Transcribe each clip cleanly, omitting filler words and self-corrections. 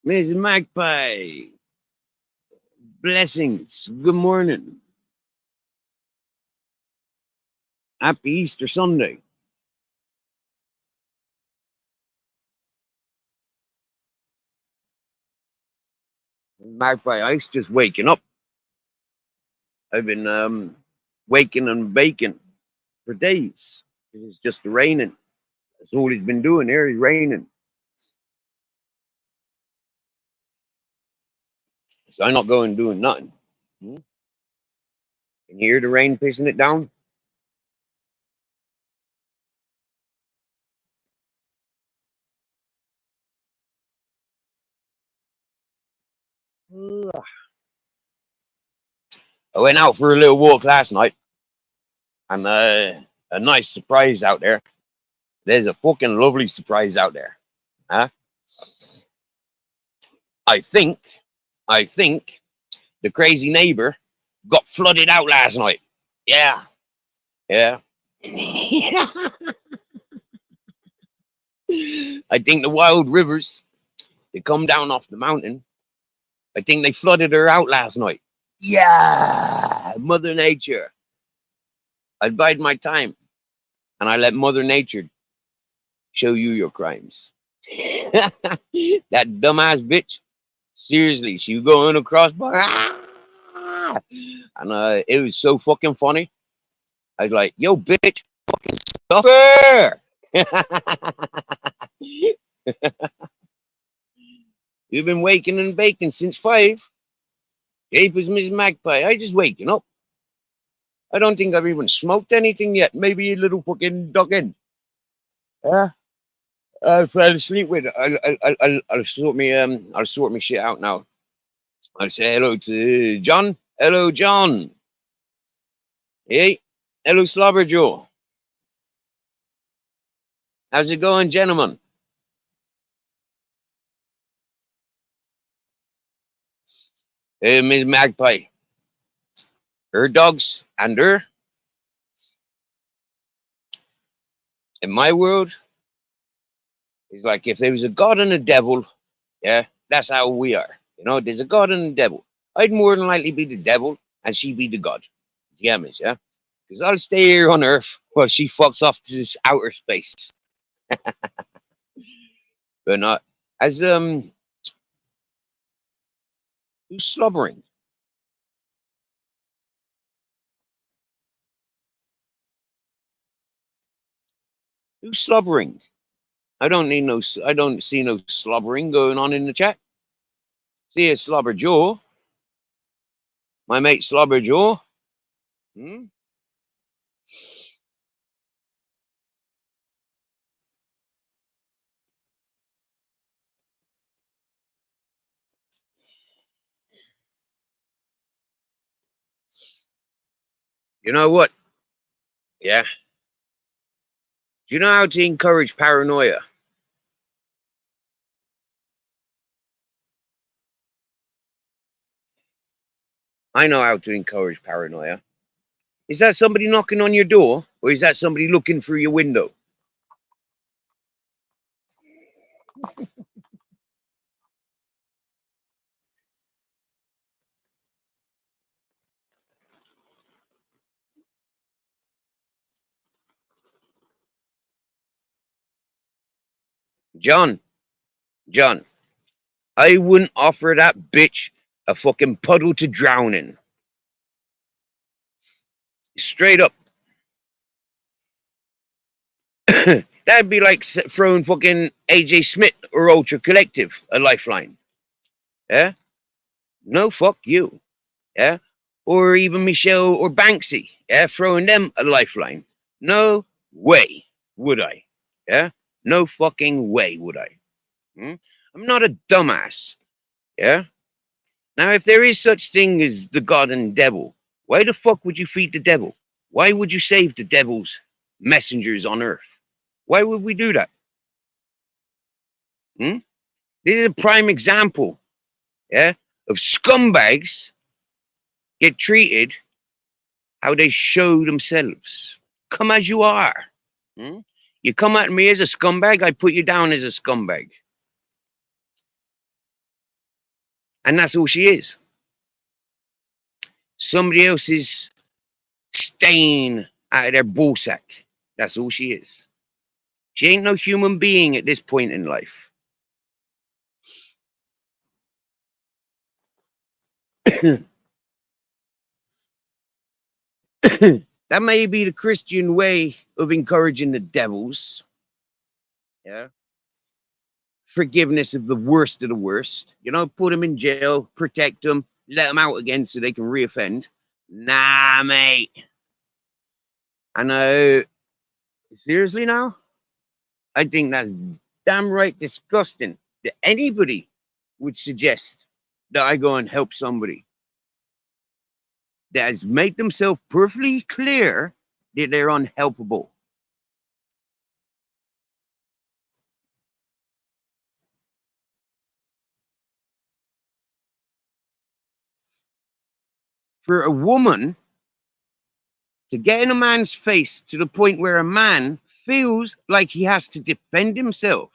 Miss Magpie, blessings. Good morning. Happy Easter Sunday. Magpie Ice just waking up. I've been waking and baking for days. It's just raining. That's all he's been doing here. He's raining. So I'm not going doing nothing. Hmm? Can you hear the rain pissing it down? Ugh. I went out for a little walk last night, and a nice surprise out there. There's a fucking lovely surprise out there. Huh? I think, I think the crazy neighbor got flooded out last night. Yeah, yeah. I think the wild rivers, they come down off the mountain. I think they flooded her out last night. Yeah, Mother Nature. I bide my time, and I let Mother Nature show you your crimes. That dumbass bitch. Seriously, she was going across by, and it was so fucking funny. I was like, "Yo, bitch, fucking suffer." You've been waking and baking since 5. Japers, Miss Magpie. I just waking up. I don't think I've even smoked anything yet. Maybe a little fucking ducking. Yeah. I fell asleep with it. I'll sort me shit out now. I'll say hello to John. Hello, John. Hey. Hello, Slobber Joe. How's it going, gentlemen? Hey, Miss Magpie. Her dogs and her. In my world, it's like if there was a god and a devil, yeah, that's how we are. You know, there's a god and a devil. I'd more than likely be the devil and she be the god. Yeah, miss, yeah? Because I'll stay here on Earth while she fucks off to this outer space. But not as who's slobbering? Who's slobbering? I don't see no slobbering going on in the chat. See a Slobber Joe. My mate Slobber Joe. Hmm? You know what? Yeah. Do you know how to encourage paranoia? I know how to encourage paranoia. Is that somebody knocking on your door, or is that somebody looking through your window? John, John, I wouldn't offer that bitch a fucking puddle to drown in. Straight up. That'd be like throwing fucking AJ Smith or Ultra Collective a lifeline. Yeah? No, fuck you. Yeah? Or even Michelle or Banksy. Yeah? Throwing them a lifeline. No way would I. Yeah? No fucking way would I. Hmm? I'm not a dumbass. Yeah? Now, if there is such thing as the God and devil, why the fuck would you feed the devil? Why would you save the devil's messengers on earth? Why would we do that? Hmm? This is a prime example, yeah, of scumbags get treated how they show themselves. Come as you are. You come at me as a scumbag, I put you down as a scumbag. And that's all she is. Somebody else's stain out of their ballsack. That's all she is. She ain't no human being at this point in life. That may be the Christian way of encouraging the devils. Yeah. Forgiveness of the worst of the worst. You know, put them in jail, protect them, let them out again so they can reoffend. Nah, mate. I know. Seriously now? I think that's damn right disgusting that anybody would suggest that I go and help somebody that has made themselves perfectly clear that they're unhelpable. For a woman to get in a man's face to the point where a man feels like he has to defend himself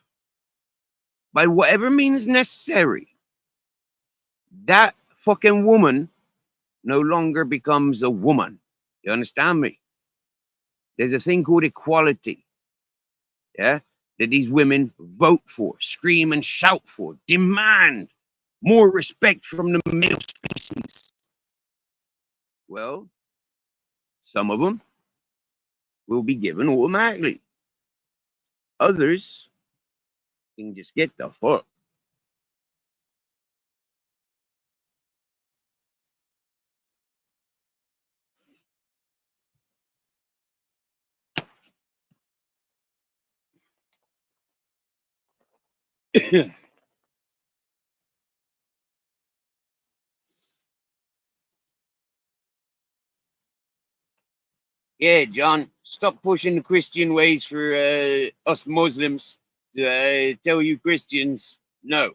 by whatever means necessary, that fucking woman no longer becomes a woman. You understand me? There's a thing called equality, yeah, that these women vote for, scream and shout for, demand more respect from the male species. Well, some of them will be given automatically. Others can just get the fuck. Yeah, John, stop pushing the Christian ways for us Muslims to tell you Christians no.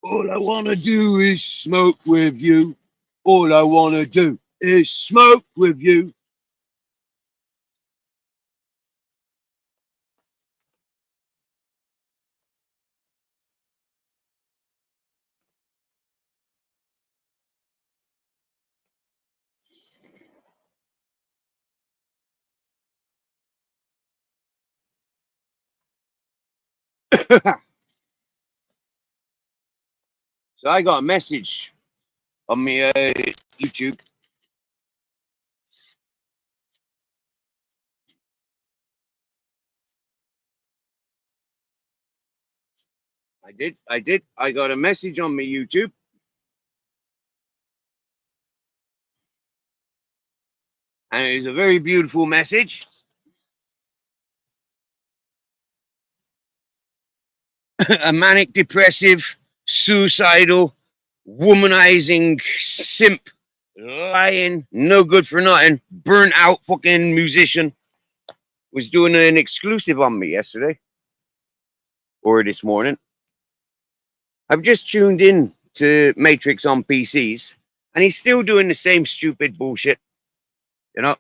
All I want to do is smoke with you. All I want to do is smoke with you. So I got a message on my YouTube. I did. I got a message on my YouTube. And it's a very beautiful message. A manic depressive, suicidal, womanizing simp, lying, no good for nothing, burnt out fucking musician was doing an exclusive on me yesterday or this morning. I've just tuned in to Matrix on PCs and he's still doing the same stupid bullshit, you know.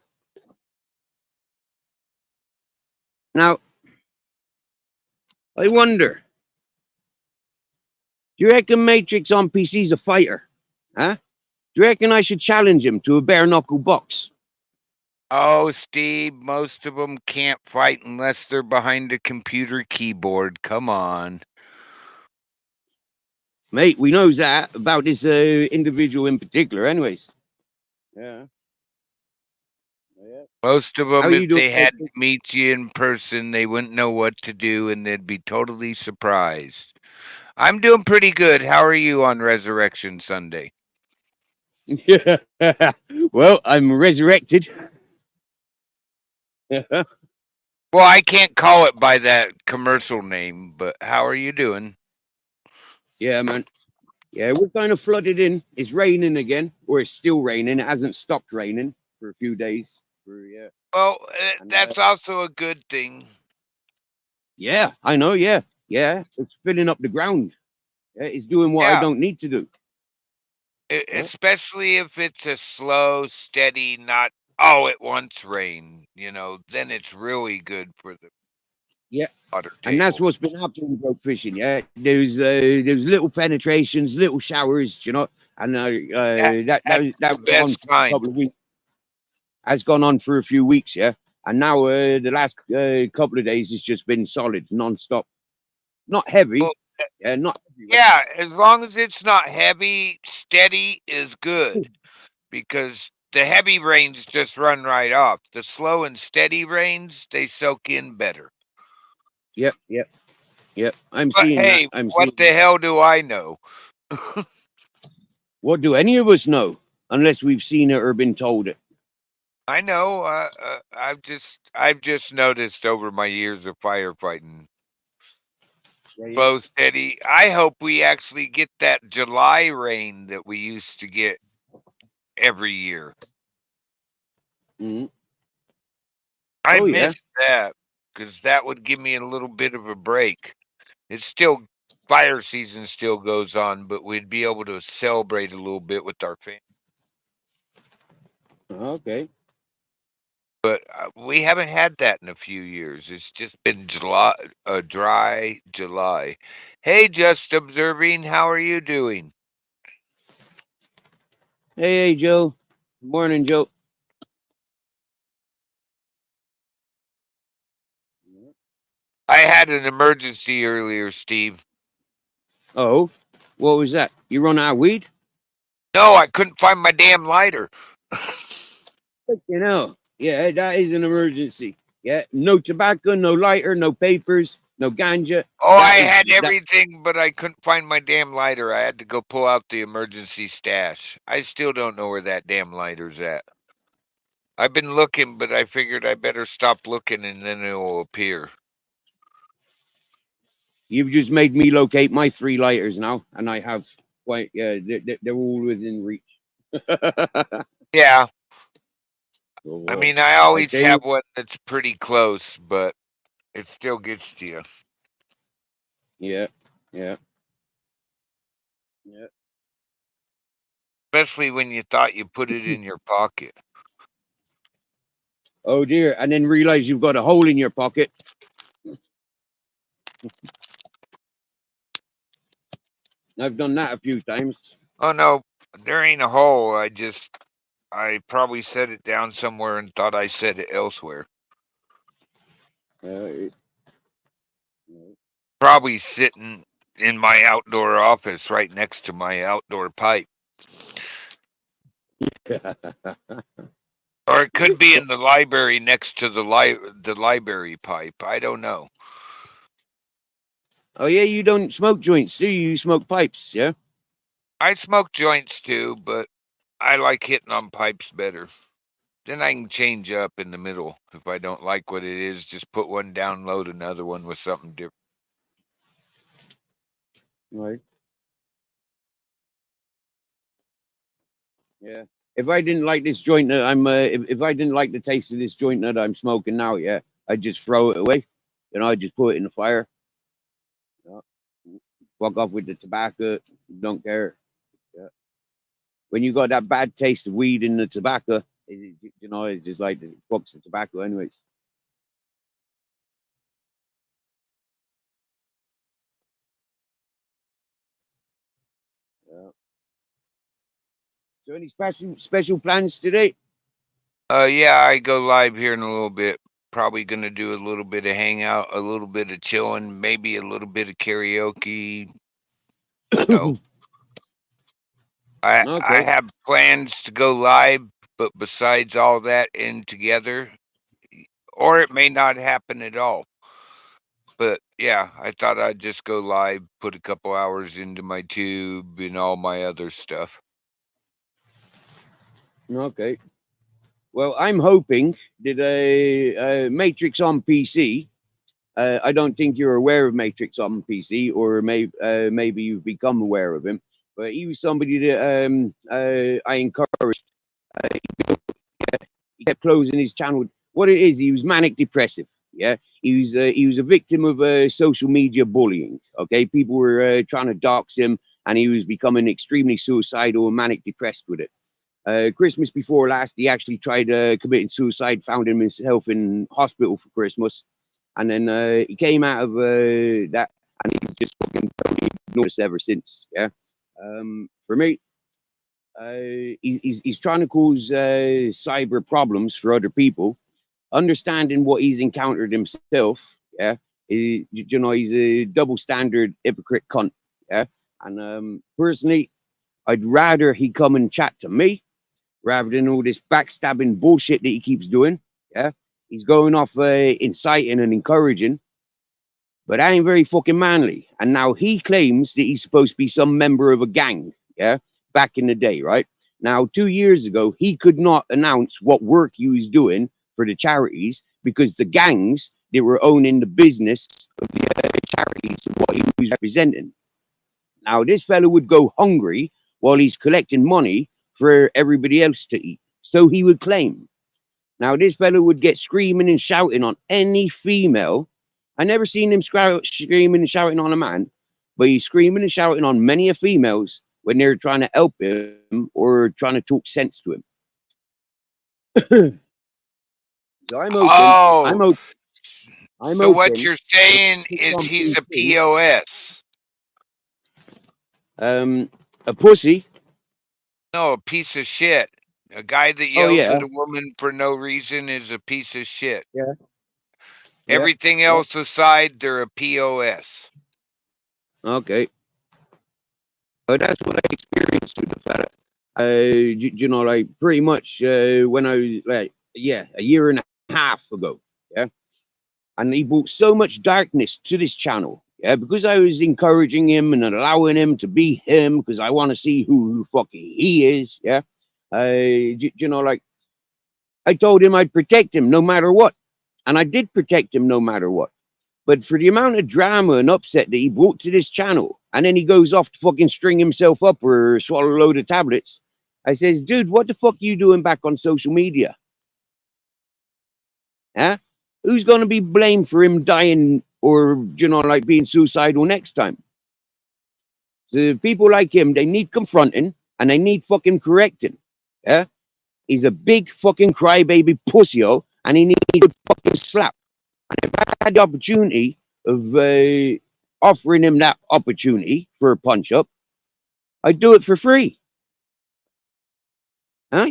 Now, I wonder, do you reckon Matrix on PC's a fighter? Huh? Do you reckon I should challenge him to a bare knuckle box? Oh, Steve, most of them can't fight unless they're behind a computer keyboard. Come on. Mate, we knows that about this individual in particular anyways. Yeah. Most of How them, you if doing, they had to Matrix? meet you in person, they wouldn't know what to do and they'd be totally surprised. I'm doing pretty good. How are you on Resurrection Sunday? Yeah. Well, I'm resurrected. Yeah. Well, I can't call it by that commercial name, but how are you doing? Yeah, man. Yeah, we're kind of flooded in. It's raining again, or it's still raining. It hasn't stopped raining. for a few days. Yeah. Well, And, that's also a good thing. yeah, I know. Yeah, yeah. It's filling up the ground. Yeah, it's doing what I Yeah, don't need to do. Yeah. especially if it's a slow, steady, not all at once rain. Then it's really good for the Yeah. water And that's table. what's been happening with fishing. Yeah, there's little penetrations, little showers, and That, that's that the was on best for a kind. couple of weeks. Has gone on for a few weeks, yeah. And now the last couple of days it's just been solid, non-stop. Not heavy, Well, yeah, not heavy rain. yeah, as long as it's not heavy, steady is good because the heavy rains just run right off. The slow and steady rains, they soak in better. Yep, yep, yep. I'm But seeing that. hey, I'm what seeing the that. hell do I know? What do any of us know unless we've seen it or been told it? I know. I've just noticed over my years of firefighting, Yeah, yeah. slow, steady. I hope we actually get that July rain that we used to get every year. Mhm. I Oh yeah. miss that because that would give me a little bit of a break. It's still fire season still goes on, but we'd be able to celebrate a little bit with our family. Okay. But we haven't had that in a few years. It's just been July, a dry July. Hey, just observing. How are you doing? Hey, Joe. Morning, Joe. I had an emergency earlier, Steve. Oh, what was that? You run out of weed? No, I couldn't find my damn lighter. Yeah, that is an emergency. Yeah, no tobacco, no lighter, no papers, no ganja. Oh, I That had is that. everything, but I couldn't find my damn lighter. I had to go pull out the emergency stash. I still don't know where that damn lighter's at. I've been looking, but I figured I better stop looking and then it'll appear. You've just made me locate my 3 lighters now, and I have quite. Yeah, they're all within reach. Yeah, I Oh, mean, I I always tell have you, one that's pretty close, but it still gets to you. yeah, yeah, yeah. Especially when you thought you put it in your pocket. Oh dear, and then realize you've got a hole in your pocket. I've done that a few times. Oh no, there ain't a hole. I probably set it down somewhere and thought I set it elsewhere. Uh, Probably sitting in my outdoor office right next to my outdoor pipe. Or it could be in the library next to the library pipe. I don't know. oh yeah, you don't smoke joints, do you? You smoke pipes, yeah? I smoke joints too, but I like hitting on pipes better. Then I can change up in the middle. If I don't like what it is, just put one down, load another one with something different. Right. Yeah. If I didn't like this joint that if I didn't like the taste of this joint that I'm smoking now, yeah, I'd just throw it away. I'd just put it in the fire. Yeah. Fuck off with the tobacco. Don't care. Yeah. When you got that bad taste of weed in the tobacco, it's just like it fucks the tobacco, anyways. Yeah. So, any special plans today? Yeah, I go live here in a little bit. Probably gonna do a little bit of hangout, a little bit of chilling, maybe a little bit of karaoke. No, I Okay. have plans to go live, but besides all that in together, or it may not happen at all. But yeah, I thought I'd just go live, put a couple hours into my tube and all my other stuff. Okay. Well, I'm hoping that Matrix on PC. I don't think you're aware of Matrix on PC, or maybe you've become aware of him. But he was somebody that I encouraged. he kept closing his channel. What it is, he was manic depressive. Yeah, he was a victim of social media bullying. Okay, people were trying to dox him, and he was becoming extremely suicidal and manic depressed with it. Christmas before last, he actually tried committing suicide, found himself in hospital for Christmas, and then he came out of that, and he's just fucking totally ignored us ever since. Yeah, for me, he's trying to cause cyber problems for other people, understanding what he's encountered himself. Yeah, you know, he's a double standard hypocrite cunt. Yeah, and personally, I'd rather he come and chat to me rather than all this backstabbing bullshit that he keeps doing. Yeah, he's going off inciting and encouraging, but that ain't very fucking manly. And now he claims that he's supposed to be some member of a gang. Yeah, back in the day, right? Now, 2 years ago, he could not announce what work he was doing for the charities because the gangs that were owning the business of the charities and what he was representing. Now, this fellow would go hungry while he's collecting money for everybody else to eat. So he would claim. Now, this fellow would get screaming and shouting on any female. I never seen him screaming and shouting on a man, but he's screaming and shouting on many of females when they're trying to help him or trying to talk sense to him. So I'm open. I'm Oh, open. I'm so what open. you're saying is he's a POS. A pussy. No, a piece of shit. A guy that Oh yells yeah, at a woman for no reason is a piece of shit. yeah, yeah. Everything else aside, they're a POS. Okay. But that's what I experienced with the fella. You know, like pretty much when I was like, yeah, a year and a half ago. Yeah. And he brought so much darkness to this channel. Yeah, because I was encouraging him and allowing him to be him because I want to see who fucking he is. Yeah. You know, like I told him I'd protect him no matter what. And I did protect him no matter what. But for the amount of drama and upset that he brought to this channel, and then he goes off to fucking string himself up or swallow a load of tablets, I says, dude, what the fuck are you doing back on social media? Huh? Who's going to be blamed for him dying or, you know, like being suicidal next time? So people like him, they need confronting and they need fucking correcting. Yeah? He's a big fucking crybaby pussyo and he needs a fucking slap. And if I had the opportunity of offering him that opportunity for a punch up, I'd do it for free. Huh?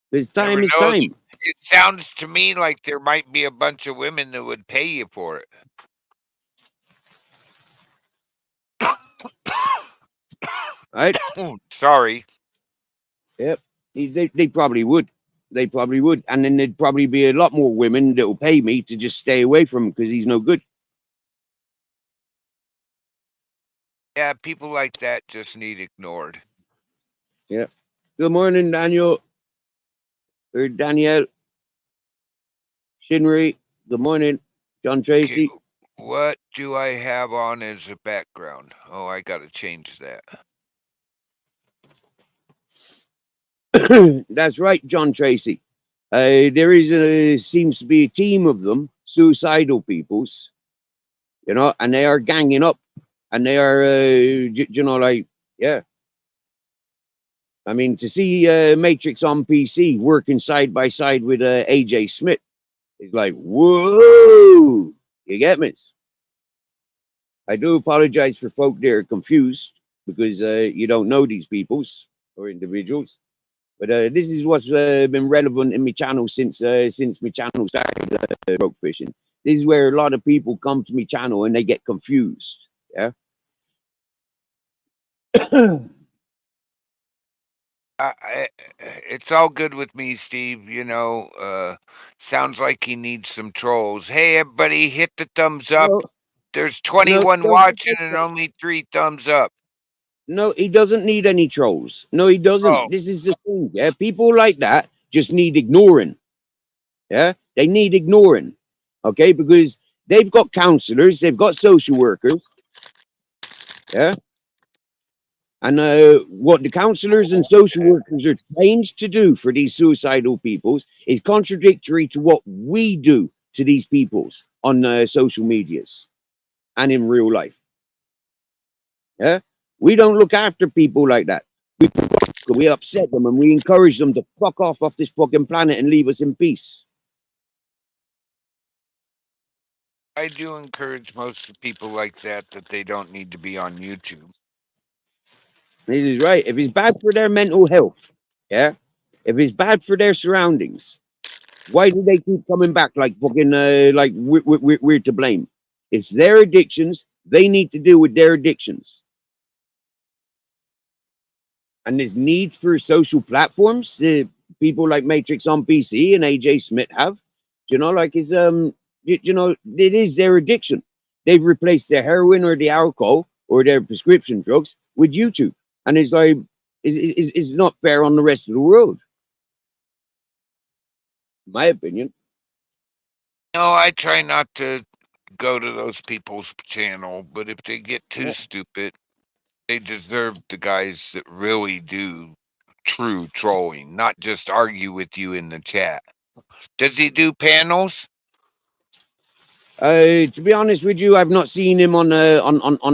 Because time Never is knows. time. It sounds to me like there might be a bunch of women that would pay you for it. Right? Sorry. Yep. They probably would. They probably would. And then there'd probably be a lot more women that will pay me to just stay away from him because he's no good. Yeah, people like that just need ignored. Yeah. Good morning, Daniel. Or Danielle. Shinri. Good morning. John Tracy. Okay, what do I have on as a background? Oh, I got to change that. That's right, John Tracy. There is seems to be a team of them, suicidal peoples, you know, and they are ganging up, and they are, you know, like, yeah. I mean, to see Matrix on PC working side by side with AJ Smith, it's like, whoa, you get me? I do apologize for folk that are confused because you don't know these peoples or individuals. But this is what's been relevant in my channel since my channel started rope fishing. This is where a lot of people come to my channel and they get confused. Yeah. It's all good with me, Steve. You know, sounds like he needs some trolls. Hey, everybody, hit the thumbs up. No, There's 21 watching and only 3 thumbs up. no, he doesn't need any trolls. No, he doesn't. Oh. This is the thing. Yeah, people like that just need ignoring. Yeah, they need ignoring. Okay, because they've got counselors, they've got social workers. Yeah. And what the counselors and social workers are trained to do for these suicidal peoples is contradictory to what we do to these peoples on social medias and in real life. Yeah, we don't look after people like that. We upset them and we encourage them to fuck off this fucking planet and leave us in peace. I do encourage most of the people like that they don't need to be on YouTube. This is right. If it's bad for their mental health, yeah, if it's bad for their surroundings, why do they keep coming back like fucking like we're to blame? It's their addictions. They need to deal with their addictions. And there's need for social platforms. People like Matrix on PC and AJ Smith have, you know, like is you know, it is their addiction. They've replaced their heroin or the alcohol or their prescription drugs with YouTube, and it's like it's not fair on the rest of the world, in my opinion. No, I try not to go to those people's channel, but if they get too Yeah. stupid, they deserve the guys that really do true trolling, not just argue with you in the chat. Does he do panels? To be honest with you, I've not seen him on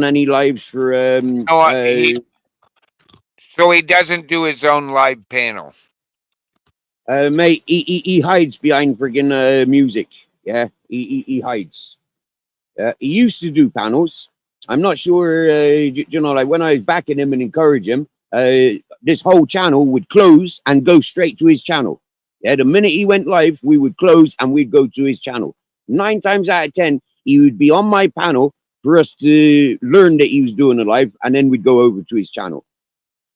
any lives for No, so he doesn't do his own live panel. mate, he hides behind friggin' music. Yeah, he hides. He used to do panels. I'm not sure, you know, like when I was backing him and encourage him, this whole channel would close and go straight to his channel. Yeah, the minute he went live, we would close and we'd go to his channel. 9 times out of 10, he would be on my panel for us to learn that he was doing a live, and then we'd go over to his channel.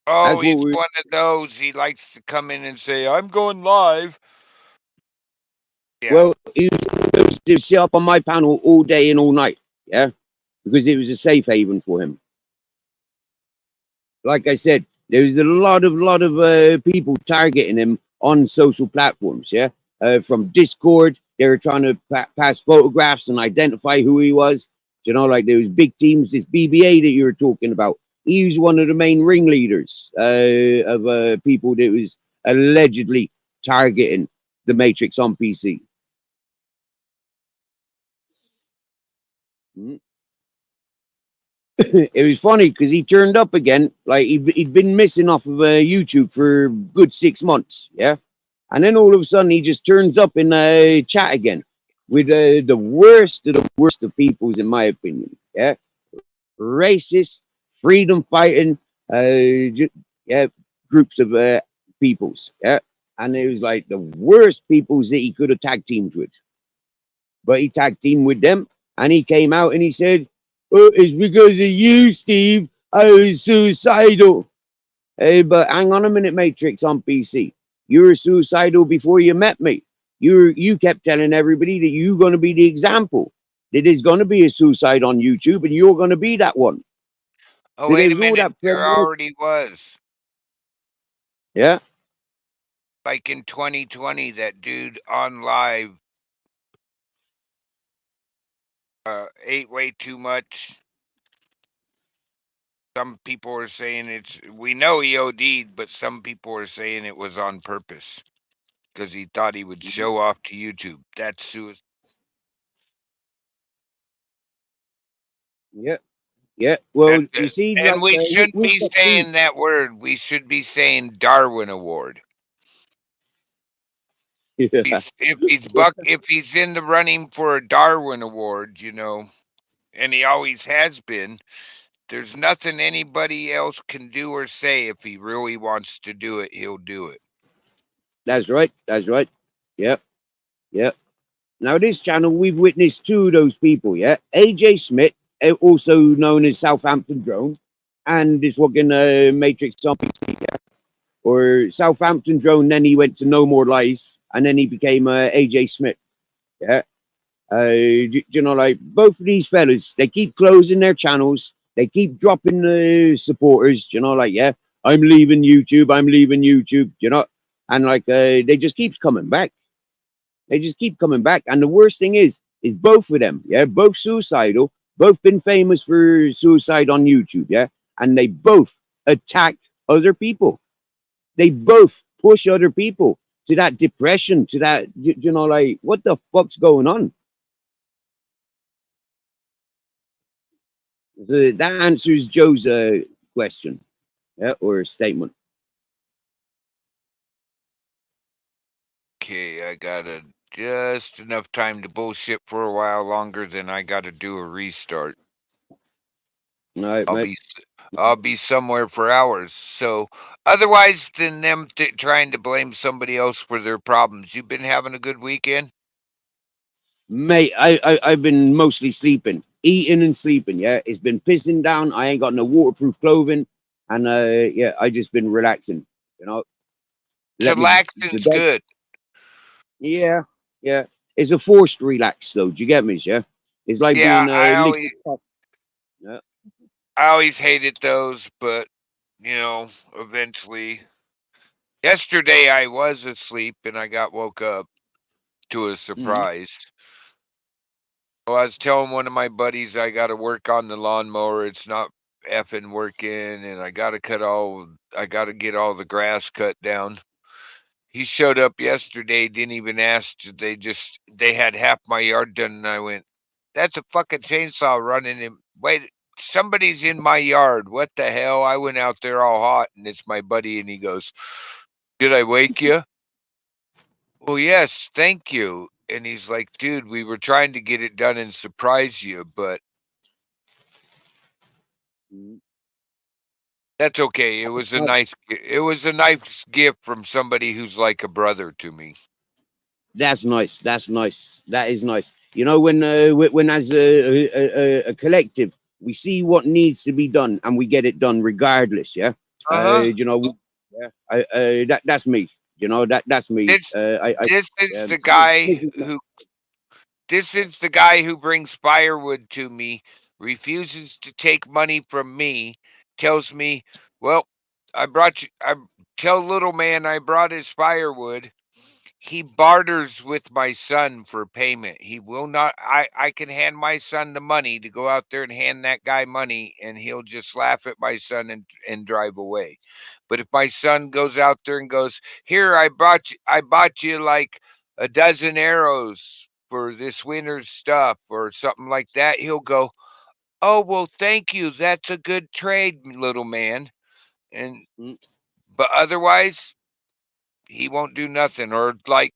Oh, he's one of those. He likes to come in and say, "I'm going live." Yeah. Well, he was to sit up on my panel all day and all night. Yeah, because it was a safe haven for him. Like I said, there was a lot of people targeting him on social platforms. Yeah, from Discord, they were trying to pass photographs and identify who he was. You know, like there was big teams. This BBA that you were talking about, he was one of the main ringleaders of people that was allegedly targeting the Matrix on PC. It was funny because he turned up again. Like he'd been missing off of YouTube for a good 6 months. Yeah. And then all of a sudden he just turns up in chat again with the worst of peoples, in my opinion. Yeah. Racist, freedom fighting, yeah, groups of peoples. Yeah. And it was like the worst peoples that he could have tag teamed with. But he tag teamed with them and he came out and he said, "Oh, it's because of you, Steve. I was suicidal." Hey, but hang on a minute, Matrix on PC. You were suicidal before you met me. You kept telling everybody that you're going to be the example. That there's going to be a suicide on YouTube, and you're going to be that one. Oh, so wait a minute. There already was. Yeah. Like in 2020, that dude on live ate way too much. Some people are saying we know he OD'd, but some people are saying it was on purpose because he thought he would show off to YouTube. That's suicide. Yeah. Yeah. Well, you see, and like, we shouldn't be saying that word. We should be saying Darwin Award. Yeah. If he's in the running for a Darwin Award, you know, and he always has been, there's nothing anybody else can do or say. If he really wants to do it, he'll do it. That's right. That's right. Yep. Yep. Now, this channel, we've witnessed 2 of those people, yeah? AJ Smith, also known as Southampton Drone, and this fucking Matrix on PC, yeah? Or Southampton Drone, then he went to No More Lies, and then he became AJ Smith, yeah? You know, like, both of these fellas, they keep closing their channels, they keep dropping the supporters, you know, like, yeah, I'm leaving YouTube, you know? And, like, they just keeps coming back. They just keep coming back. And the worst thing is both of them, yeah, both suicidal, both been famous for suicide on YouTube, yeah, and they both attack other people. They both push other people to that depression, to that, like, what the fuck's going on? That answers Joe's question, yeah, or statement. Okay, I got just enough time to bullshit for a while longer, then I got to do a restart. All right, I'll mate. be I'll be somewhere for hours. So otherwise than them trying to blame somebody else for their problems, you've been having a good weekend? Mate, I've been mostly sleeping, eating and sleeping. Yeah, it's been pissing down. I ain't got no waterproof clothing, and yeah, I just been relaxing. You know, let me the Chillaxing's dog. good. Yeah, yeah. It's a forced relax, though. Do you get me? Yeah, it's like Yeah, being licked. Yeah. I always hated those, but eventually. Yesterday I was asleep and I got woke up to a Mhm. surprise. Well, I was telling one of my buddies I got to work on the lawnmower. It's not effing working, and I got to get all the grass cut down. He showed up yesterday, didn't even ask. They had half my yard done, and I went, "That's a fucking chainsaw running in. Wait, somebody's in my yard. What the hell?" I went out there all hot, and it's my buddy, and he goes, "Did I wake you?" Well, yes, thank you. And he's like, "Dude, we were trying to get it done and surprise you, but Mhm. that's okay. It was a nice gift from somebody who's like a brother to me." That's nice. That's nice. That is nice. You know, when as a collective, we see what needs to be done and we get it done regardless. Yeah. Uh-huh. Yeah. That's me. That's me. This this is Yeah. the guy who this is the guy who brings firewood to me, refuses to take money from me, tells me, "Well, I tell little man I brought his firewood." He barters with my son for payment. He will not. I can hand my son the money to go out there and hand that guy money, and he'll just laugh at my son and drive away. But if my son goes out there and goes, "Here, I bought you like a dozen arrows for this winter's stuff," or something like that, he'll go, "Oh, well, thank you. That's a good trade, little man." And Mm, but otherwise, he won't do nothing. Or like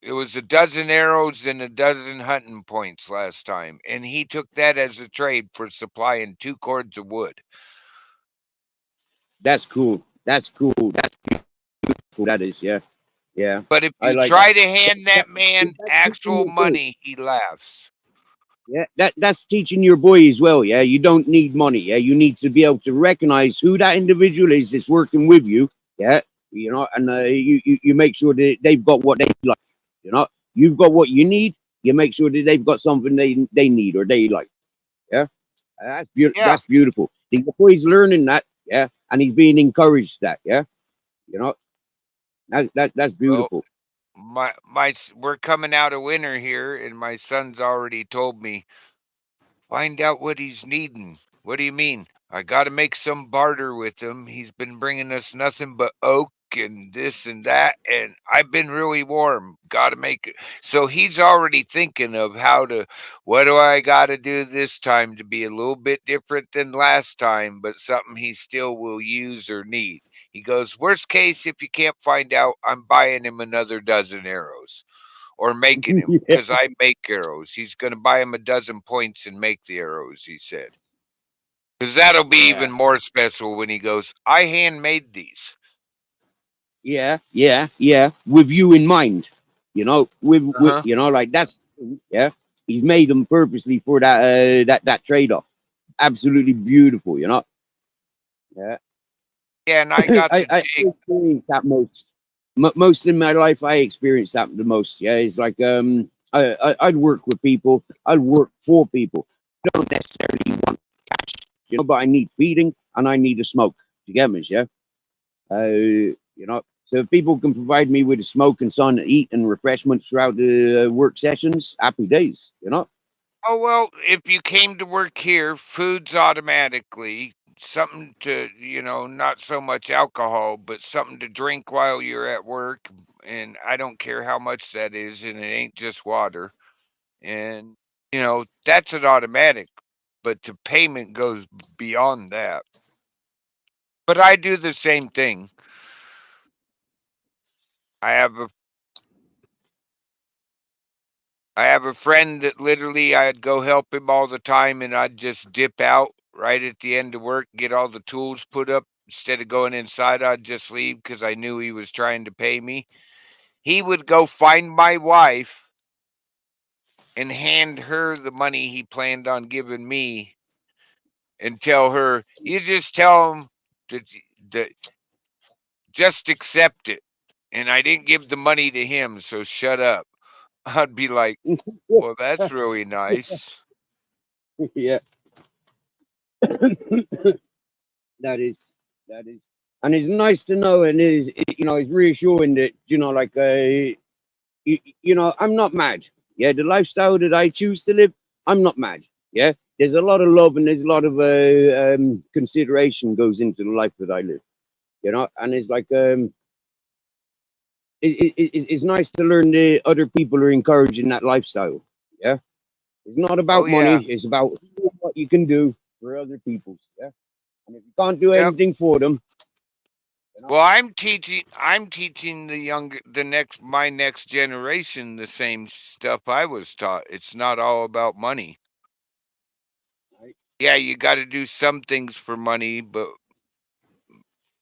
it was a dozen arrows and a dozen hunting points last time, and he took that as a trade for supplying 2 cords of wood. that's cool. That's cool. That's cool. That is. Yeah. Yeah. But if I you like that. try to hand that that man that's teaching actual your boy. money, he laughs. Yeah. That's teaching your boy as well. Yeah. You don't need money. Yeah. You need to be able to recognize who that individual is that's working with you. Yeah. And you make sure that they've got what they like. You know, you've got what you need. You make sure that they've got something they need or they like. Yeah, that's beautiful. Yeah. That's beautiful. The boy's learning that. Yeah, and he's being encouraged that. Yeah, you know that's Well, beautiful. we're coming out of winter here, and my son's already told me, "Find out what he's needing." What do you mean? I got to make some barter with him. He's been bringing us nothing but oak and this and that, and I've been really warm. Got to make it. So he's already thinking of what do I got to do this time to be a little bit different than last time, but something he still will use or need. He goes, "Worst case, if you can't find out, I'm buying him another dozen arrows." Or making him, Yeah, because I make arrows. He's going to buy him a dozen points and make the arrows, he said. Because that'll be yeah, even more special when he goes, "I handmade these." yeah. With you in mind, with Uh-huh. like that's yeah. He's made them purposely for that trade off. Absolutely beautiful. Yeah. Yeah, and I got the I jig. experience that most in my life. I experience that the most. Yeah, it's like I'd work with people. I'd work for people. I don't necessarily want cash, but I need feeding and I need a smoke. Do you get me? Yeah. So if people can provide me with a smoke and sun, eat and refreshments throughout the work sessions, happy days. Oh, well, if you came to work here, food's automatically. something to, not so much alcohol, but something to drink while you're at work. And I don't care how much that is, and it ain't just water. And, that's an automatic, but the payment goes beyond that. But I do the same thing. I have a I have a friend that literally I'd go help him all the time, and I'd just dip out right at the end of work, get all the tools put up. Instead of going inside, I'd just leave because I knew he was trying to pay me. He would go find my wife and hand her the money he planned on giving me and tell her, "You just tell him that just accept it." And I didn't give the money to him, so shut up. I'd be like, "Well, that's really nice." Yeah. That is, and it's nice to know, and it's reassuring that like I'm not mad. Yeah, the lifestyle that I choose to live, I'm not mad. Yeah, there's a lot of love and there's a lot of consideration goes into the life that I live. And it's like it's nice to learn that other people are encouraging that lifestyle. Yeah, it's not Oh about money. yeah. It's about what you can do for other people. Yeah, and if you can't do Yep. anything for them, Well, I'm teaching my next generation the same stuff I was taught. It's not all about money. right? Yeah, you got to do some things for money, but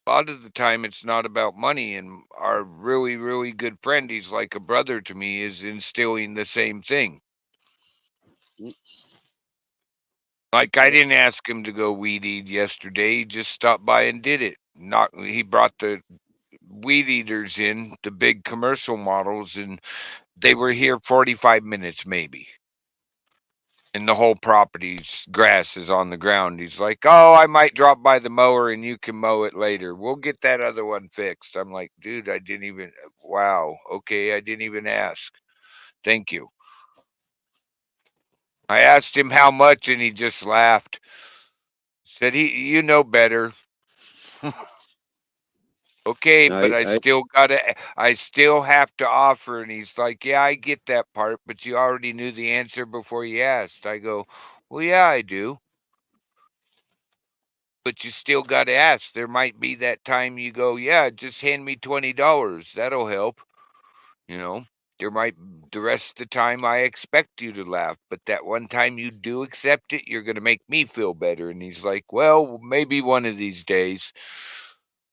a lot of the time it's not about money. And our really, really good friend, he's like a brother to me, is instilling the same thing. Like I Yeah, didn't ask him to go weed eat yesterday. He just stopped by and did it. Not he brought the weed eaters in, the big commercial models, and they were here 45 minutes maybe. And the whole property's grass is on the ground. He's like, "Oh, I might drop by the mower and you can mow it later. We'll get that other one fixed." I'm like, "Dude, I didn't even wow, okay, I didn't even ask. Thank you." I asked him how much and he just laughed. Said you know better. Okay, but I still have to offer. And he's like, "Yeah, I get that part, but you already knew the answer before you asked." I go, "Well, yeah, I do. But you still got to ask. There might be that time you go, yeah, just hand me $20. That'll help. You know, there might the rest of the time I expect you to laugh, but that one time you do accept it, you're going to make me feel better." And he's like, "Well, maybe one of these days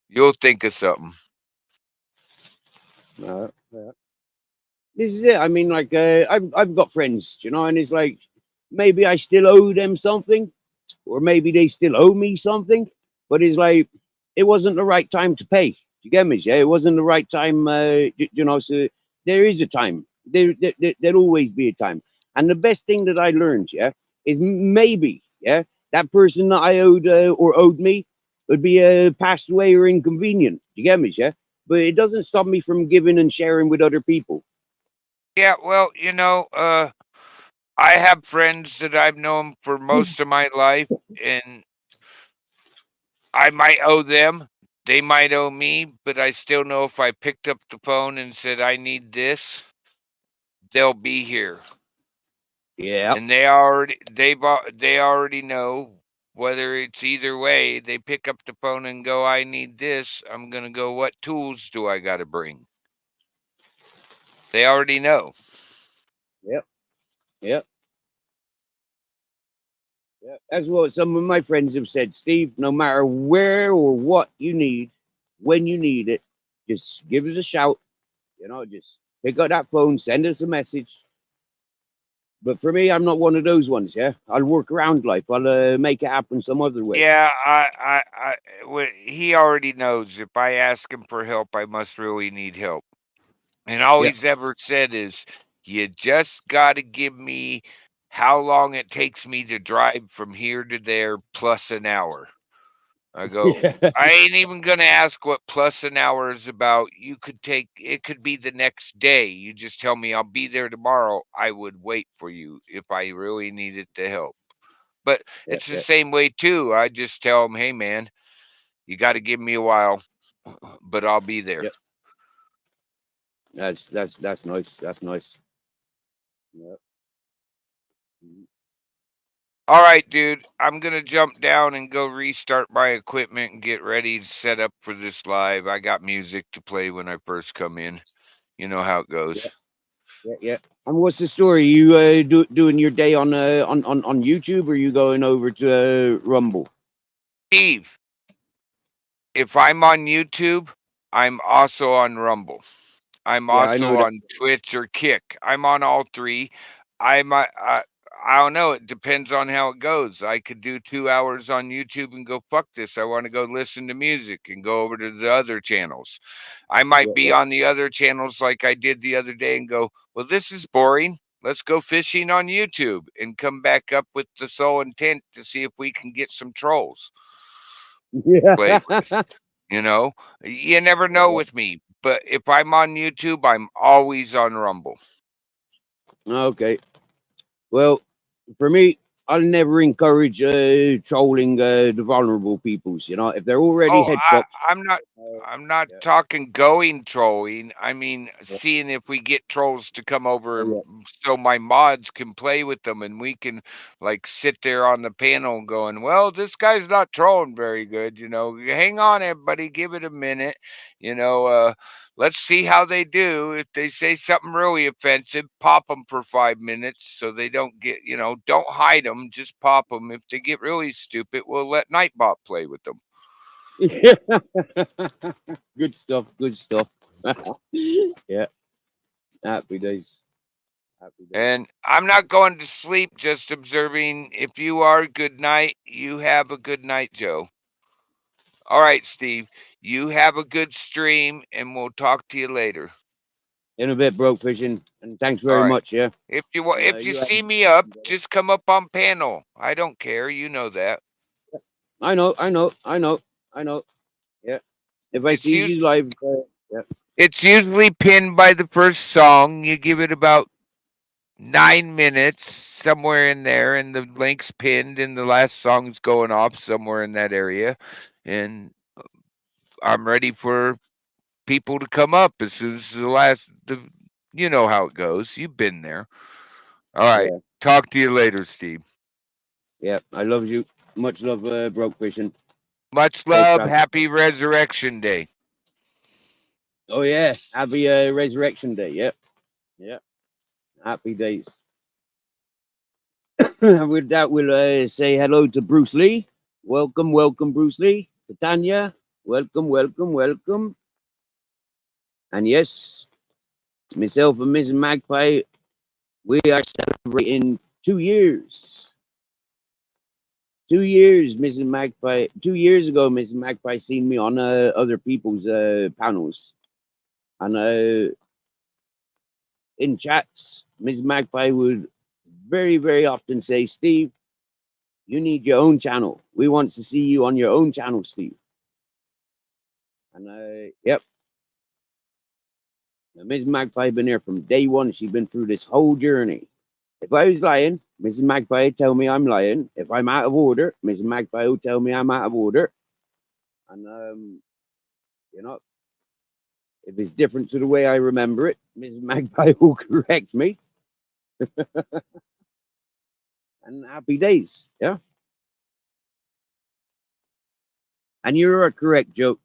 you'll think of something." yeah. This is it. I mean, like I've got friends, and it's like maybe I still owe them something, or maybe they still owe me something, but it's like it wasn't the right time to pay. You get me? Yeah, it wasn't the right time. So there is a time. There'll always be a time. And the best thing that I learned, yeah, is maybe, yeah, that person that I owed or owed me would be passed away or inconvenient. You get me? Yeah, but it doesn't stop me from giving and sharing with other people. Yeah, well, I have friends that I've known for most of my life, and I might owe them. They might owe me, but I still know if I picked up the phone and said, "I need this," they'll be here. Yeah. And they already know whether it's either way. They pick up the phone and go, "I need this." I'm gonna go, "What tools do I got to bring?" They already know. Yep. Yep. Yeah, that's what some of my friends have said, Steve. No matter where or what you need, when you need it, just give us a shout. Just pick up that phone, send us a message. But for me, I'm not one of those ones. Yeah, I'll work around life. I'll make it happen some other way. Yeah, he already knows if I ask him for help, I must really need help. And all Yeah. he's ever said is, "You just got to give me how long it takes me to drive from here to there plus an hour." I go, Yeah. "I ain't even going to ask what plus an hour is about. It could be the next day. You just tell me I'll be there tomorrow. I would wait for you if I really needed the help." But Yeah, it's the yeah, same way too. I just tell them, hey man, you got to give me a while, but I'll be there. yeah. That's nice. That's nice. Yeah. Mhm. All right, dude. I'm gonna jump down and go restart my equipment and get ready to set up for this live. I got music to play when I first come in. You know how it Yeah, goes. yeah, yeah. And what's the story? You doing your day on YouTube, or you going over to Rumble? Steve, if I'm on YouTube, I'm also on Rumble. I'm Yeah, I also know that. on Twitch or Kick. I'm on all three. I'm I don't know. It depends on how it goes. I could do 2 hours on YouTube and go fuck this. I want to go listen to music and go over to the other channels. I might Yeah, be yeah. on the other channels like I did the other day and go, well, this is boring. Let's go fishing on YouTube and come back up with the sole intent to see if we can get some trolls Yeah. play with. You know, you never know with me. But if I'm on YouTube, I'm always on Rumble. Okay. Well, for me, I'll never encourage trolling the vulnerable peoples. You know, if they're already Oh, head fucked. I'm not. Uh, I'm not yeah, talking going trolling. I mean, yeah. seeing if we get trolls to come over Oh, and yeah. so my mods can play with them and we can like sit there on the panel going, well, this guy's not trolling very good. Hang on, everybody, give it a minute. You know, let's see how they do. If they say something really offensive, pop them for 5 minutes so they don't get. Don't hide them. Just pop them. If they get really stupid, we'll let Nightbot play with them. Yeah. Good stuff. Good stuff. Yeah. Happy days. Happy days. And I'm not going to sleep, just observing. If you are, good night. You have a good night, Joe. All right, Steve. You have a good stream, and we'll talk to you later. In a bit, broke fishing, and thanks All very right. much. Yeah. And If you you have. see me up, just come up on panel. I don't care. You know that. I know. I know. I know. I know. Yeah. If I It's see us- you live, yeah. it's usually pinned by the first song. You give it about 9 minutes, somewhere in there, and the link's pinned, and the last song's going off somewhere in that area. And I'm ready for people to come up as soon as you know how it goes. You've been there. All right. Yeah. Talk to you later, Steve. Yeah. I love you. Much love, broke fishing. Much Safe love. travel. Happy Resurrection Day. Oh yeah. Happy Resurrection Day. Yep. Yeah. Happy days. With that, we'll say hello to Bruce Lee. Welcome, welcome, Bruce Lee. To Tanya, welcome, welcome, welcome. And yes, myself and Mrs. Magpie, we are celebrating 2 years. 2 years, Mrs. Magpie. 2 years ago, Mrs. Magpie seen me on other people's panels. And in chats, Mrs. Magpie would very, very often say, Steve, you need your own channel. We want to see you on your own channel, Steve. And yep, Ms. Magpie been here from day one. She's been through this whole journey. If I was lying, Mrs. Magpie tell me I'm lying. If I'm out of order, Mrs. Magpie will tell me I'm out of order. And you know, if it's different to the way I remember it, Mrs. Magpie will correct me. And happy days, yeah. And you're correct, Joe.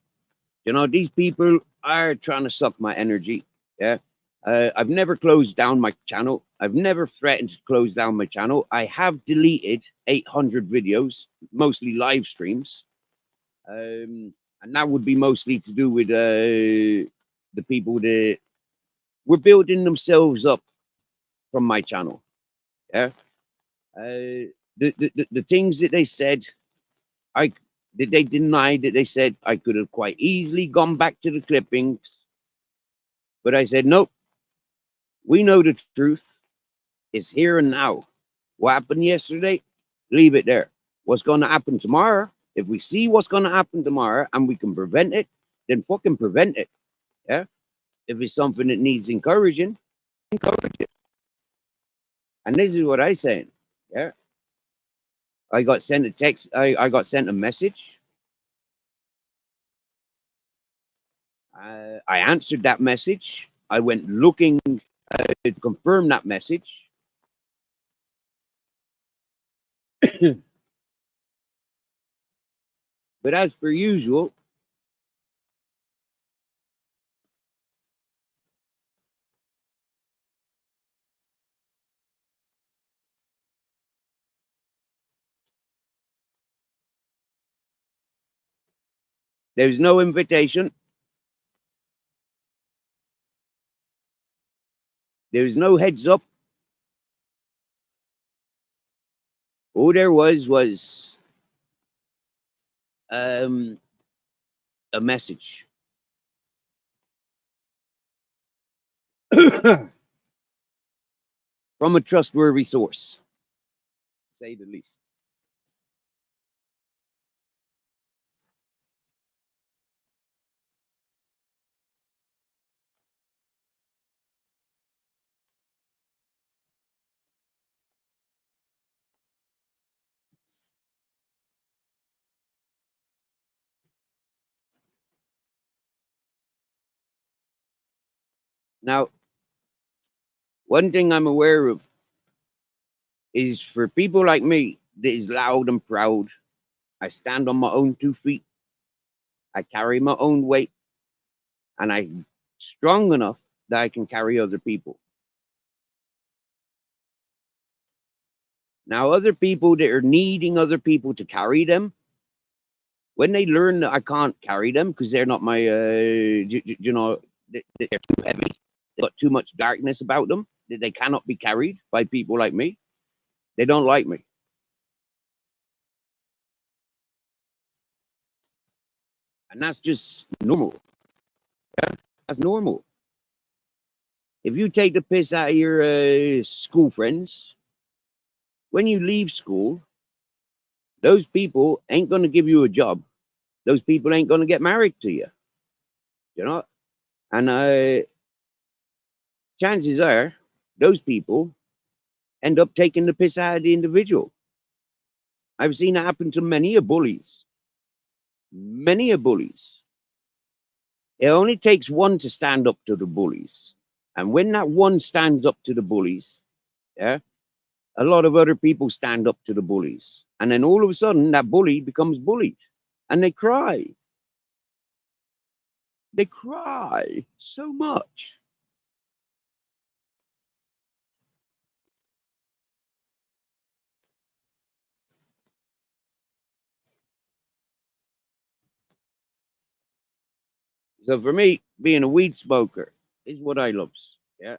You know, these people are trying to suck my energy. Yeah. I've never closed down my channel. I've never threatened to close down my channel. I have deleted 800 videos, mostly live streams. And that would be mostly to do with the people that were building themselves up from my channel. Yeah. The things that they said, I that they denied that they said I could have quite easily gone back to the clippings, but I said nope. We know the truth. It's here and now. What happened yesterday? Leave it there. What's going to happen tomorrow? If we see what's going to happen tomorrow and we can prevent it, then fucking prevent it. Yeah. If it's something that needs encouraging, encourage it. And this is what I'm saying. Yeah. I got sent a text. I got sent a message. I answered that message. I went looking to confirm that message. But as per usual, there's no invitation. There's no heads up. All there was a message. From a trustworthy source, to say the least. Now, one thing I'm aware of is for people like me that is loud and proud, I stand on my own 2 feet, I carry my own weight, and I'm strong enough that I can carry other people. Now, other people that are needing other people to carry them, when they learn that I can't carry them because they're not my, they're too heavy, they've got too much darkness about them, that they cannot be carried by people like me, they don't like me. And that's just normal. That's normal. If you take the piss out of your school friends, when you leave school, those people ain't going to give you a job. Those people ain't going to get married to you. You know? And chances are those people end up taking the piss out of the individual. I've seen it happen to many a bullies. Many a bullies. It only takes one to stand up to the bullies. And when that one stands up to the bullies, yeah, a lot of other people stand up to the bullies. And then all of a sudden, that bully becomes bullied. And they cry. They cry so much. So for me, being a weed smoker is what I loves. Yeah.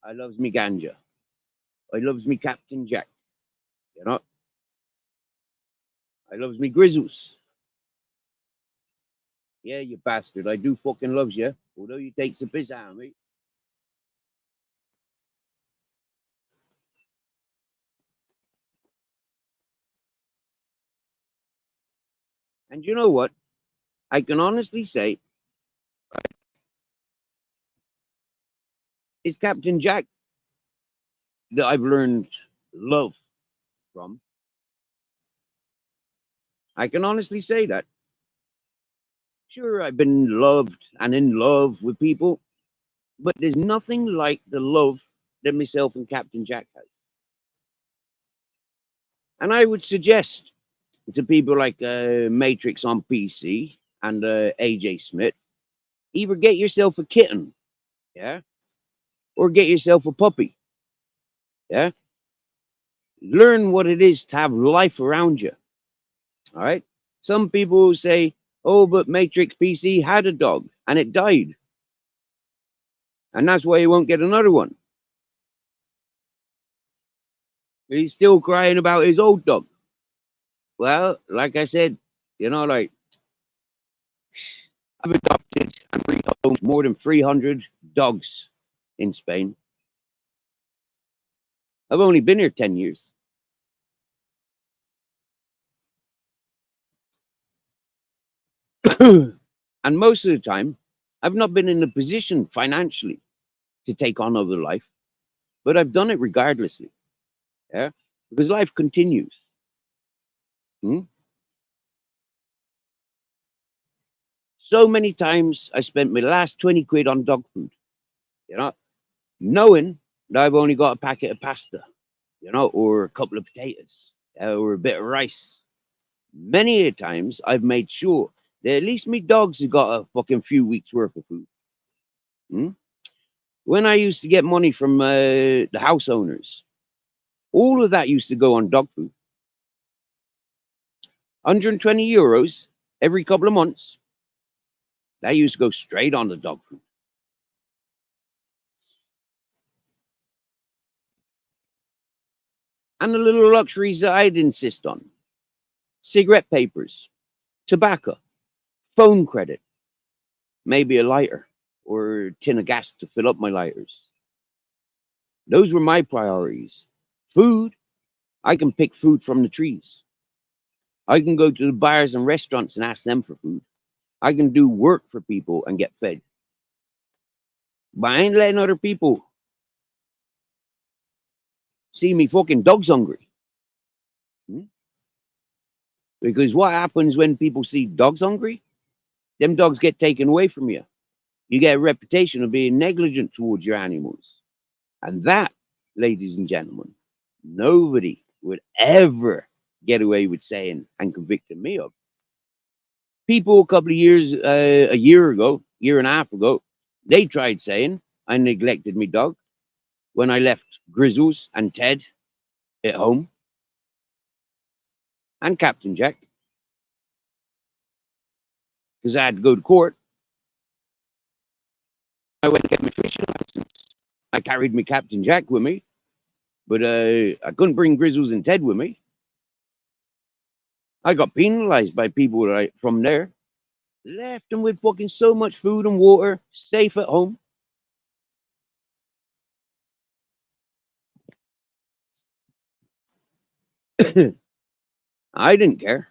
I loves me ganja. I loves me Captain Jack. You know? I loves me Grizzles. Yeah, you bastard. I do fucking loves you. Although you take the piss out of me. And you know what? I can honestly say it's Captain Jack that I've learned love from. I can honestly say that. Sure, I've been loved and in love with people, but there's nothing like the love that myself and Captain Jack has. And I would suggest to people like Matrix on PC and AJ Smith, either get yourself a kitten, yeah, or get yourself a puppy, yeah. Learn what it is to have life around you. All right. Some people say, "Oh, but Matrix PC had a dog and it died, and that's why he won't get another one. He's still crying about his old dog." Well, like I said, like I've adopted and rehomed more than 300 dogs in Spain. I've only been here 10 years. And most of the time, I've not been in a position financially to take on other life, but I've done it regardlessly. Yeah. Because life continues. Hmm? So many times I spent my last 20 quid on dog food, you know, knowing that I've only got a packet of pasta, you know, or a couple of potatoes, or a bit of rice. Many a times I've made sure that at least me dogs have got a fucking few weeks worth of food. Hmm? When I used to get money from the house owners, all of that used to go on dog food. 120 euros every couple of months. That used to go straight on the dog food. And the little luxuries that I'd insist on: cigarette papers, tobacco, phone credit, maybe a lighter or a tin of gas to fill up my lighters. Those were my priorities. Food, I can pick food from the trees. I can go to the bars and restaurants and ask them for food. I can do work for people and get fed. But I ain't letting other people see me fucking dogs hungry. Hmm? Because what happens when people see dogs hungry? Them dogs get taken away from you. You get a reputation of being negligent towards your animals. And that, ladies and gentlemen, nobody would ever get away with saying and convicting me of. People a couple of years, a year ago, year and a half ago, they tried saying I neglected me dog when I left Grizzles and Ted at home and Captain Jack because I had to go to court. I went to get my fishing license. I carried my Captain Jack with me, but I couldn't bring Grizzles and Ted with me. I got penalized by people from there. Left them with fucking so much food and water, safe at home. I didn't care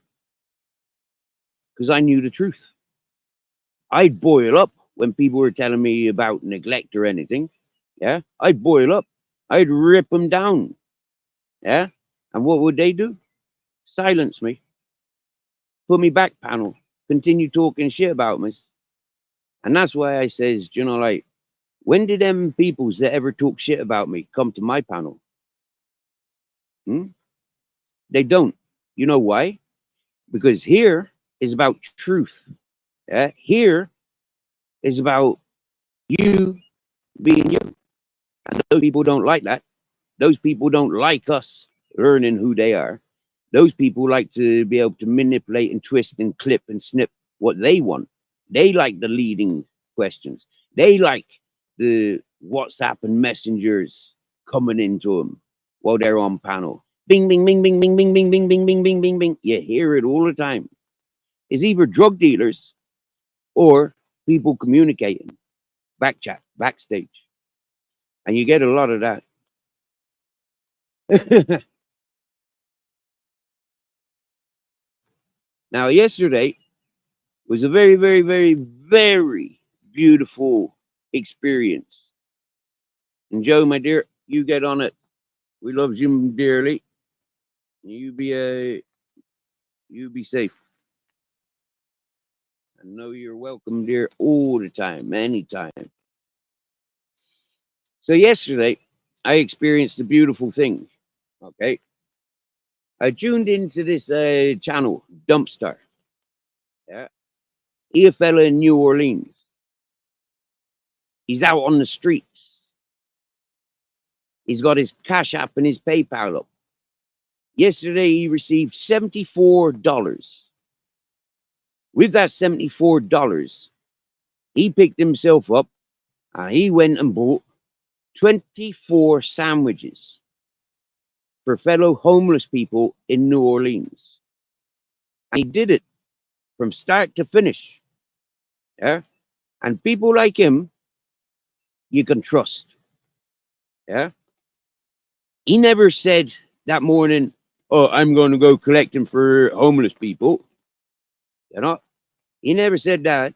because I knew the truth. I'd boil up when people were telling me about neglect or anything. Yeah, I'd boil up. I'd rip them down. Yeah, and what would they do? Silence me, put me back panel, continue talking shit about me. And that's why I says, you know, like, when did them peoples that ever talk shit about me come to my panel? Hmm? They don't. You know why? Because here is about truth. Yeah? Here is about you being you. And those people don't like that. Those people don't like us learning who they are. Those people like to be able to manipulate and twist and clip and snip what they want. They like the leading questions. They like the WhatsApp and messengers coming into them while they're on panel. Bing, bing, bing, bing, bing, bing, bing, bing, bing, bing, bing, bing, bing. You hear it all the time. It's either drug dealers or people communicating, back chat, backstage. And you get a lot of that. Now, yesterday was a very, very, very, very beautiful experience. And Joe, my dear, you get on it. We love you dearly. You be safe. I know you're welcome, dear, all the time, anytime. So yesterday, I experienced a beautiful thing. Okay, I tuned into this channel, Dumpster. Yeah, he a fella in New Orleans. He's out on the streets. He's got his Cash App and his PayPal up. Yesterday, he received $74. With that $74, he picked himself up and he went and bought 24 sandwiches for fellow homeless people in New Orleans. And he did it from start to finish. Yeah. And people like him, you can trust. Yeah. He never said that morning, oh, I'm going to go collecting for homeless people. You know, he never said that.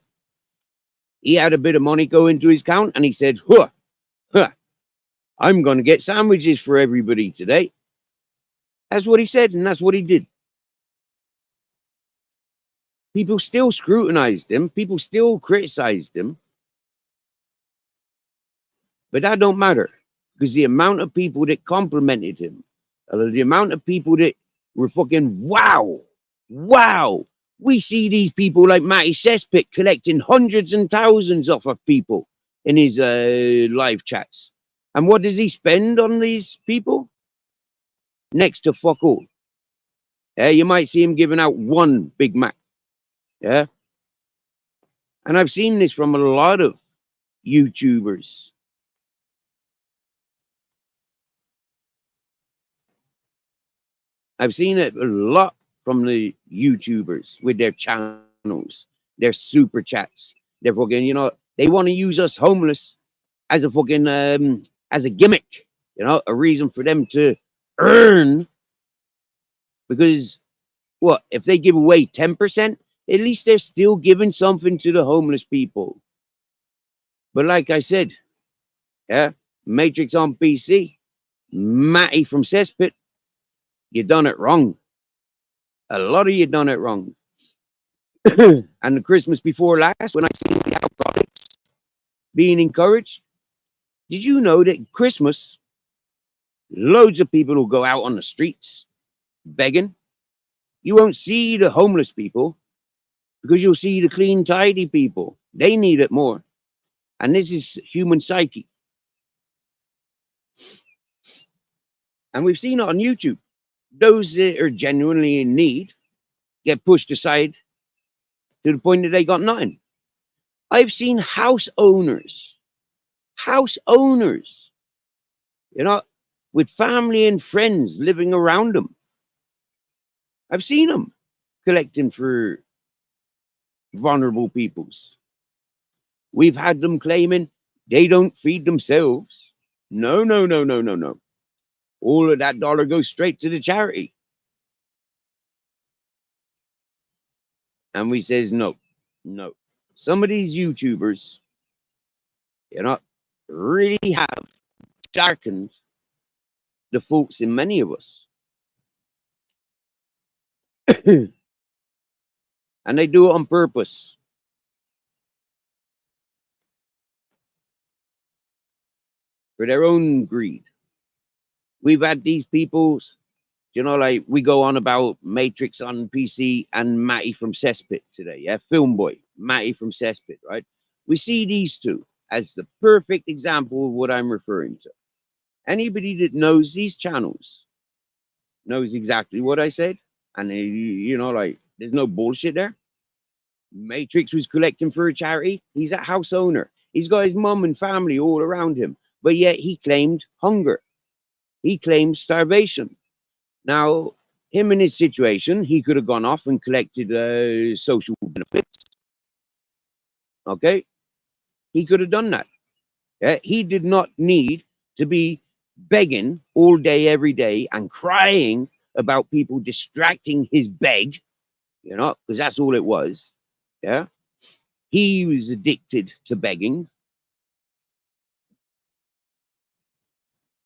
He had a bit of money go into his account and he said, huh, I'm going to get sandwiches for everybody today. That's what he said, and that's what he did. People still scrutinized him. People still criticized him. But that don't matter, because the amount of people that complimented him, the amount of people that were fucking wow. We see these people like Matty Cesspit collecting hundreds and thousands off of people in his live chats. And what does he spend on these people? Next to fuck all. Yeah, you might see him giving out one Big Mac. Yeah. And I've seen this from a lot of YouTubers. I've seen it a lot from the YouTubers with their channels, their super chats. They're fucking, you know, they want to use us homeless as a fucking as a gimmick, you know, a reason for them to earn. Because what if they give away 10%? At least they're still giving something to the homeless people. But like I said, yeah, Matrix on PC, Matty from Cesspit, you done it wrong. A lot of you done it wrong. And the Christmas before last, when I seen the alcoholics being encouraged, did you know that Christmas, loads of people will go out on the streets begging? You won't see the homeless people because you'll see the clean, tidy people. They need it more. And this is human psyche. And we've seen it on YouTube. Those that are genuinely in need get pushed aside to the point that they got nothing. I've seen house owners, you know, with family and friends living around them. I've seen them collecting for vulnerable peoples. We've had them claiming they don't feed themselves. No. All of that dollar goes straight to the charity. And we says no. Some of these YouTubers, you know, really have darkened the faults in many of us. And they do it on purpose. For their own greed. We've had these people's, you know, like we go on about Matrix on PC and Matty from Cesspit today. Yeah, Film Boy, Matty from Cesspit, right? We see these two as the perfect example of what I'm referring to. Anybody that knows these channels knows exactly what I said. And, you know, like, there's no bullshit there. Matrix was collecting for a charity. He's a house owner. He's got his mum and family all around him. But yet he claimed hunger. He claimed starvation. Now, him in his situation, he could have gone off and collected social benefits. Okay? He could have done that. Yeah? He did not need to be begging all day, every day, and crying about people distracting his beg, you know, because that's all it was. Yeah? He was addicted to begging.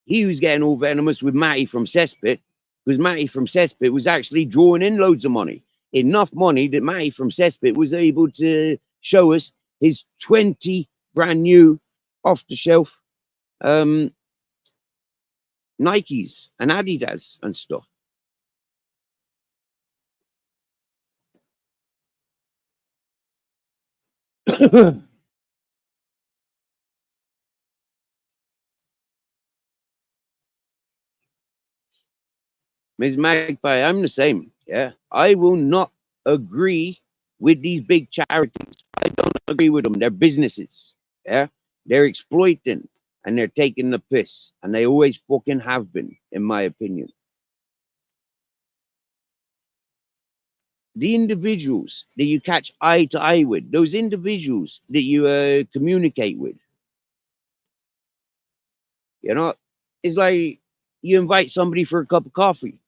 He was getting all venomous with Matty from Cesspit, because Matty from Cesspit was actually drawing in loads of money. Enough money that Matty from Cesspit was able to show us his 20 brand new off-the-shelf Nikes and Adidas and stuff. Ms. Magpie, I'm the same. Yeah, I will not agree with these big charities. I don't agree with them. They're businesses. Yeah, they're exploiting and they're taking the piss, and they always fucking have been, in my opinion. The individuals that you catch eye to eye with, those individuals that you communicate with, you know, it's like you invite somebody for a cup of coffee.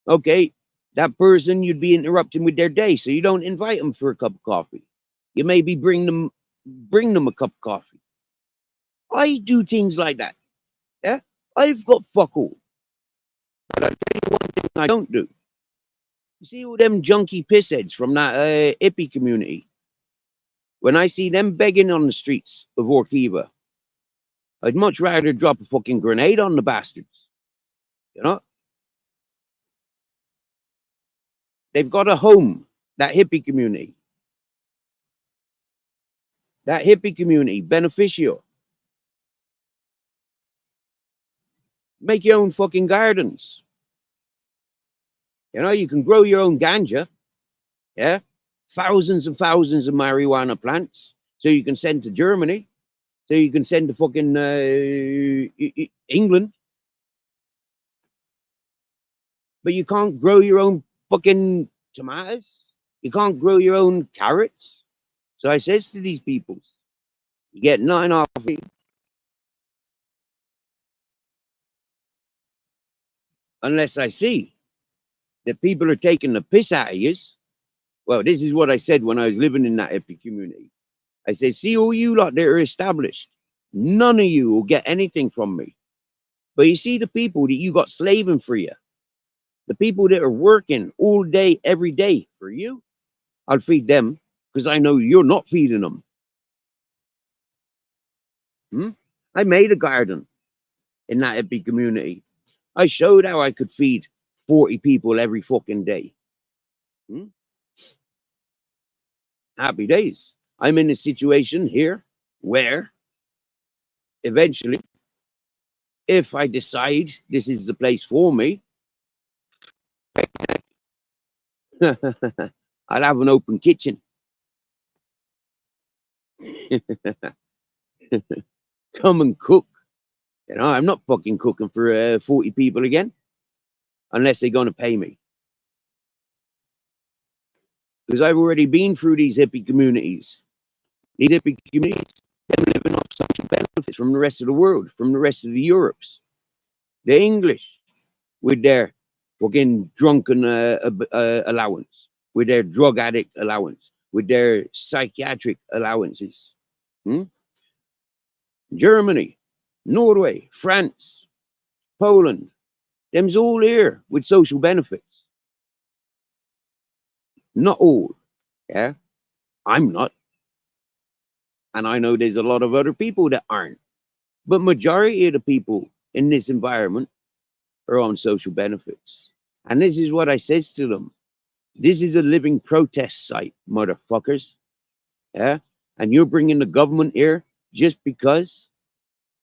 Okay, that person you'd be interrupting with their day, so you don't invite them for a cup of coffee. You maybe bring them a cup of coffee. I do things like that. Yeah, I've got fuck all. But I tell you one thing I don't do. You see all them junky pissheads from that hippie community. When I see them begging on the streets of Orkiva, I'd much rather drop a fucking grenade on the bastards. You know? They've got a home, that hippie community. That hippie community, beneficial. Make your own fucking gardens. You know, you can grow your own ganja. Yeah? Thousands and thousands of marijuana plants. So you can send to Germany. So you can send to fucking England. But you can't grow your own fucking tomatoes. You can't grow your own carrots. So I says to these people, you get 9 off me. Unless I see that people are taking the piss out of you. Well, this is what I said when I was living in that hippie community. I said, see all you lot that are established. None of you will get anything from me. But you see the people that you got slaving for you. The people that are working all day, every day for you. I'll feed them because I know you're not feeding them. I made a garden in that hippie community. I showed how I could feed 40 people every fucking day. Happy days. I'm in a situation here where eventually, if I decide this is the place for me, I'll have an open kitchen. Come and cook. You know, I'm not fucking cooking for 40 people again, unless they're going to pay me. Because I've already been through these hippie communities. These hippie communities, them living off social benefits from the rest of the world, from the rest of the Europes. The English, with their fucking drunken allowance, with their drug addict allowance, with their psychiatric allowances. Germany, Norway, France, Poland, them's all here with social benefits. Not all, yeah? I'm not. And I know there's a lot of other people that aren't. But majority of the people in this environment are on social benefits. And this is what I says to them. This is a living protest site, motherfuckers. Yeah? And you're bringing the government here just because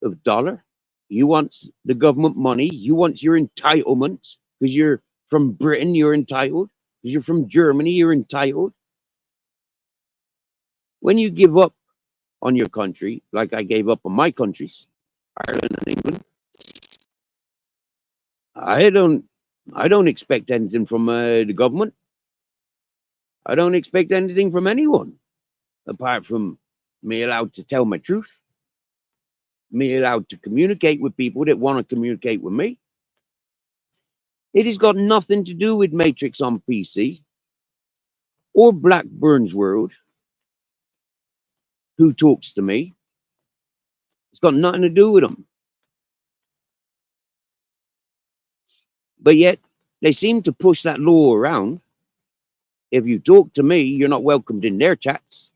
of dollar? You want the government money? You want your entitlements? Because you're from Britain, you're entitled. Because you're from Germany, you're entitled. When you give up on your country, like I gave up on my countries, Ireland and England, I don't expect anything from the government. I don't expect anything from anyone, apart from me allowed to tell my truth, me allowed to communicate with people that want to communicate with me. It has got nothing to do with Matrix on PC or Blackburn's World, who talks to me. It's got nothing to do with them. But yet, they seem to push that law around. If you talk to me, you're not welcomed in their chats.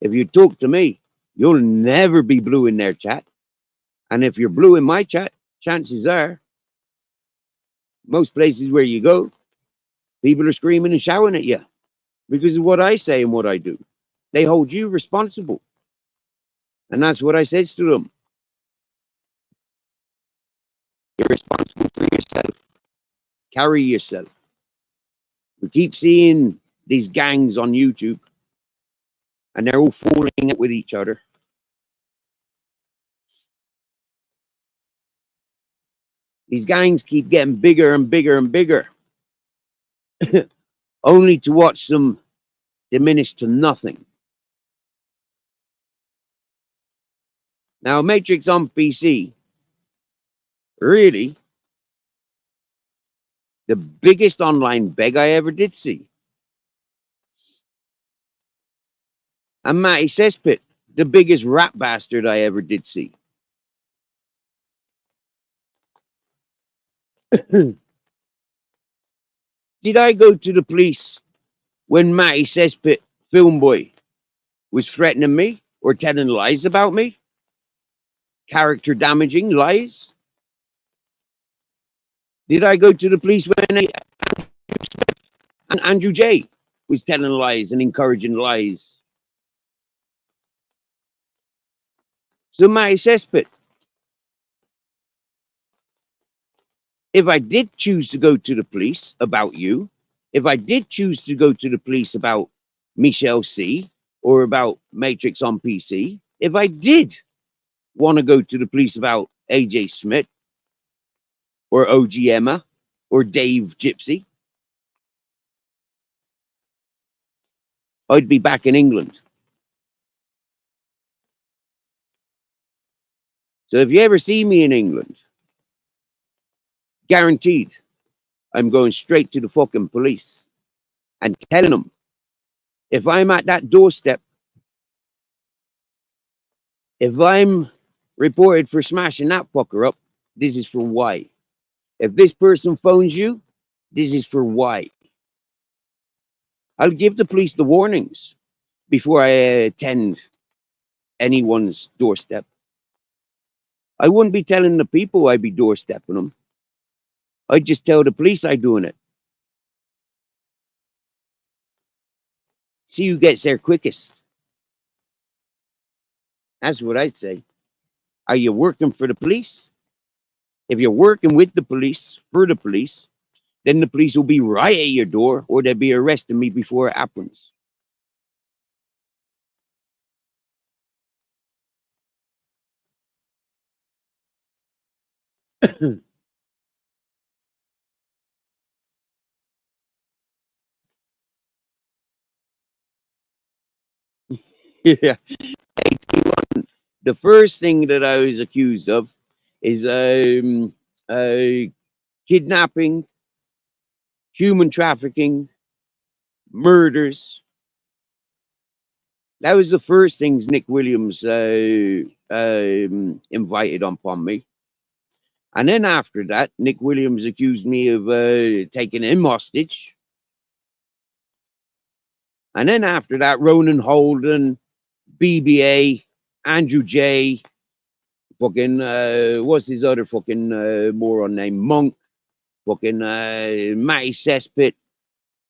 If you talk to me, you'll never be blue in their chat. And if you're blue in my chat, chances are, most places where you go, people are screaming and shouting at you because of what I say and what I do. They hold you responsible. And that's what I says to them. You're responsible for yourself. Carry yourself. We keep seeing these gangs on YouTube, and they're all falling out with each other. These gangs keep getting bigger and bigger and bigger, only to watch them diminish to nothing. Now, Matrix on PC, really, the biggest online beg I ever did see. And Matty Cesspit, the biggest rat bastard I ever did see. Did I go to the police when Matty Cesspit, film boy, was threatening me or telling lies about me? Character damaging lies? Did I go to the police when Andrew J was telling lies and encouraging lies? So Matty Cesspit, if I did choose to go to the police about you, if I did choose to go to the police about Michelle C or about Matrix on PC, if I did want to go to the police about AJ Smith or OG Emma or Dave Gypsy, I'd be back in England. So if you ever see me in England, guaranteed, I'm going straight to the fucking police and telling them if I'm at that doorstep, if I'm reported for smashing that fucker up, this is for why. If this person phones you, this is for why. I'll give the police the warnings before I attend anyone's doorstep. I wouldn't be telling the people I'd be doorstepping them. I'd just tell the police I'm doing it. See who gets there quickest. That's what I'd say. Are you working for the police? If you're working with the police, for the police, then the police will be right at your door or they'll be arresting me before it happens. Yeah. The first thing that I was accused of is kidnapping, human trafficking, murders. That was the first things Nick Williams invited upon me. And then after that, Nick Williams accused me of taking him hostage. And then after that, Ronan Holden, BBA, Andrew J, fucking, what's his other fucking moron name? Monk, fucking Matty Cesspit.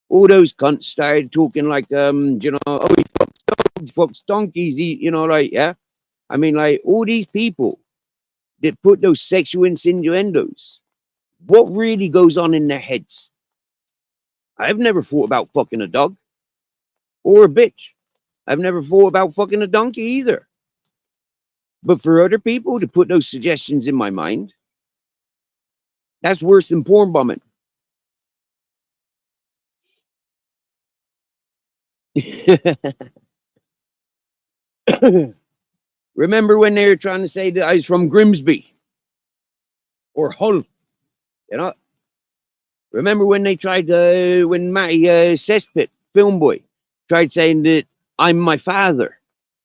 All those cunts started talking like, you know, oh, he fucks dogs, fucks donkeys, you know, like, yeah. I mean, like, all these people that put those sexual innuendos, what really goes on in their heads? I've never thought about fucking a dog or a bitch. I've never thought about fucking a donkey either. But for other people to put those suggestions in my mind, that's worse than porn bombing. Remember when they were trying to say that I was from Grimsby or Hull? You know? Remember when they tried, when Matty Cesspit, film boy, tried saying that I'm my father?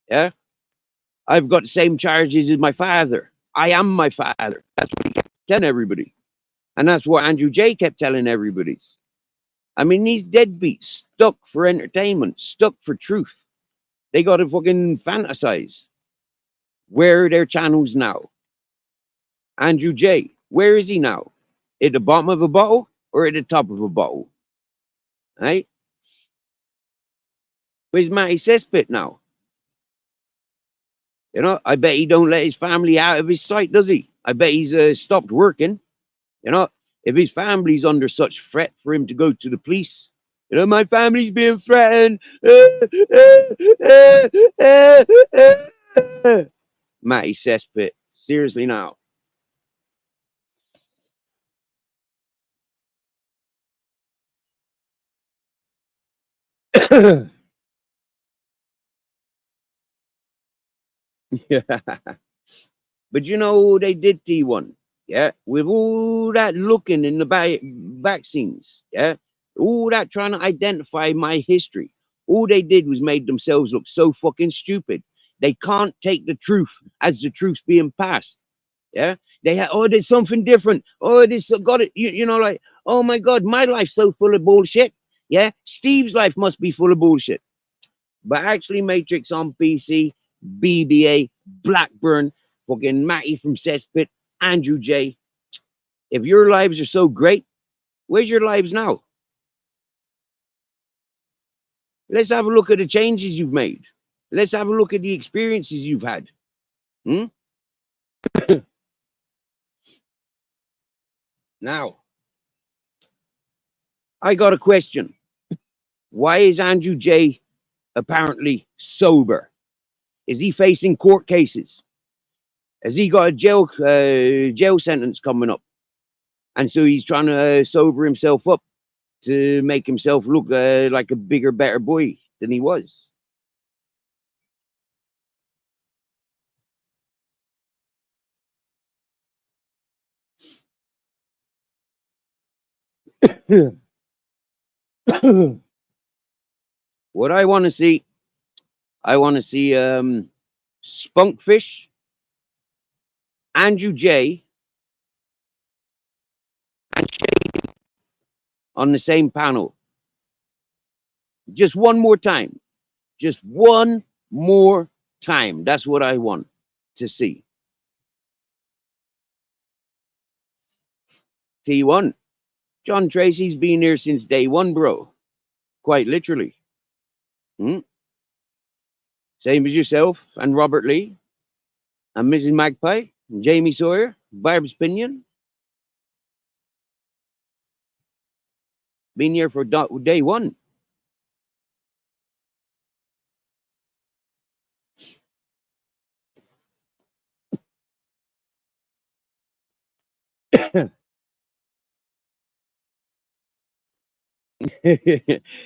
Yeah? I've got the same charges as my father. I am my father. That's what he kept telling everybody. And that's what Andrew J kept telling everybody. I mean, these deadbeats stuck for entertainment, stuck for truth. They got to fucking fantasize. Where are their channels now? Andrew J, where is he now? At the bottom of a bottle or at the top of a bottle? Right? Where's Matty Cesspit now? You know, I bet he don't let his family out of his sight, does he? I bet he's stopped working. You know, if his family's under such threat for him to go to the police, you know, my family's being threatened. Matty Cesspit, seriously now. Yeah. But you know, they did T1. Yeah, with all that looking in the vaccines, yeah, all that trying to identify my history, all they did was made themselves look so fucking stupid. They can't take the truth as the truth's being passed. Yeah, they had, oh, there's something different. Oh, this got it. You know, like, oh my God, my life's so full of bullshit. Yeah, Steve's life must be full of bullshit. But actually, Matrix on PC, BBA, Blackburn, fucking Matty from Cesspit, Andrew J. If your lives are so great, where's your lives now? Let's have a look at the changes you've made. Let's have a look at the experiences you've had. Now, I got a question. Why is Andrew J apparently sober? Is he facing court cases? Has he got a jail sentence coming up? And so he's trying to sober himself up to make himself look like a bigger, better boy than he was. What I want to see, Spunkfish, Andrew J, and Shady on the same panel. Just one more time. Just one more time. That's what I want to see. T1. John Tracy's been here since day one, bro. Quite literally. Same as yourself and Robert Lee and Mrs. Magpie and Jamie Sawyer, Barb's Pinion. Been here for day one.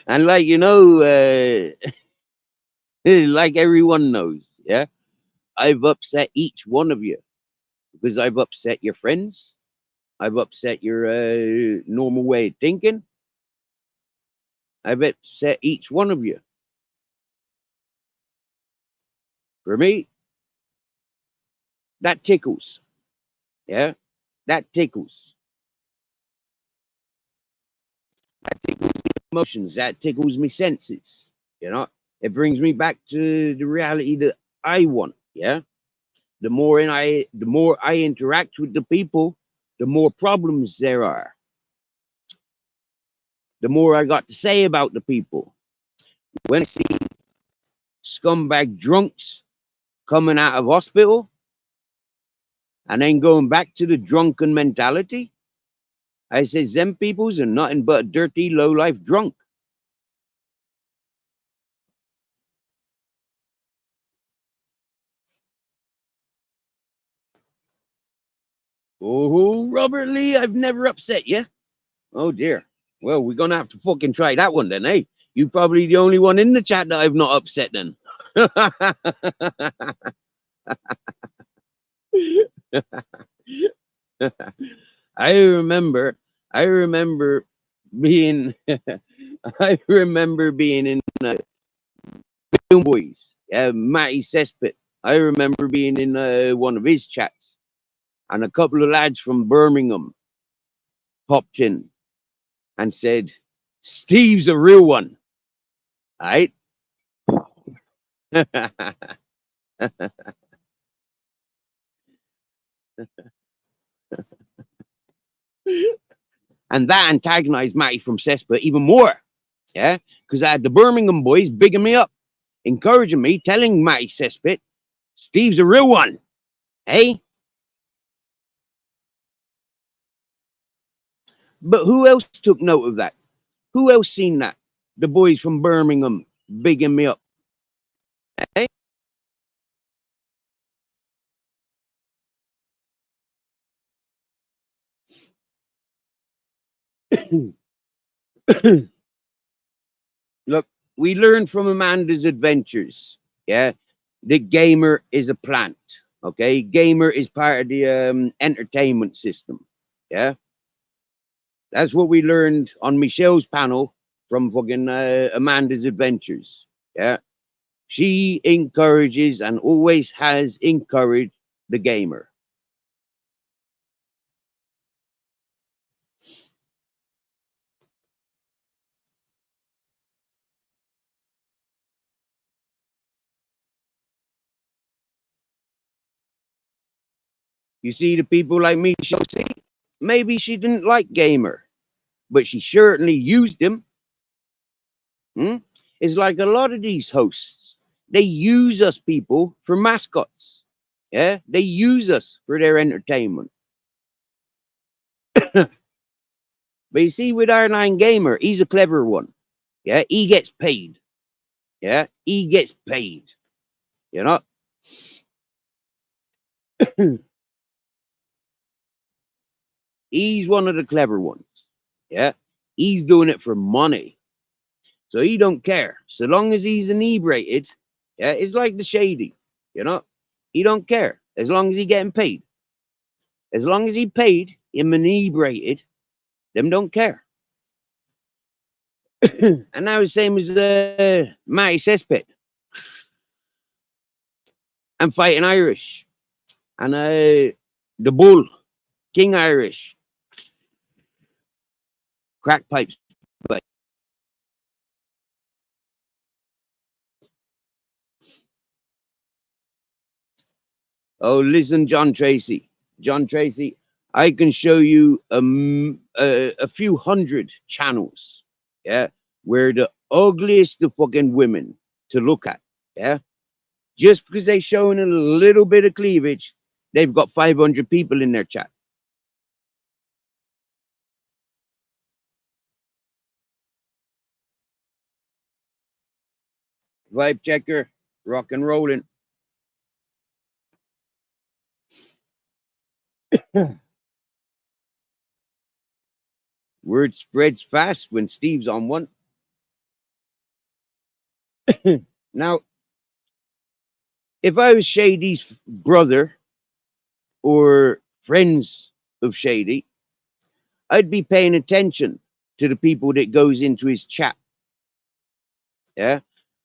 And like, you know, like everyone knows, yeah, I've upset each one of you because I've upset your friends. I've upset your normal way of thinking. I've upset each one of you. For me, that tickles. Yeah, that tickles. That tickles the emotions. That tickles me senses. You know, it brings me back to the reality that I want. Yeah, the more I interact with the people, the more problems there are. The more I got to say about the people. When I see scumbag drunks coming out of hospital and then going back to the drunken mentality, I says them peoples are nothing but a dirty low-life drunk. Oh, Robert Lee, I've never upset you. Oh dear. Well, we're gonna have to fucking try that one then, eh? You're probably the only one in the chat that I've not upset then. I remember being I remember being in Film Boys, Matty Cesspit. I remember being in one of his chats, and a couple of lads from Birmingham popped in and said, Steve's a real one. Right? And that antagonized Matty from Cesspit even more. Yeah, because I had the Birmingham boys bigging me up, encouraging me, telling Matty Cesspit, Steve's a real one. Hey? But who else took note of that? Who else seen that? The boys from Birmingham bigging me up. Hey? Look, we learned from Amanda's adventures, yeah, that Gamer is a plant, okay? Gamer is part of the entertainment system, yeah? That's what we learned on Michelle's panel from fucking Amanda's adventures, yeah? She encourages and always has encouraged the gamer. You see, the people like me, see, maybe she didn't like Gamer, but she certainly used him. It's like a lot of these hosts. They use us people for mascots. Yeah, they use us for their entertainment. But you see, with R9 Gamer, he's a clever one. Yeah, he gets paid. Yeah, he gets paid. You know? He's one of the clever ones. Yeah, he's doing it for money. So he don't care. So long as he's inebriated, yeah, it's like the shady. You know? He don't care. As long as he getting paid. As long as he paid him inebriated, them don't care. And now the same as Matty Cesspit. I'm fighting Irish. And the Bull, King Irish. Crack pipes. But oh, listen, John Tracy. John Tracy, I can show you a few hundred channels, yeah, where the ugliest of fucking women to look at, yeah, just because they showing a little bit of cleavage, they've got 500 people in their chat. Vibe checker, rock and rolling. Word spreads fast when Steve's on one. Now, if I was Shady's brother or friends of Shady, I'd be paying attention to the people that goes into his chat. Yeah.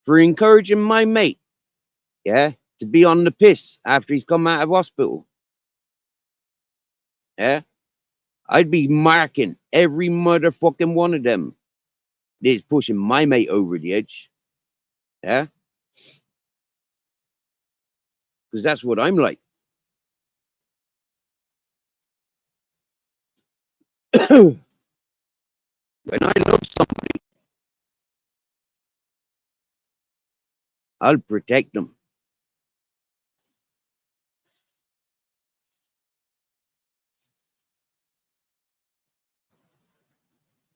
For encouraging my mate, yeah, to be on the piss after he's come out of hospital. Yeah. I'd be marking every motherfucking one of them that's pushing my mate over the edge. Yeah. Because that's what I'm like. When I love somebody, I'll protect them.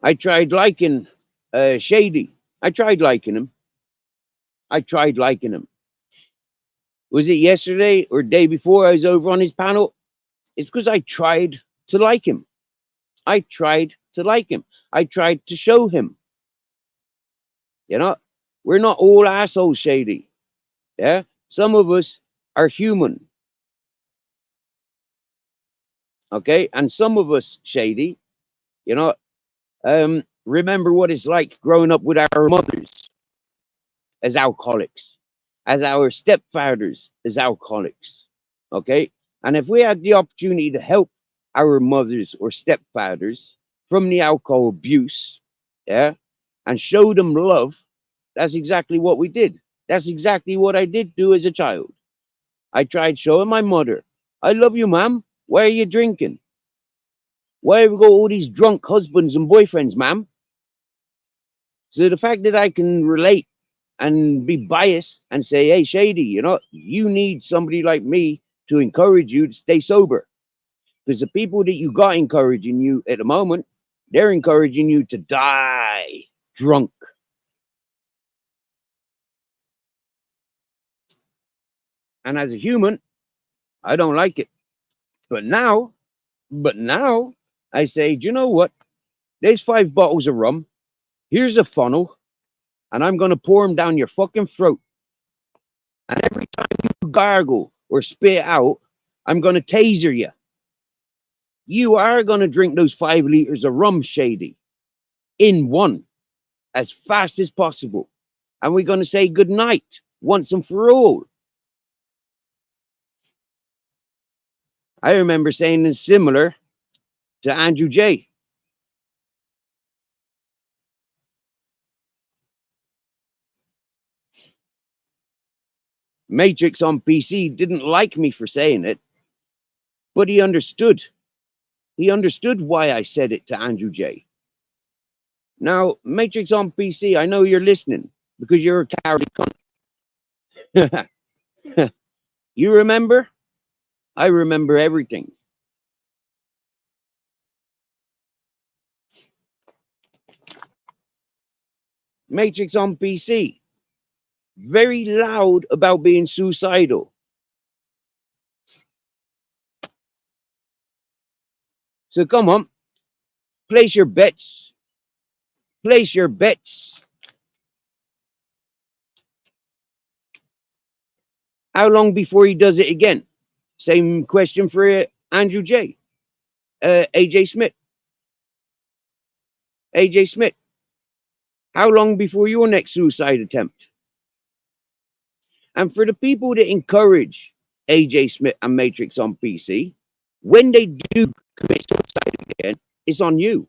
I tried liking Shady. I tried liking him. Was it yesterday or day before I was over on his panel? It's because I tried to like him. I tried to like him. I tried to show him. You know, we're not all assholes, Shady. Yeah, some of us are human. Okay, and some of us, Shady, you know, remember what it's like growing up with our mothers as alcoholics, as our stepfathers as alcoholics. Okay, and if we had the opportunity to help our mothers or stepfathers from the alcohol abuse, yeah, and show them love, that's exactly what we did. That's exactly what I did do as a child. I tried showing my mother, I love you, ma'am. Why are you drinking? Why have we got all these drunk husbands and boyfriends, ma'am? So the fact that I can relate and be biased and say, hey, Shady, you know, you need somebody like me to encourage you to stay sober. Because the people that you got encouraging you at the moment, they're encouraging you to die drunk. And as a human, I don't like it. But now, I say, do you know what? There's 5 bottles of rum. Here's a funnel. And I'm going to pour them down your fucking throat. And every time you gargle or spit out, I'm going to taser you. You are going to drink those 5 liters of rum, Shady, in one, as fast as possible. And we're going to say good night once and for all. I remember saying this similar to Andrew J. Matrix on PC didn't like me for saying it, But he understood. He understood why I said it to Andrew J. Now, Matrix on PC, I know you're listening because you're a cowardly cunt. You remember? I remember everything. Matrix on PC, very loud about being suicidal. So come on, place your bets. Place your bets. How long before he does it again? Same question for Andrew J. AJ Smith. AJ Smith. How long before your next suicide attempt? And for the people that encourage AJ Smith and Matrix on PC, when they do commit suicide again, it's on you.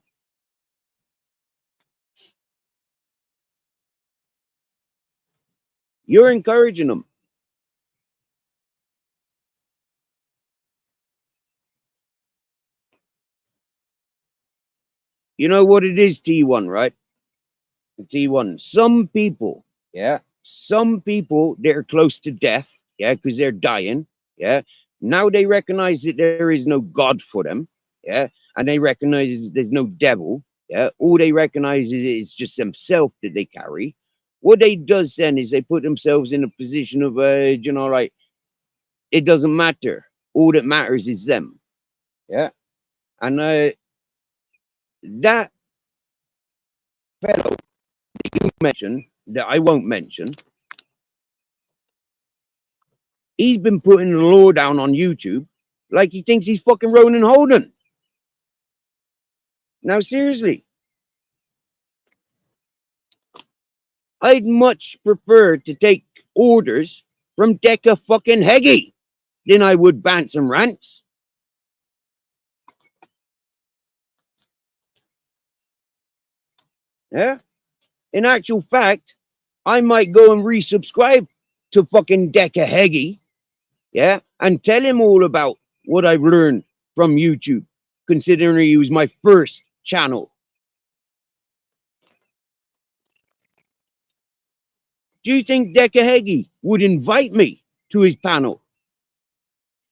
You're encouraging them. You know what it is, T1, right? T1. Some people, yeah, some people that are close to death, yeah, because they're dying, yeah. Now they recognize that there is no God for them, yeah, and they recognize there's no devil, yeah. All they recognize is just themselves that they carry. What they does then is they put themselves in a position of, you know, like it doesn't matter. All that matters is them, yeah. And that fellow that you mentioned, that I won't mention, he's been putting the law down on YouTube like he thinks he's fucking Ronan Holden. Now, seriously, I'd much prefer to take orders from Deca fucking Heggie than I would bants and rants. Yeah? In actual fact, I might go and resubscribe to fucking Deca Heggie, yeah, and tell him all about what I've learned from YouTube, considering he was my first channel. Do you think Deca Heggie would invite me to his panel?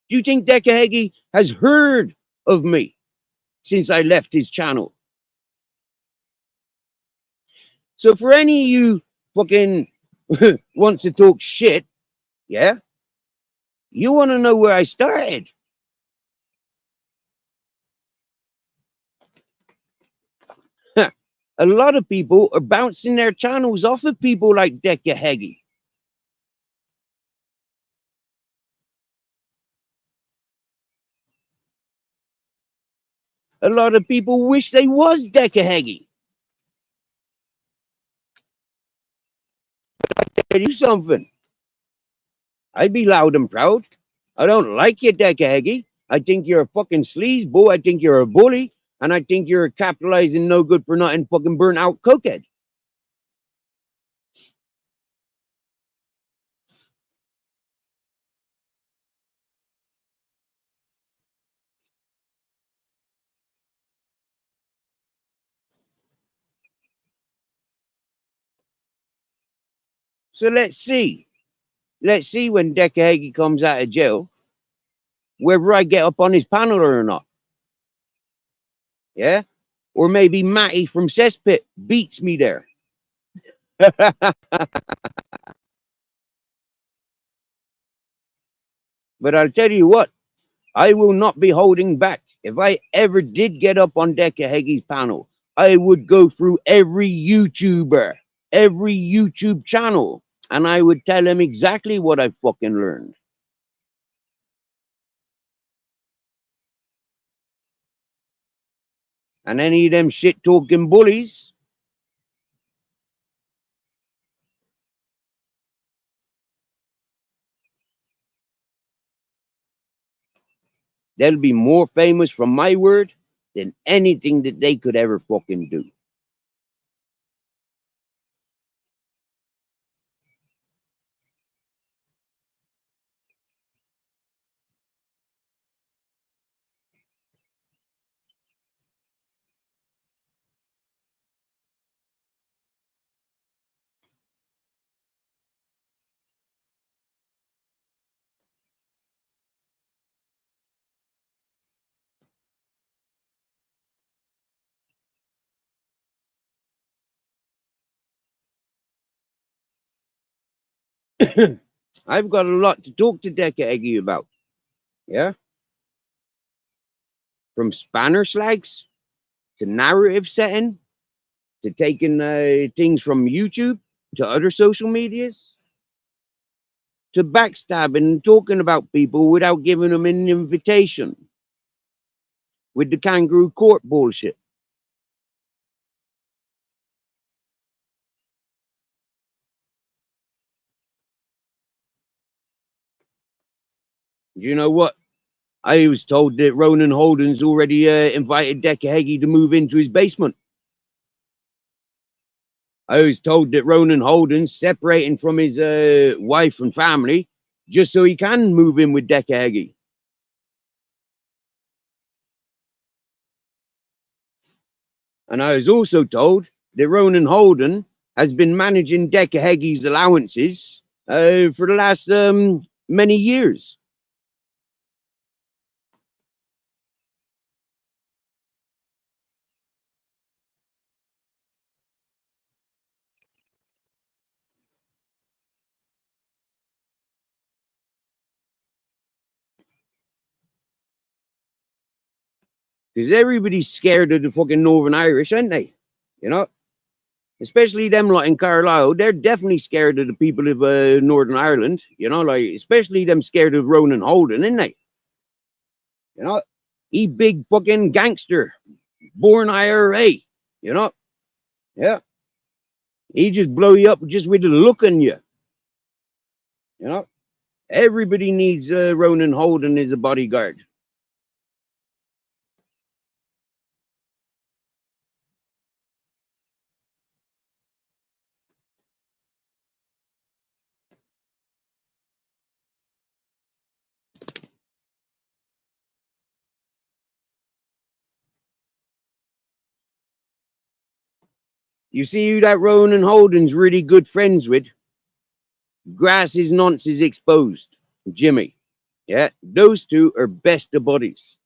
Do you think Deca Heggie has heard of me since I left his channel? So for any of you fucking wants to talk shit, yeah, you want to know where I started. A lot of people are bouncing their channels off of people like Deca Heggie. A lot of people wish they was Deca Heggie. Tell you something. I'd be loud and proud. I don't like you, Deca Heggie. I think you're a fucking sleazeball. I think you're a bully. And I think you're a capitalizing, no good for nothing, fucking burnt out cokehead. So let's see. Let's see when Deca Heggie comes out of jail, whether I get up on his panel or not. Yeah? Or maybe Matty from Cesspit beats me there. But I'll tell you what, I will not be holding back. If I ever did get up on Deca Heggie's panel, I would go through every YouTuber, every YouTube channel, and I would tell him exactly what I fucking learned. And any of them shit talking bullies, they'll be more famous from my word than anything that they could ever fucking do. I've got a lot to talk to Deca Eggy about. Yeah? From spanner slags to narrative setting to taking things from YouTube to other social medias to backstabbing and talking about people without giving them an invitation with the kangaroo court bullshit. You know what? I was told that Ronan Holden's already invited Deca Heggie to move into his basement. I was told that Ronan Holden's separating from his wife and family just so he can move in with Deca Heggie. And I was also told that Ronan Holden has been managing Deca Heggie's allowances for the last many years. Because everybody's scared of the fucking Northern Irish, aren't they? You know? Especially them lot in Carlisle, they're definitely scared of the people of Northern Ireland. You know, like especially them scared of Ronan Holden, isn't they? You know, he big fucking gangster, born IRA. You know, yeah, he just blow you up just with the look on you. You know, everybody needs Ronan Holden as a bodyguard. You see who that Ronan Holden's really good friends with? Grass's nonce is exposed. Jimmy. Yeah, those two are best of buddies.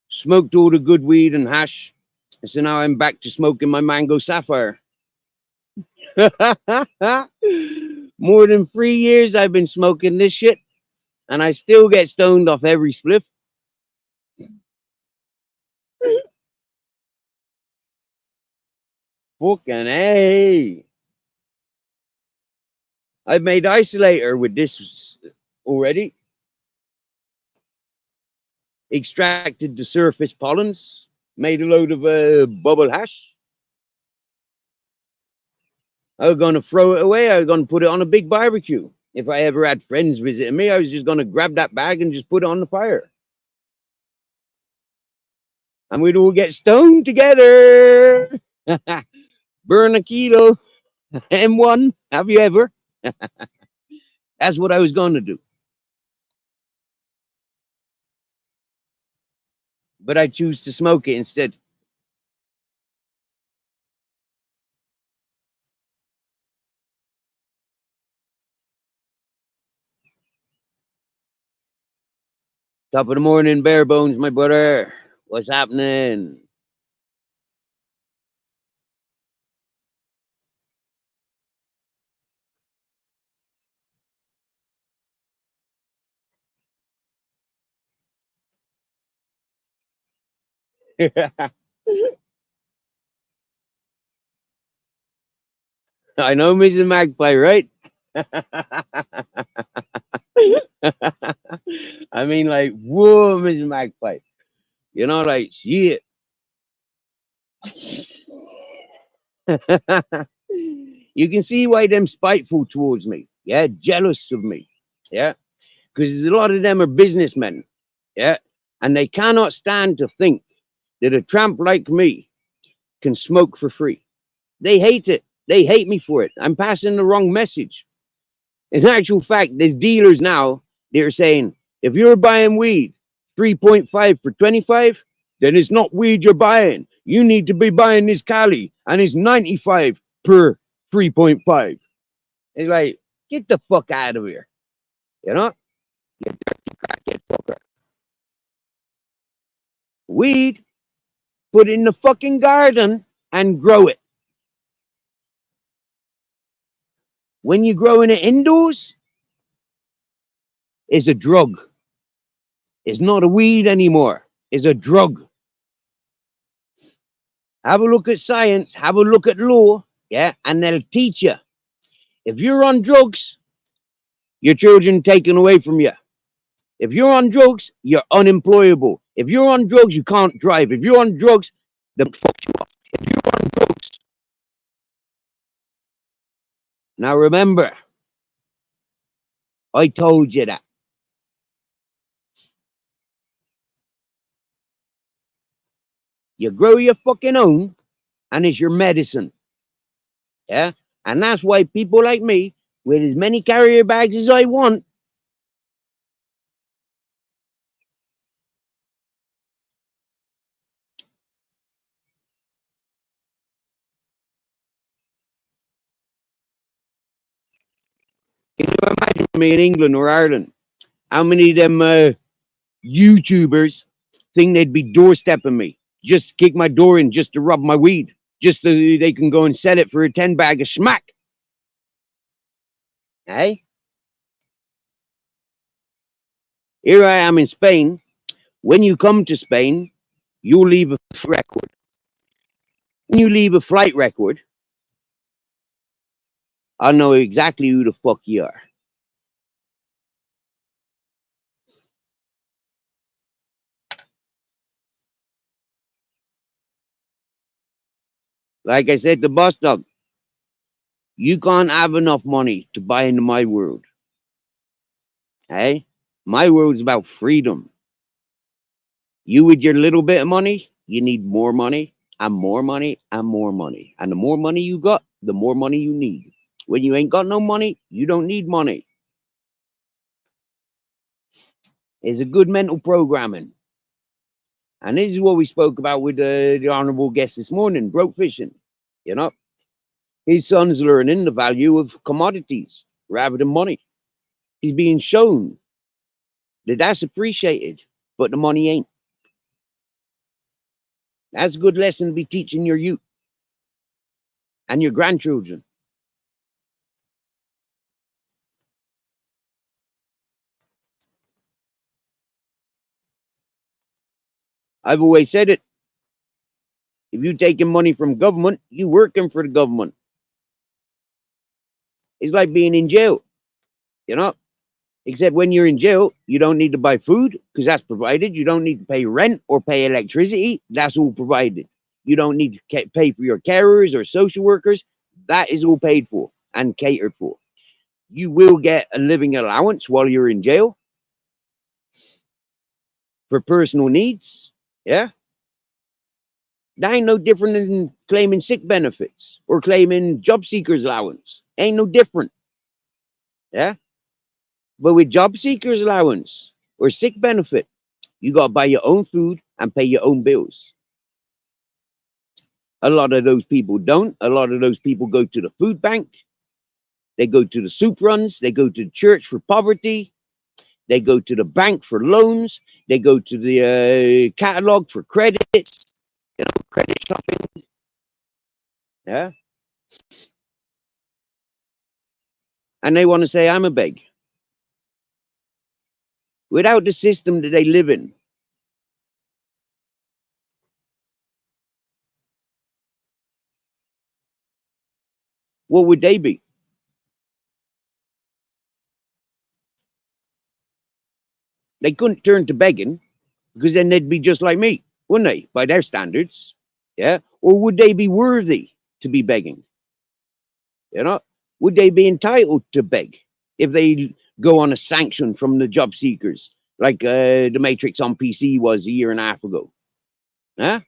Smoked all the good weed and hash. So now I'm back to smoking my mango sapphire. More than 3 years I've been smoking this shit, and I still get stoned off every spliff. Fucking hey. I've made isolator with this already. Extracted the surface pollens. Made a load of bubble hash. I was gonna throw it away. I was gonna put it on a big barbecue. If I ever had friends visiting me, I was just gonna grab that bag and just put it on the fire. And we'd all get stoned together. Burn a kilo. M1. Have you ever? That's what I was going to do. But I choose to smoke it instead. Top of the morning, bare bones, my brother. What's happening? I know Mrs. Magpie, right? I mean, like, whoa, Mr. Magpie. You know, like, shit. You can see why them spiteful towards me. Yeah, jealous of me. Yeah, because a lot of them are businessmen. Yeah, and they cannot stand to think that a tramp like me can smoke for free. They hate it. They hate me for it. I'm passing the wrong message. In actual fact, there's dealers now. They're saying if you're buying weed 3.5 for 25, then it's not weed you're buying. You need to be buying this Cali, and it's 95 per 3.5. It's like, get the fuck out of here. You know? You dirty crackhead fucker. Weed, put it in the fucking garden and grow it. When you're growing it indoors, it's a drug. It's not a weed anymore. It's a drug. Have a look at science, have a look at law, yeah, and they'll teach you. If you're on drugs, your children taken away from you. If you're on drugs, you're unemployable. If you're on drugs, you can't drive. If you're on drugs, they fuck you up. If you're on drugs. Now remember, I told you that. You grow your fucking own, and it's your medicine. Yeah? And that's why people like me, with as many carrier bags as I want, can you imagine me in England or Ireland? How many of them YouTubers think they'd be doorstepping me, just to kick my door in, just to rub my weed, just so they can go and sell it for a 10 bag of smack? Hey, here I am in Spain. When you come to Spain, you'll leave a record. When you leave a flight record, I'll know exactly who the fuck you are. Like I said to bus stop, you can't have enough money to buy into my world. Hey, my world's about freedom. You with your little bit of money, you need more money and more money and more money. And the more money you got, the more money you need. When you ain't got no money, you don't need money. It's a good mental programming. And this is what we spoke about with the honorable guest this morning, broke fishing. You know, his son's learning the value of commodities rather than money. He's being shown that that's appreciated, but the money ain't. That's a good lesson to be teaching your youth and your grandchildren. I've always said it. If you taking money from government, you working for the government. It's like being in jail, you know. Except when you're in jail, you don't need to buy food because that's provided. You don't need to pay rent or pay electricity. That's all provided. You don't need to pay for your carers or social workers. That is all paid for and catered for. You will get a living allowance while you're in jail for personal needs. Yeah. That ain't no different than claiming sick benefits or claiming job seekers allowance. Ain't no different. Yeah. But with job seekers allowance or sick benefit, you got to buy your own food and pay your own bills. A lot of those people don't. A lot of those people go to the food bank. They go to the soup runs. They go to the church for poverty. They go to the bank for loans. They go to the catalog for credits, credit shopping. Yeah. And they want to say, I'm a beg. Without the system that they live in, what would they be? They couldn't turn to begging because then they'd be just like me, wouldn't they? By their standards, yeah. Or would they be worthy to be begging? You know, would they be entitled to beg if they go on a sanction from the job seekers, like the Matrix on PC was a year and a half ago? Huh?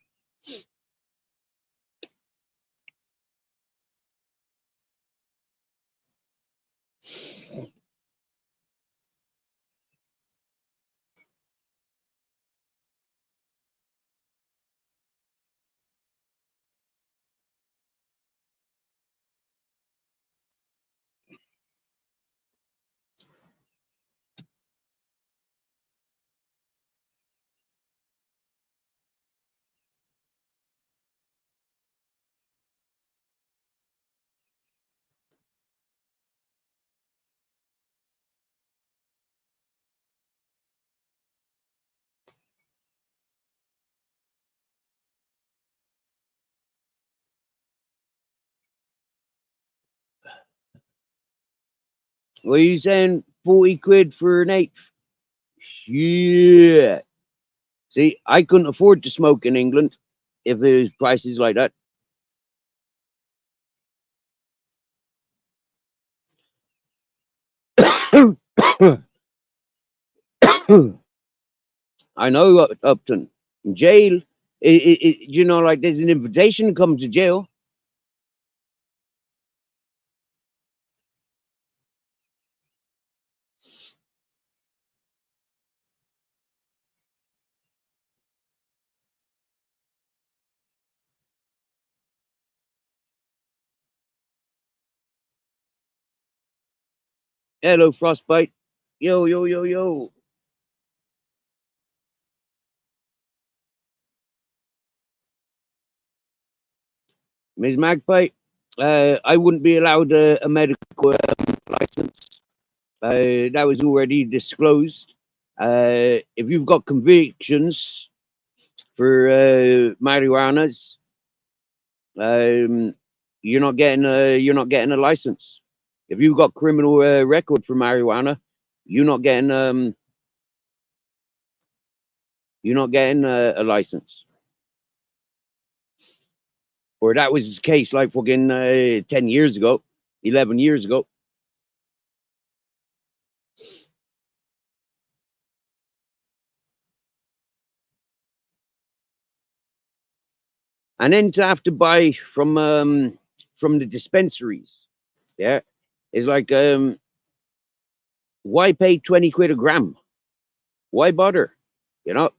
What are you saying? 40 quid for an eighth? Yeah. See, I couldn't afford to smoke in England if it was prices like that. I know, Upton. In jail, you know, like there's an invitation to come to jail. Hello, Frostbite. Yo, yo, yo, yo. Ms. Magpie, I wouldn't be allowed a medical license. That was already disclosed. If you've got convictions for marijuanas, you're not getting a license. If you've got criminal record for marijuana, you're not getting a license. Or that was the case like fucking 10 years ago, 11 years ago. And then to have to buy from the dispensaries, yeah, is like why pay 20 quid a gram? Why bother? You know,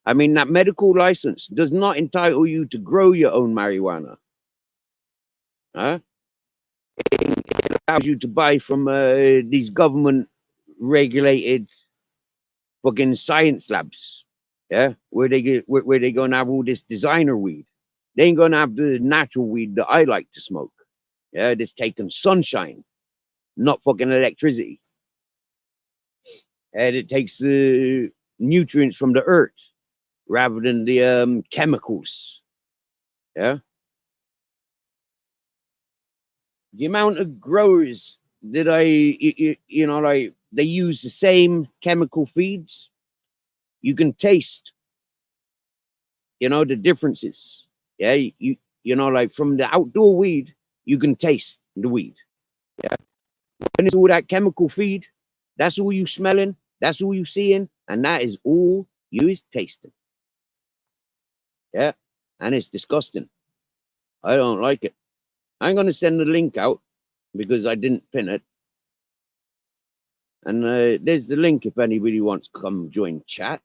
I mean, that medical license does not entitle you to grow your own marijuana. Huh? It allows you to buy from these government regulated fucking science labs. Yeah, where they gonna have all this designer weed. They ain't gonna have the natural weed that I like to smoke. Yeah, that's taking sunshine, not fucking electricity. And it takes the nutrients from the earth rather than the chemicals. Yeah. The amount of growers that you know, like they use the same chemical feeds, you can taste, you know, the differences. Yeah, you know, like from the outdoor weed, you can taste the weed. Yeah, when it's all that chemical feed, that's all you smelling, that's all you seeing, and that is all you is tasting. Yeah, and it's disgusting. I don't like it. I'm gonna send the link out because I didn't pin it. And there's the link if anybody wants to come join chat.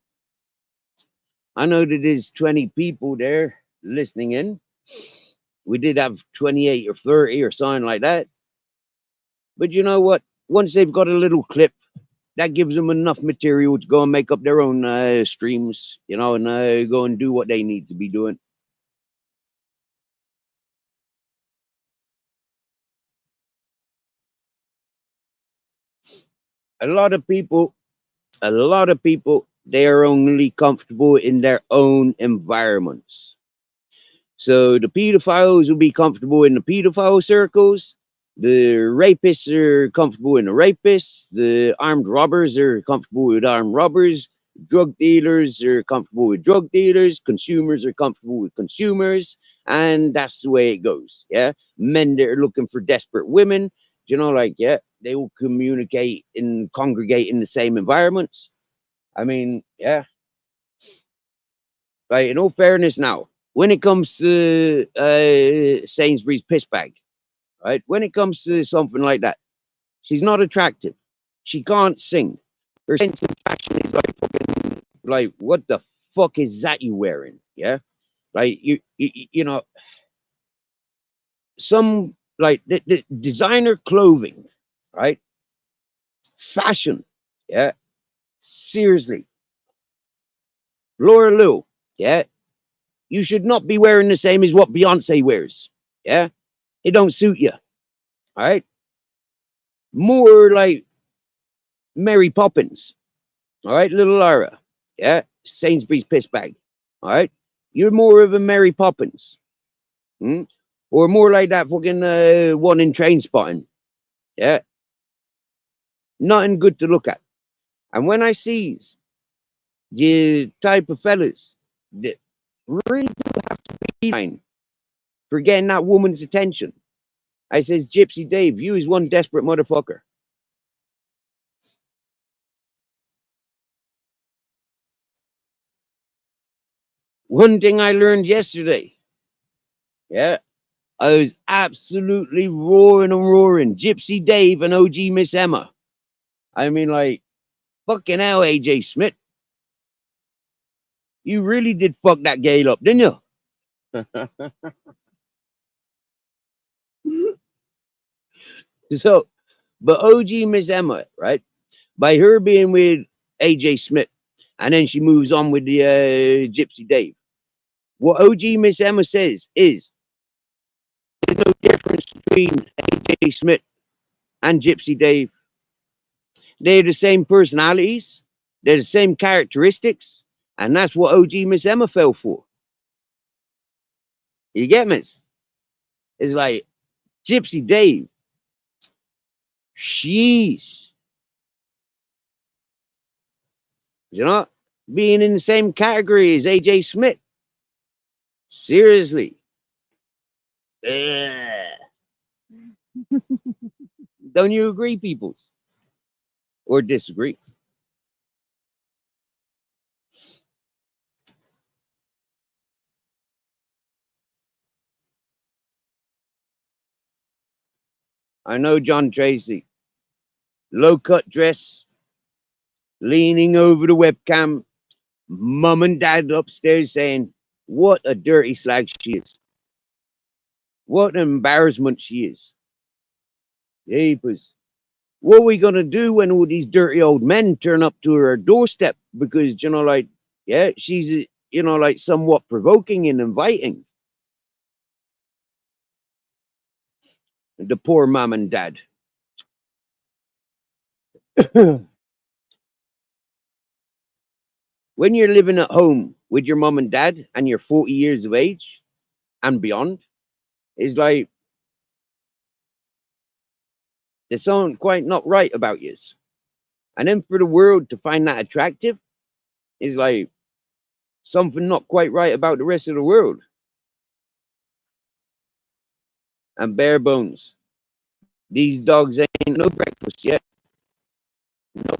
I know that there's 20 people there listening in. We did have 28 or 30 or something like that. But you know what? Once they've got a little clip, that gives them enough material to go and make up their own streams, you know, and go and do what they need to be doing. A lot of people, they are only comfortable in their own environments. So the pedophiles will be comfortable in the pedophile circles. The rapists are comfortable in the rapists. The armed robbers are comfortable with armed robbers. Drug dealers are comfortable with drug dealers, consumers are comfortable with consumers, and that's the way it goes. Yeah, men that are looking for desperate women, you know, like, yeah, they will communicate and congregate in the same environments. I mean, yeah, right. In all fairness, now when it comes to Sainsbury's piss bag, right? When it comes to something like that, she's not attractive. She can't sing. Her sense of fashion is like fucking like, what the fuck is that you wearing? Yeah, like you know, some like the designer clothing, right? Fashion, yeah. Seriously, Laura Lou, yeah. You should not be wearing the same as what Beyonce wears. Yeah, it don't suit you. All right, more like Mary Poppins. All right, little Lara. Yeah, Sainsbury's piss bag. All right, you're more of a Mary Poppins, hmm? Or more like that fucking one in Train Spotting. Yeah, nothing good to look at. And when I sees the type of fellas that really do have to be fine for getting that woman's attention, I says, Gypsy Dave, you is one desperate motherfucker. One thing I learned yesterday, yeah, I was absolutely roaring and roaring. Gypsy Dave and OG Miss Emma. I mean, like, fucking hell, AJ Smith. You really did fuck that gale up, didn't you? So, but OG Miss Emma, right? By her being with AJ Smith, and then she moves on with the Gypsy Dave. What OG Miss Emma says is there's no difference between AJ Smith and Gypsy Dave. They're the same personalities, they're the same characteristics, and that's what OG Miss Emma fell for. You get me? It's like Gypsy Dave. Sheesh. You know, being in the same category as AJ Smith. Seriously. Ugh. Don't you agree, peoples? Or disagree? I know John Tracy. Low cut dress, leaning over the webcam, mum and dad upstairs saying, what a dirty slag she is. What an embarrassment she is. Jeepers. What are we going to do when all these dirty old men turn up to her doorstep? Because, you know, like, yeah, she's, you know, like somewhat provoking and inviting. The poor mom and dad. When you're living at home with your mom and dad and you're 40 years of age and beyond, it's like there's something quite not right about you. And then for the world to find that attractive is like something not quite right about the rest of the world. And bare bones. These dogs ain't no breakfast yet. No.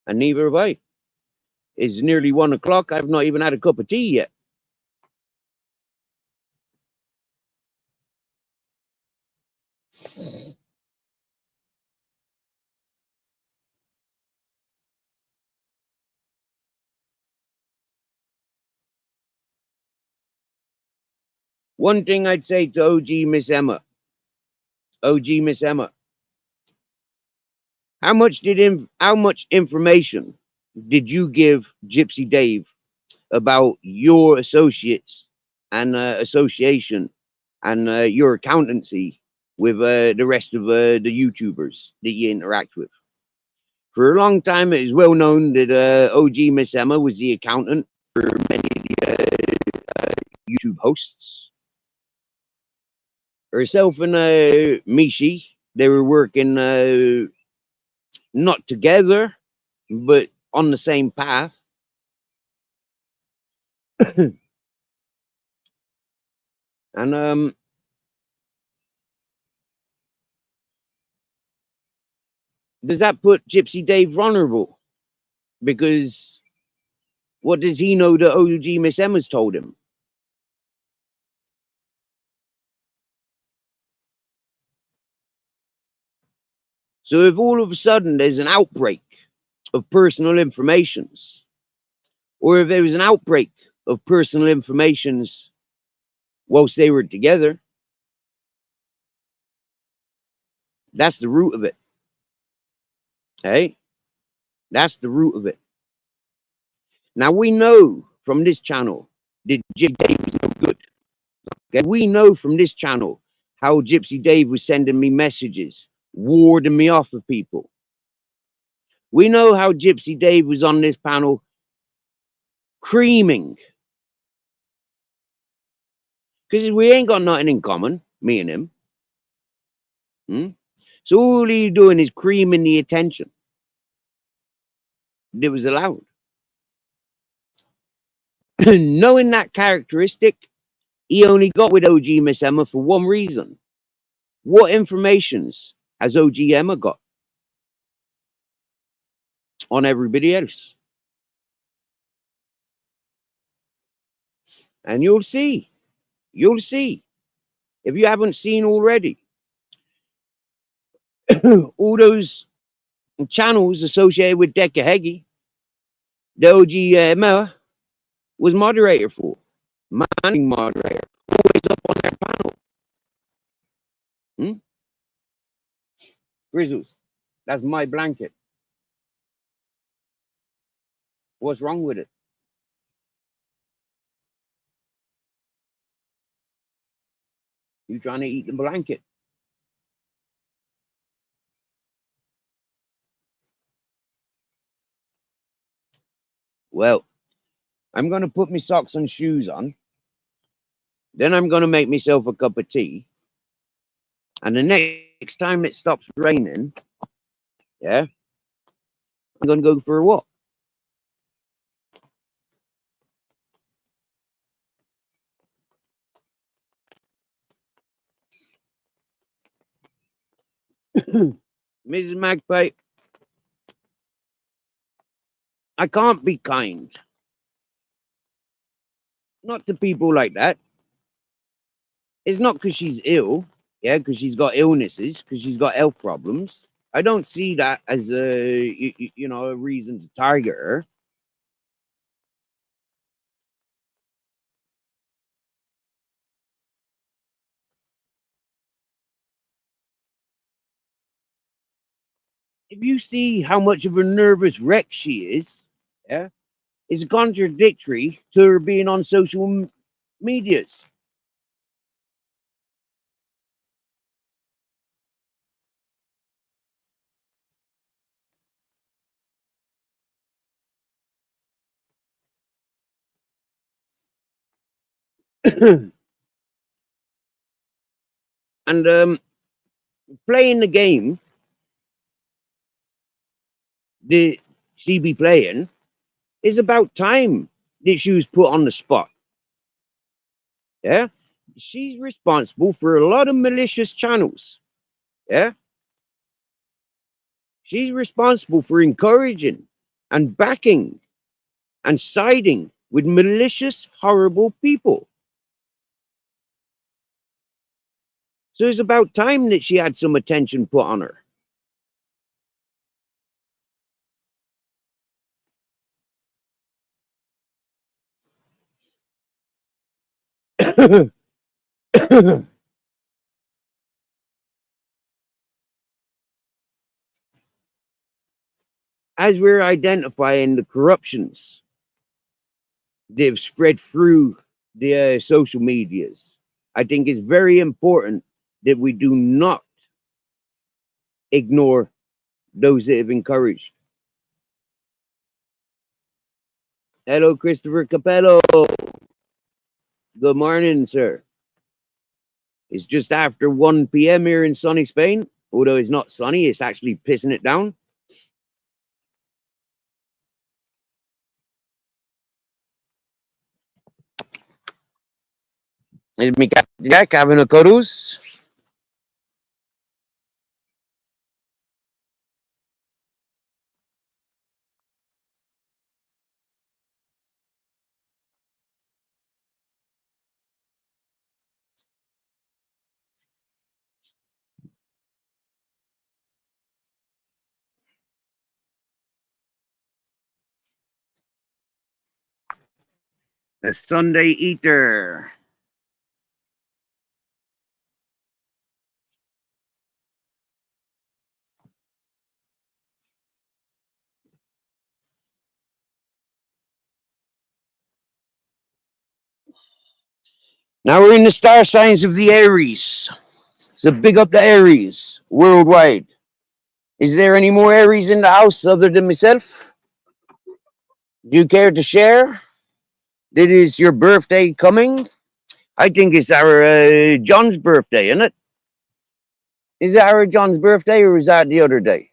And neither have I. It's nearly 1 o'clock. I've not even had a cup of tea yet. One thing I'd say to OG Miss Emma, how much information did you give Gypsy Dave about your associates and association and your accountancy with the rest of the YouTubers that you interact with? For a long time, it is well known that OG Miss Emma was the accountant for many of the YouTube hosts. Herself and Mishi, they were working not together, but on the same path. And does that put Gypsy Dave vulnerable? Because what does he know that OG Miss Emma's told him? So if all of a sudden there's an outbreak of personal informations, or if there was an outbreak of personal informations whilst they were together, that's the root of it. Hey, that's the root of it. Now we know from this channel that Gypsy Dave was no good. Okay? We know from this channel how Gypsy Dave was sending me messages, warding me off of people. We know how Gypsy Dave was on this panel creaming. Because we ain't got nothing in common, me and him. So all he's doing is creaming the attention that was allowed. Knowing that characteristic, he only got with OG Miss Emma for one reason. What informations has OG Emma got on everybody else? And you'll see. You'll see. If you haven't seen already, all those channels associated with Decca Heggie, the OG Emma was moderator for. Manning moderator. Always up on their panel. Grizzles, that's my blanket. What's wrong with it? You trying to eat the blanket? Well, I'm going to put my socks and shoes on. Then I'm going to make myself a cup of tea. And the next time it stops raining, yeah, I'm going to go for a walk. Mrs. Magpie, I can't be kind. Not to people like that. It's not because she's ill, yeah, because she's got illnesses, because she's got health problems. I don't see that as a, a reason to target her. If you see how much of a nervous wreck she is, yeah, it's contradictory to her being on social medias. And playing the game that she be playing is about time that she was put on the spot. Yeah, she's responsible for a lot of malicious channels. Yeah, she's responsible for encouraging and backing and siding with malicious, horrible people. So it's about time that she had some attention put on her. As we're identifying the corruptions that have spread through the social medias, I think it's very important that we do not ignore those that have encouraged. Hello, Christopher Capello. Good morning, sir. It's just after 1 p.m. here in sunny Spain. Although it's not sunny, it's actually pissing it down. Is me cat Jack having a cuddles? A Sunday eater. Now we're in the star signs of the Aries. So big up the Aries worldwide. Is there any more Aries in the house other than myself? Do you care to share? That is your birthday coming? I think it's our John's birthday, isn't it? Is that our John's birthday or is that the other day?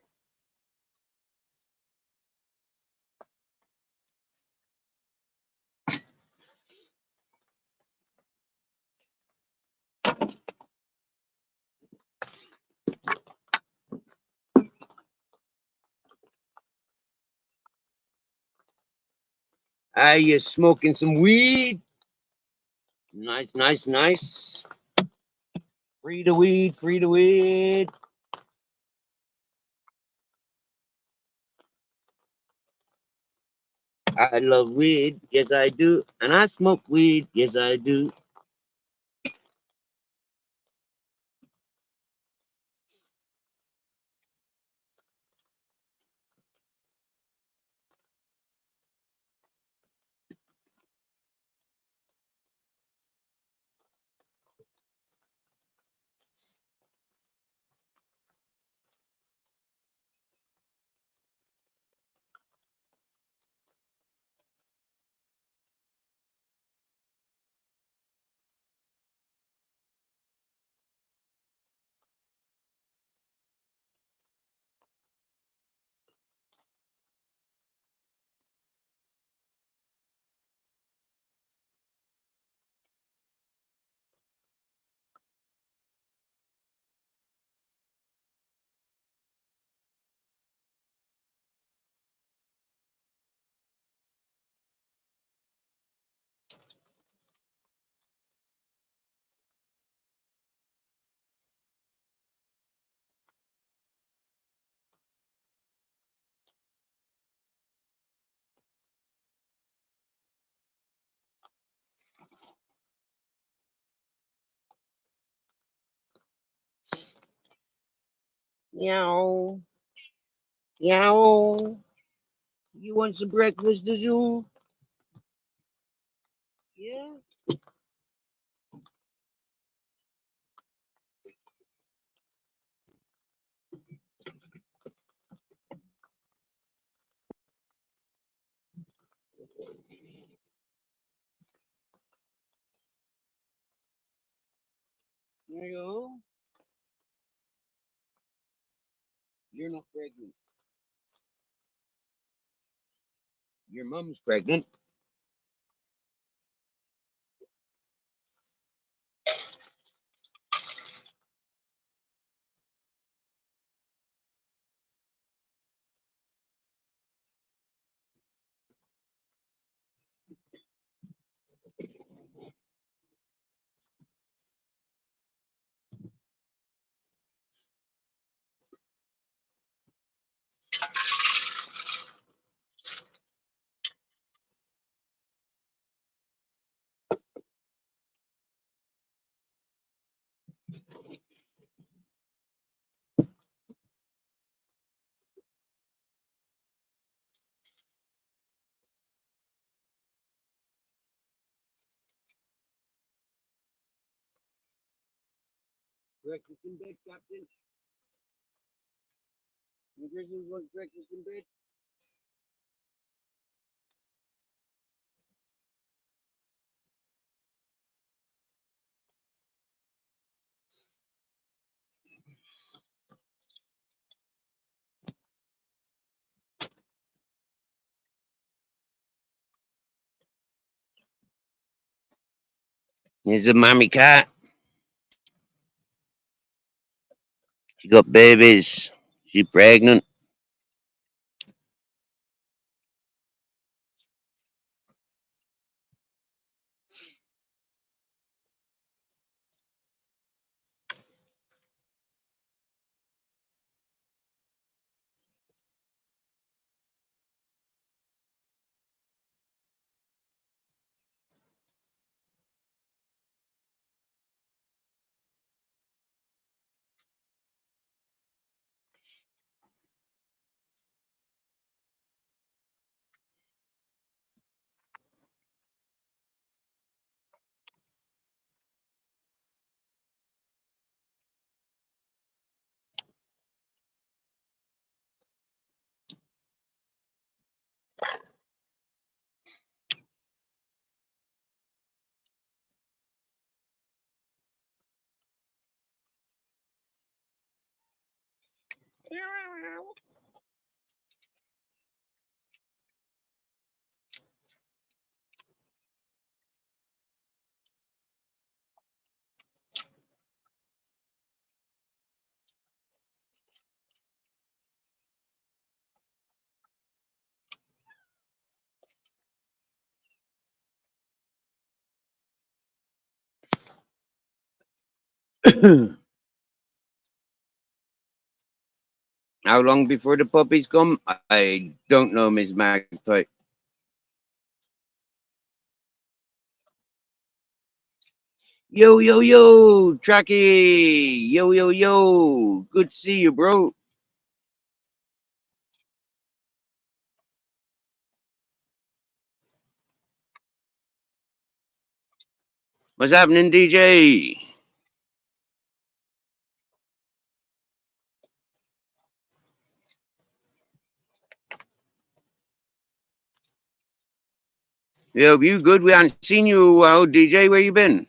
Ah, you smoking some weed? Nice, nice, nice. Free the weed, free the weed. I love weed, yes I do. And I smoke weed, yes I do. Meow. Meow. You want some breakfast, do you? Yeah. There you go. You're not pregnant. Your mom's pregnant. Breakfast in bed, Captain. The Grizzlies want breakfast in bed. Here's a mommy cat. She got babies. She pregnant. How long before the puppies come? I don't know, Miss Magpie. Yo, yo, yo, Tracky. Yo, yo, yo. Good to see you, bro. What's happening, DJ? Yo, you good? We haven't seen you a while, DJ. Where you been?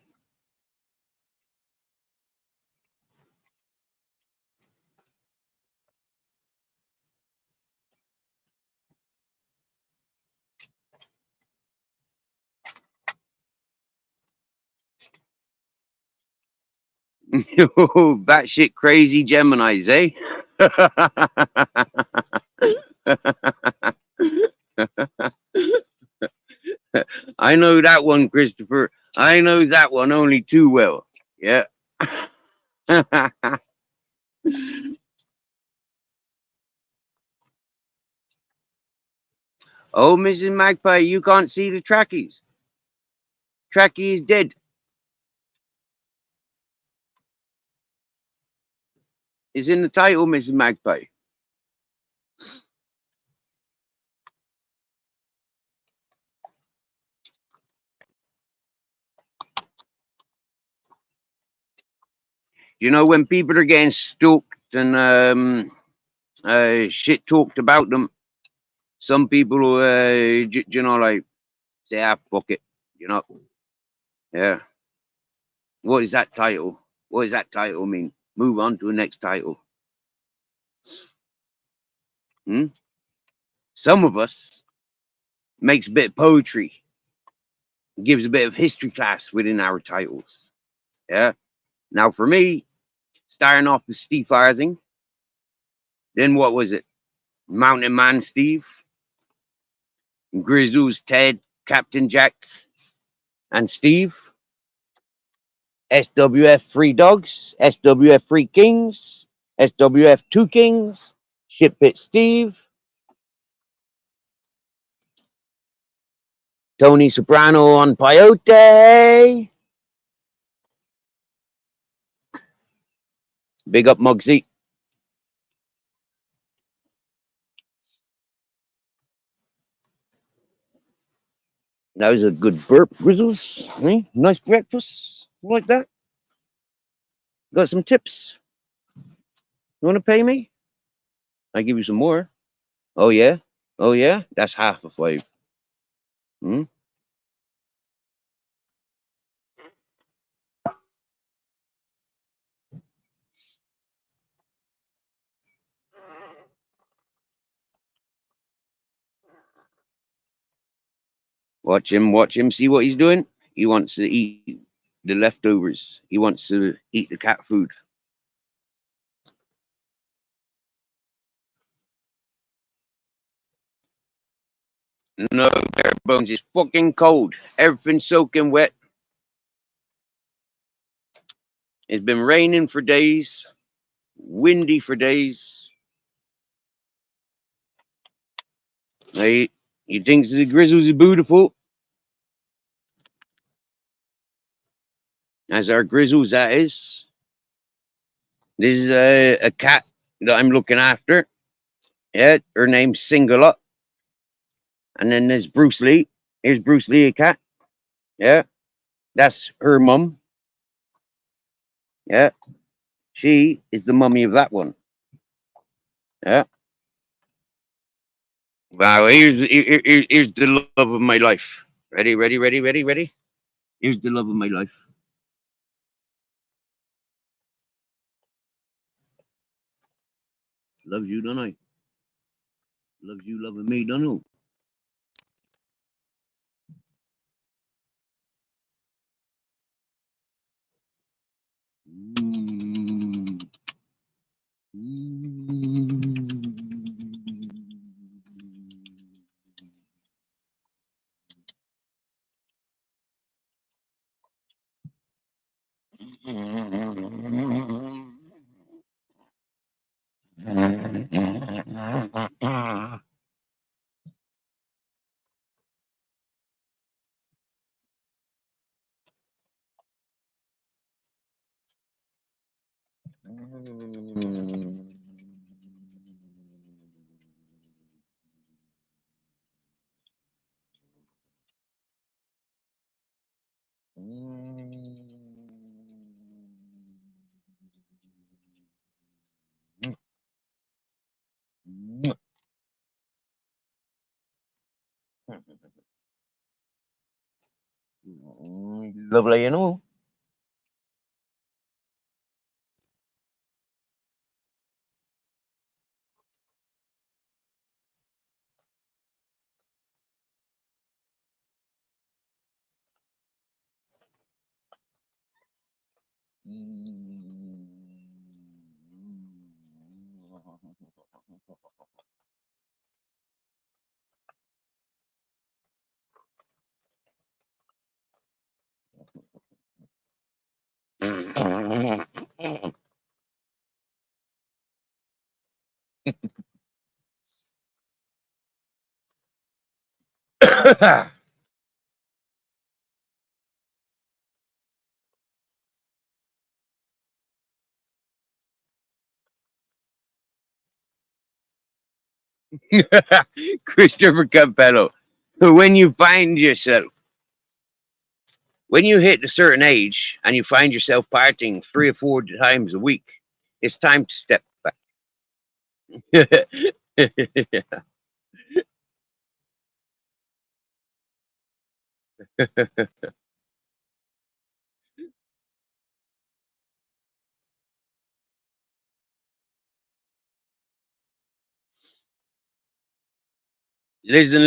Yo, batshit crazy Geminis, eh? I know that one, Christopher. I know that one only too well. Yeah. Oh, Mrs. Magpie, you can't see the trackies. Tracky is dead. It's in the title, Mrs. Magpie. You know, when people are getting stalked and shit talked about them, some people, you know, like say, "Ah, fuck it," you know. Yeah. What is that title? What does that title mean? Move on to the next title. Hmm? Some of us makes a bit of poetry, gives a bit of history class within our titles. Yeah. Now, for me, starting off with Steve Farzing, then what was it? Mountain Man Steve, Grizzles Ted, Captain Jack, and Steve. SWF Free Dogs, SWF Free Kings, SWF Two Kings, Shitpit Steve, Tony Soprano on Peyote. Big up Muggsy. That was a good burp, Grizzles. Eh? Nice breakfast. Like that. Got some tips. You want to pay me? I give you some more. Oh yeah? Oh yeah? That's half a five. Hmm? Watch him, see what he's doing. He wants to eat the leftovers. He wants to eat the cat food. No, bare bones. It's fucking cold. Everything's soaking wet. It's been raining for days, windy for days. Hey, you think the grizzles are beautiful? As our grizzles, that is. This is a cat that I'm looking after. Yeah, her name's Singala. And then there's Bruce Lee. Here's Bruce Lee, a cat. Yeah, that's her mum. Yeah, she is the mummy of that one. Yeah. Wow, here's the love of my life. Ready, ready, ready, ready, ready. Here's the love of my life. Loves you, don't I? Loves you, loving me, don't you? Mm. Lovely, you know. Christopher Campello. When you find yourself, when you hit a certain age and you find yourself partying 3 or 4 times a week, it's time to step back. Listen,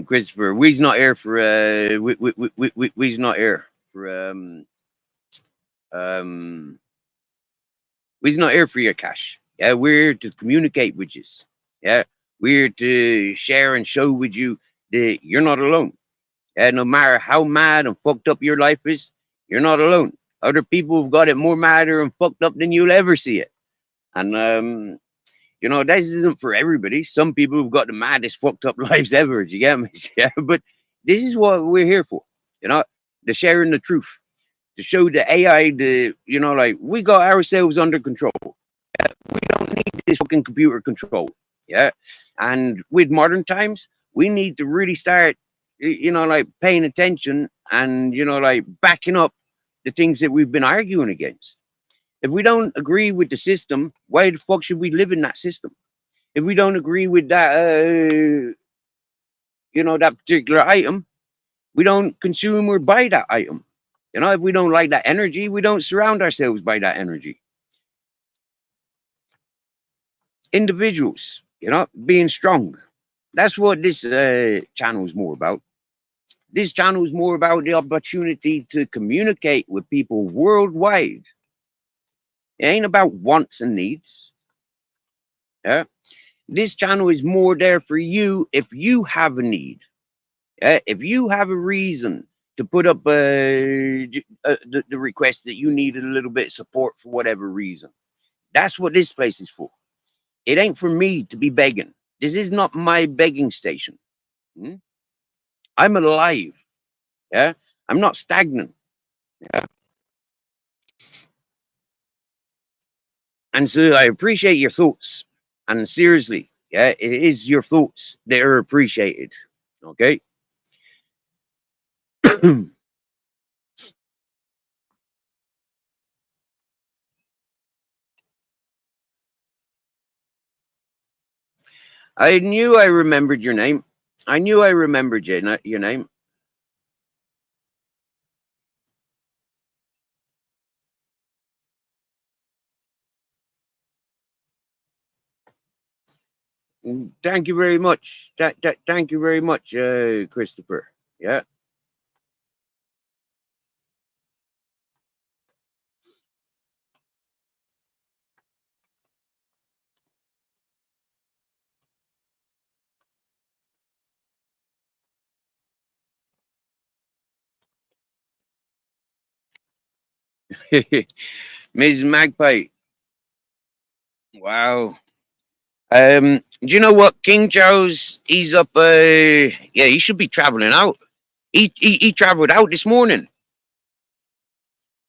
Christopher. We's not here for we's not here for um we's not here for your cash. Yeah, we're here to communicate with you. Yeah, we're here to share and show with you that you're not alone. Yeah, no matter how mad and fucked up your life is, you're not alone. Other people have got it more madder and fucked up than you'll ever see it. And you know, this isn't for everybody. Some people have got the maddest fucked up lives ever. Do you get me? Yeah, but this is what we're here for. You know, the sharing the truth, to show the AI, the you know, like we got ourselves under control. Yeah? We don't need this fucking computer control. Yeah, and with modern times, we need to really start, you know, like paying attention and you know, like backing up the things that we've been arguing against. If we don't agree with the system, why the fuck should we live in that system? If we don't agree with that, you know, that particular item, we don't consume or buy that item. You know, if we don't like that energy, we don't surround ourselves by that energy. Individuals, you know, being strong. That's what this channel is more about. This channel is more about the opportunity to communicate with people worldwide. It ain't about wants and needs. Yeah. This channel is more there for you if you have a need. Yeah. If you have a reason to put up the request that you need a little bit of support for whatever reason. That's what this place is for. It ain't for me to be begging. This is not my begging station. Hmm? I'm alive. Yeah. I'm not stagnant. Yeah. And so I appreciate your thoughts. And seriously, yeah, it is your thoughts that are appreciated. Okay. I knew I remembered your name. I knew I remembered your name. Thank you very much. Thank you very much, Christopher. Yeah. Ms. Magpie. Wow. Do you know what? King Charles, he's up, yeah, he should be traveling out. He traveled out this morning.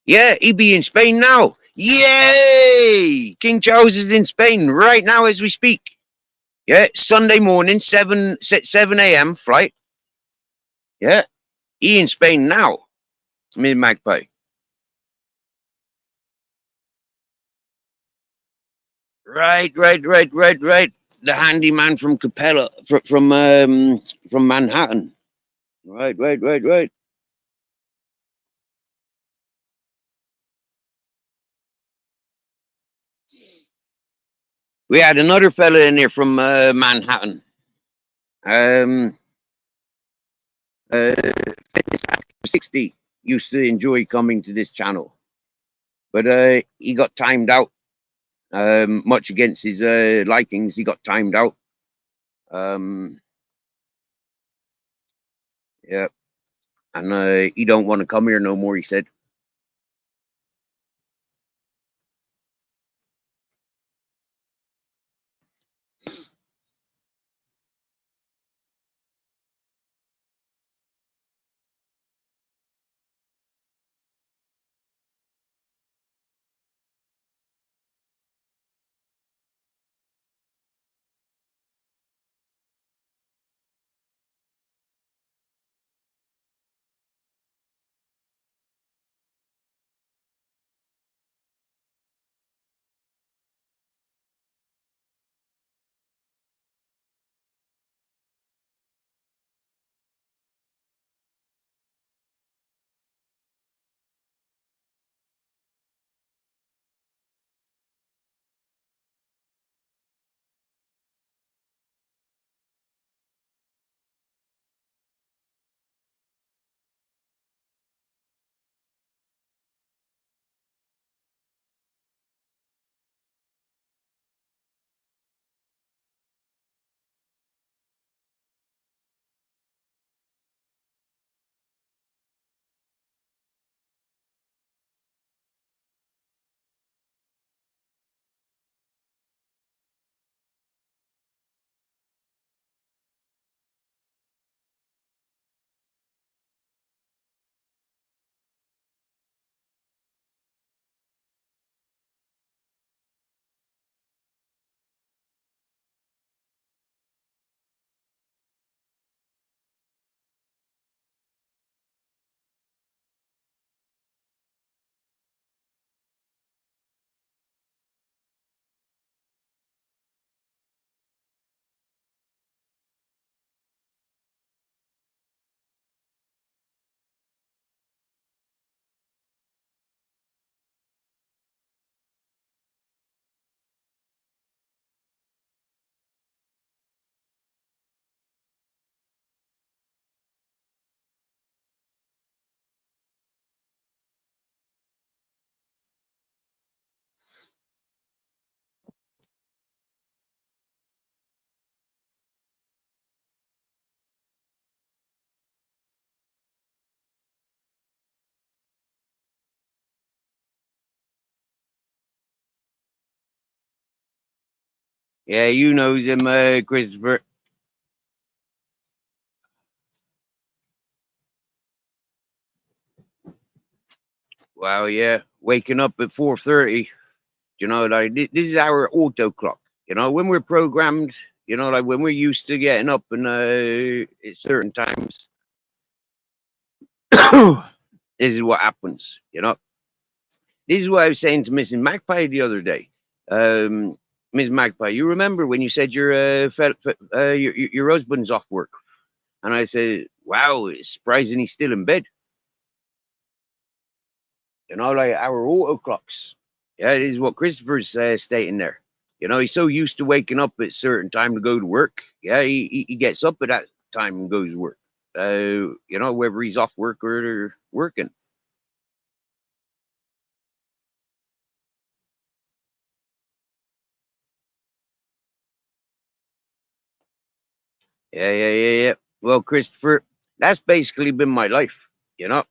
Yeah, he be in Spain now. Yay! King Charles is in Spain right now as we speak. Yeah, Sunday morning, 7 a.m. flight. Yeah, he in Spain now. Me Magpie. Right. The handyman from Capella, from Manhattan. Right. We had another fella in there from Manhattan. Um, 60 used to enjoy coming to this channel, but he got timed out. Much against his likings, he got timed out. Um, yeah, and he don't want to come here no more. He said. Yeah, you knows him, Christopher. Wow, yeah, waking up at 4:30. You know, like this is our auto clock. You know, when we're programmed, you know, like when we're used to getting up and at certain times, this is what happens. You know, this is what I was saying to Mrs. Magpie the other day. Miss Magpie, you remember when you said your husband's off work, and I said, "Wow, it's surprising he's still in bed." You know, like our auto clocks. Yeah, this is what Christopher's stating there. You know, he's so used to waking up at a certain time to go to work. Yeah, he gets up at that time and goes to work. You know, whether he's off work or working. Yeah. Well, Christopher, that's basically been my life. You know,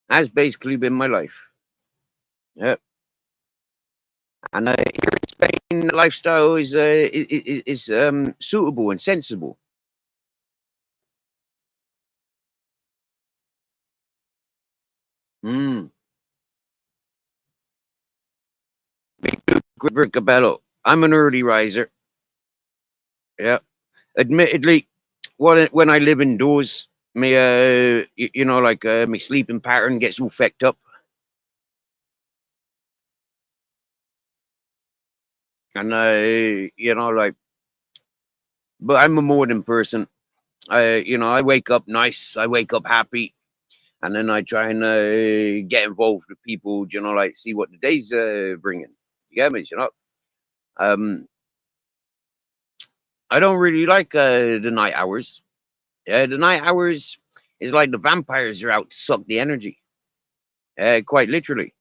that's basically been my life. Yeah, and here in Spain, the lifestyle is suitable and sensible. Hmm. Christopher Cabello. I'm an early riser. Yeah. Admittedly, when I live indoors, me you know, like my sleeping pattern gets all fecked up, and you know, like, but I'm a morning person. You know, I wake up nice, I wake up happy, and then I try and get involved with people. You know, like see what the day's bringing. You get me? You know, um, I don't really like the night hours. Yeah, the night hours is like the vampires are out to suck the energy. Quite literally,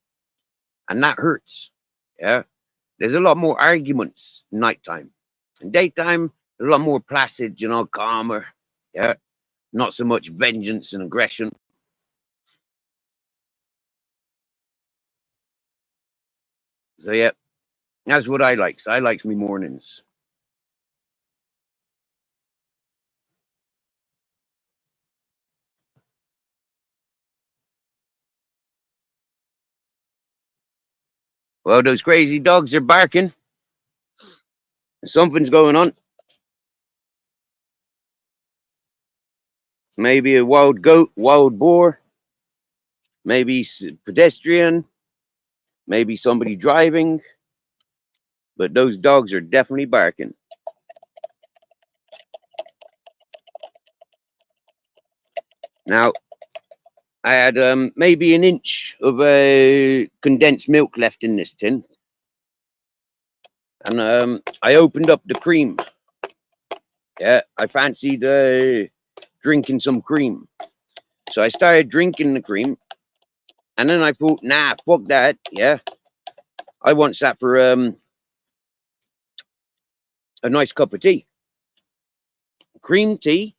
and that hurts. Yeah. There's a lot more arguments nighttime. In daytime, a lot more placid, you know, calmer. Yeah. Not so much vengeance and aggression. So yeah, that's what I like. So I likes me mornings. Well, those crazy dogs are barking. Something's going on. Maybe a wild goat, wild boar, maybe pedestrian, maybe somebody driving. But those dogs are definitely barking. Now, I had maybe an inch of condensed milk left in this tin, and I opened up the cream. Yeah, I fancied drinking some cream, so I started drinking the cream, and then I thought, nah, fuck that. Yeah, I want that for a nice cup of tea, cream tea.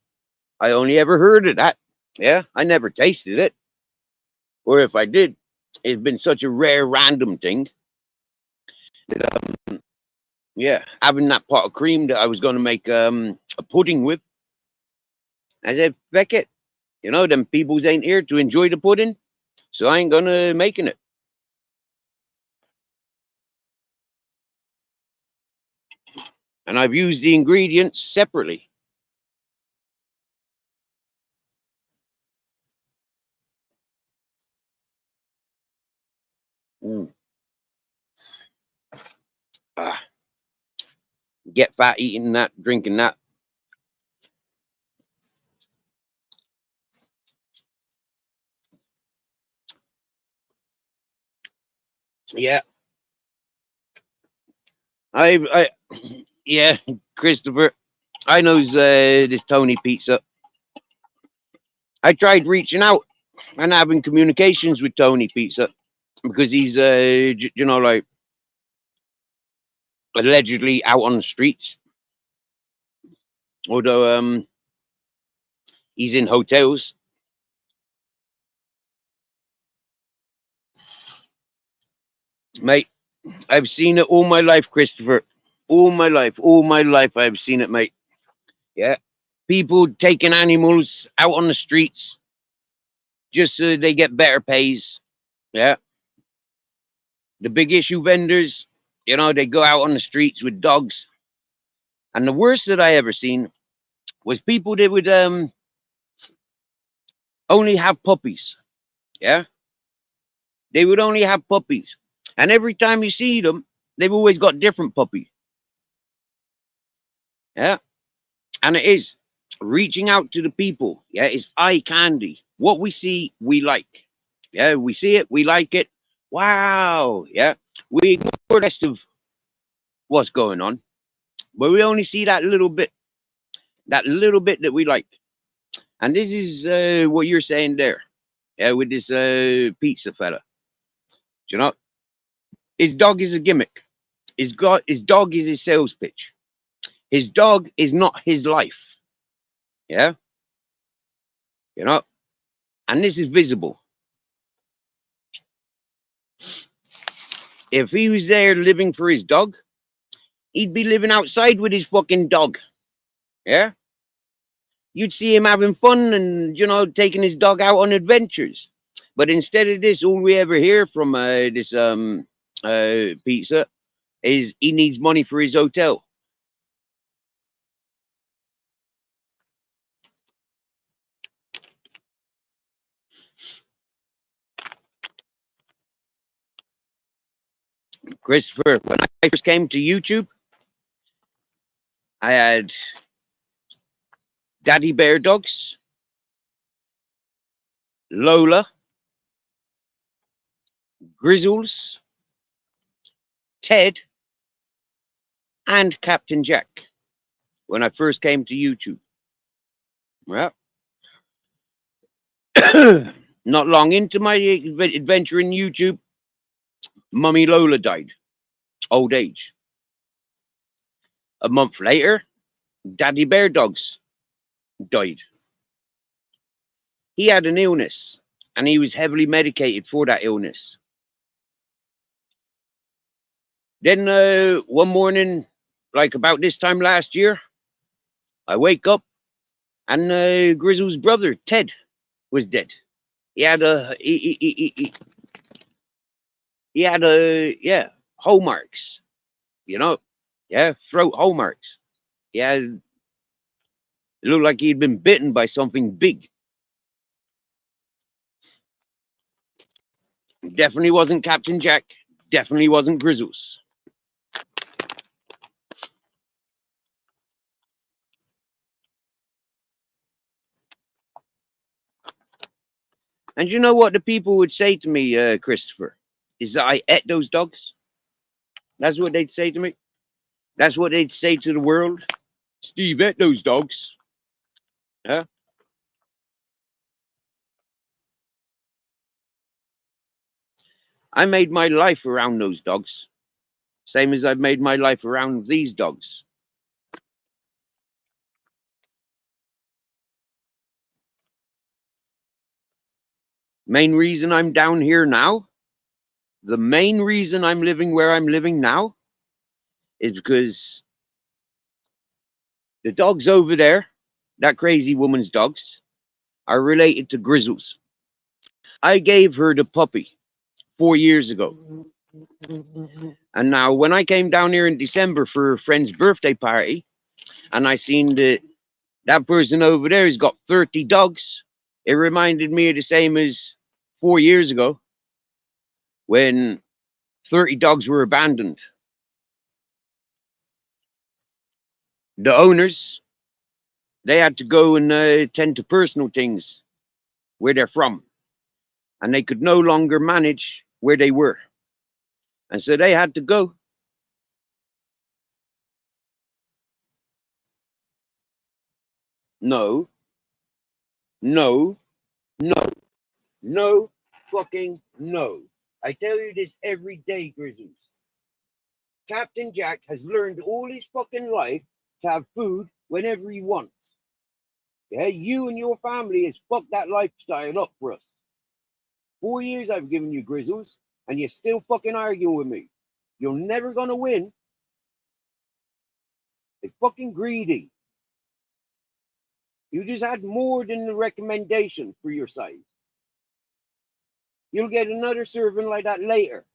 I only ever heard of that. Yeah, I never tasted it, or if I did, it's been such a rare, random thing that yeah, having that pot of cream that I was going to make a pudding with. I said, feck it. You know, them peoples ain't here to enjoy the pudding, so I ain't gonna making it. And I've used the ingredients separately. Mm. Ah, get fat eating that, drinking that. Yeah, I, yeah, Christopher. I knows this Tony Pizza. I tried reaching out and having communications with Tony Pizza because he's, you know, like allegedly out on the streets. Although he's in hotels, mate. I've seen it all my life, Christopher. All my life, I've seen it, mate. Yeah, people taking animals out on the streets just so they get better pays. Yeah, the big issue vendors, they go out on the streets with dogs. And the worst that I ever seen was people that would only have puppies. Yeah, they would only have puppies, and every time you see them, they've always got different puppy. Yeah, and it is reaching out to the people. Yeah, it's eye candy. What we see, we like. Yeah, we see it, we like it. Wow. Yeah, we ignore the rest of what's going on, but we only see that little bit, that we like. And this is what you're saying there. Yeah, with this pizza fella. You know, his dog is a gimmick. His dog is his sales pitch. His dog is not his life. Yeah, you know, and this is visible. If he was there living for his dog, he'd be living outside with his fucking dog. Yeah, you'd see him having fun and taking his dog out on adventures. But instead of this, all we ever hear from this pizza is he needs money for his hotel. Christopher, when I first came to YouTube, I had Daddy Bear Dogs, Lola, Grizzles, Ted, and Captain Jack when I first came to YouTube. Well, not long into my adventure in YouTube, Mummy Lola died, old age. A month later, Daddy Bear Dogs died. He had an illness, and he was heavily medicated for that illness. Then one morning, like about this time last year, I wake up and Grizzle's brother Ted was dead. He had hole marks, throat hole marks. It looked like he'd been bitten by something big. Definitely wasn't Captain Jack. Definitely wasn't Grizzles. And you know what the people would say to me, Christopher, is that I ate those dogs. That's what they'd say to me. That's what they'd say to the world. Steve ate those dogs. Huh? I made my life around those dogs. Same as I've made my life around these dogs. Main reason I'm down here now, the main reason I'm living where I'm living now, is because the dogs over there, that crazy woman's dogs, are related to Grizzles. I gave her the puppy 4 years ago. And now when I came down here in December for a friend's birthday party, and I seen that person over there has got 30 dogs, it reminded me of the same as 4 years ago when 30 dogs were abandoned. The owners, they had to go and tend to personal things where they're from, and they could no longer manage where they were. And so they had to go. No, no, no, no, fucking no. I tell you this every day, Grizzlies. Captain Jack has learned all his fucking life to have food whenever he wants. Yeah, you and your family has fucked that lifestyle up for us. 4 years I've given you Grizzles, and you're still fucking arguing with me. You're never gonna win. They're fucking greedy. You just had more than the recommendation for your size. You'll get another serving like that later.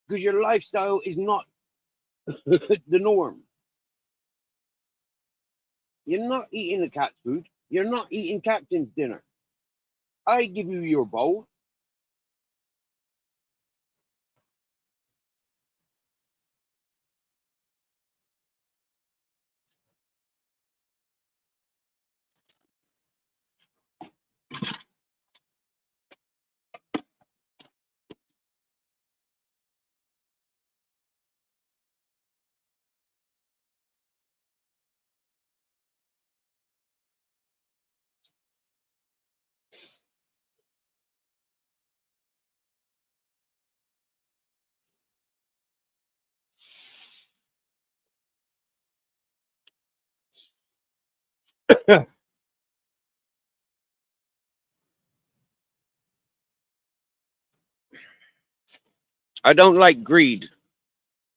Because your lifestyle is not the norm. You're not eating the cat's food. You're not eating captain's dinner. I give you your bowl. I don't like greed.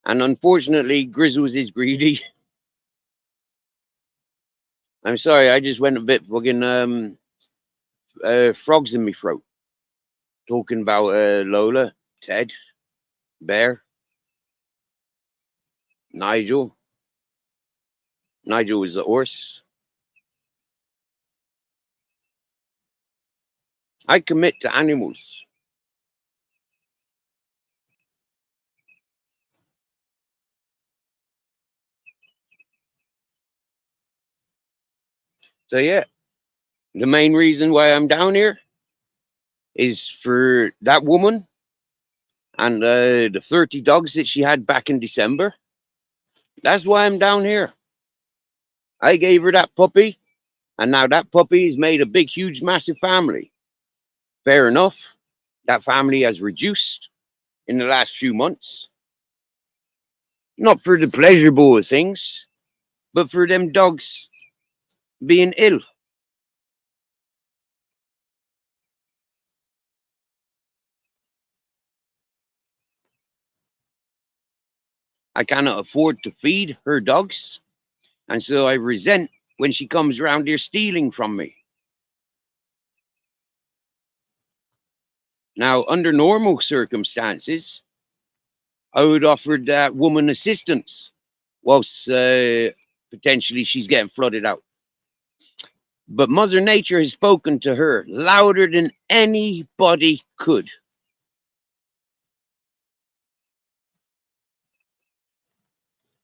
And unfortunately, Grizzles is greedy. I'm sorry, I just went a bit fucking frogs in my throat. Talking about Lola, Ted, Bear, Nigel. Nigel was the horse. I commit to animals. So yeah, the main reason why I'm down here is for that woman and the 30 dogs that she had back in December. That's why I'm down here. I gave her that puppy, and now that puppy has made a big, huge, massive family. Fair enough. That family has reduced in the last few months. Not for the pleasurable of things, but for them dogs being ill. I cannot afford to feed her dogs, and so I resent when she comes around here stealing from me. Now, under normal circumstances, I would offer that woman assistance whilst potentially she's getting flooded out. But Mother Nature has spoken to her louder than anybody could.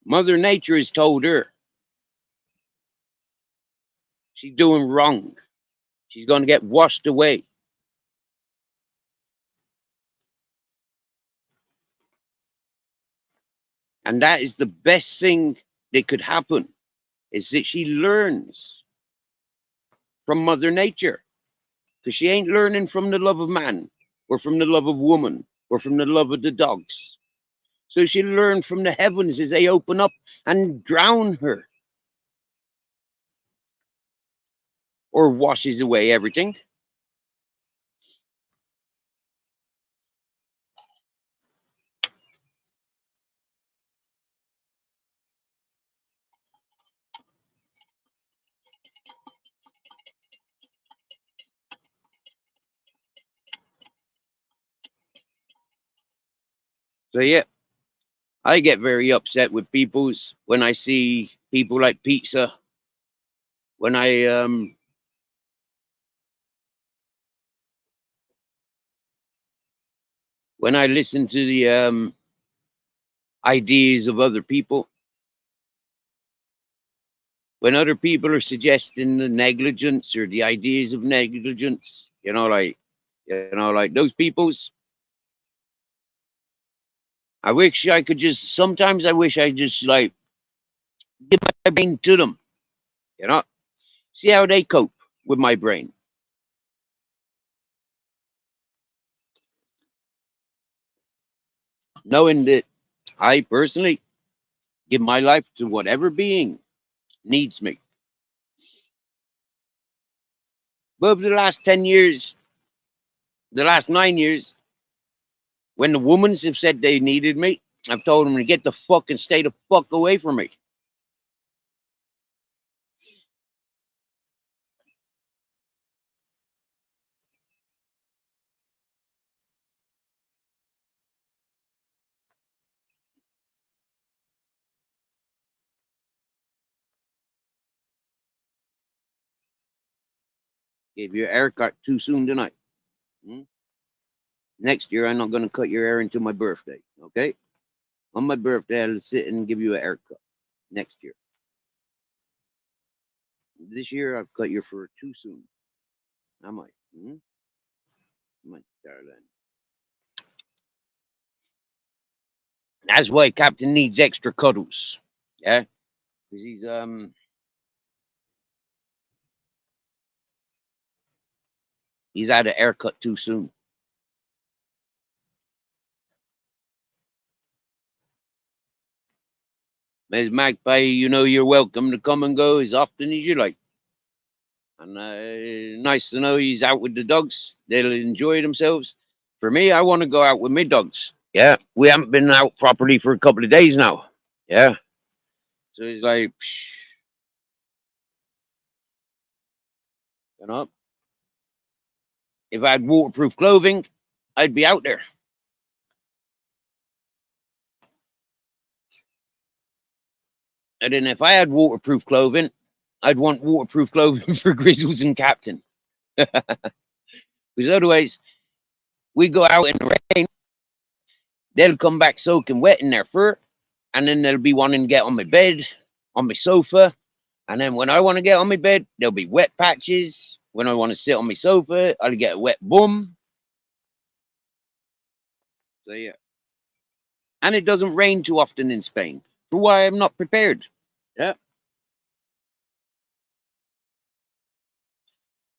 Mother Nature has told her she's doing wrong. She's going to get washed away. And that is the best thing that could happen, is that she learns from Mother Nature. Because she ain't learning from the love of man, or from the love of woman, or from the love of the dogs. So she'll learn from the heavens as they open up and drown her. Or washes away everything. So yeah, I get very upset with people's when I see people like pizza. When I listen to the ideas of other people, when other people are suggesting the negligence or the ideas of negligence, like those people's. I wish I could just. Sometimes I wish I just like give my brain to them, see how they cope with my brain. Knowing that I personally give my life to whatever being needs me. But over the last 10 years, the last 9 years, when the women have said they needed me, I've told them to get the fuck and stay the fuck away from me. Gave you a haircut too soon tonight. Next year, I'm not going to cut your hair until my birthday. Okay? On my birthday, I'll sit and give you a haircut. Next year. This year, I've cut your fur too soon. I might. My darling. That's why Captain needs extra cuddles. Yeah? Because he's had a haircut too soon. Ms. Magpie, you know you're welcome to come and go as often as you like. And nice to know he's out with the dogs. They'll enjoy themselves. For me, I want to go out with my dogs. Yeah, we haven't been out properly for a couple of days now. Yeah. So he's like, you know, if I had waterproof clothing, I'd be out there. And then if I had waterproof clothing, I'd want waterproof clothing for Grizzles and Captain. Because otherwise, we go out in the rain, they'll come back soaking wet in their fur, and then they'll be wanting to get on my bed, on my sofa. And then when I want to get on my bed, there'll be wet patches. When I want to sit on my sofa, I'll get a wet bum. So, yeah. And it doesn't rain too often in Spain, for why I'm not prepared. Yeah.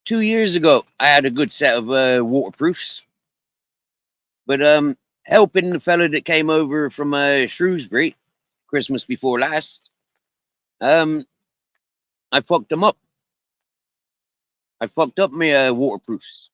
2 years ago, I had a good set of waterproofs. But helping the fella that came over from Shrewsbury, Christmas before last, I fucked them up. I fucked up my waterproofs.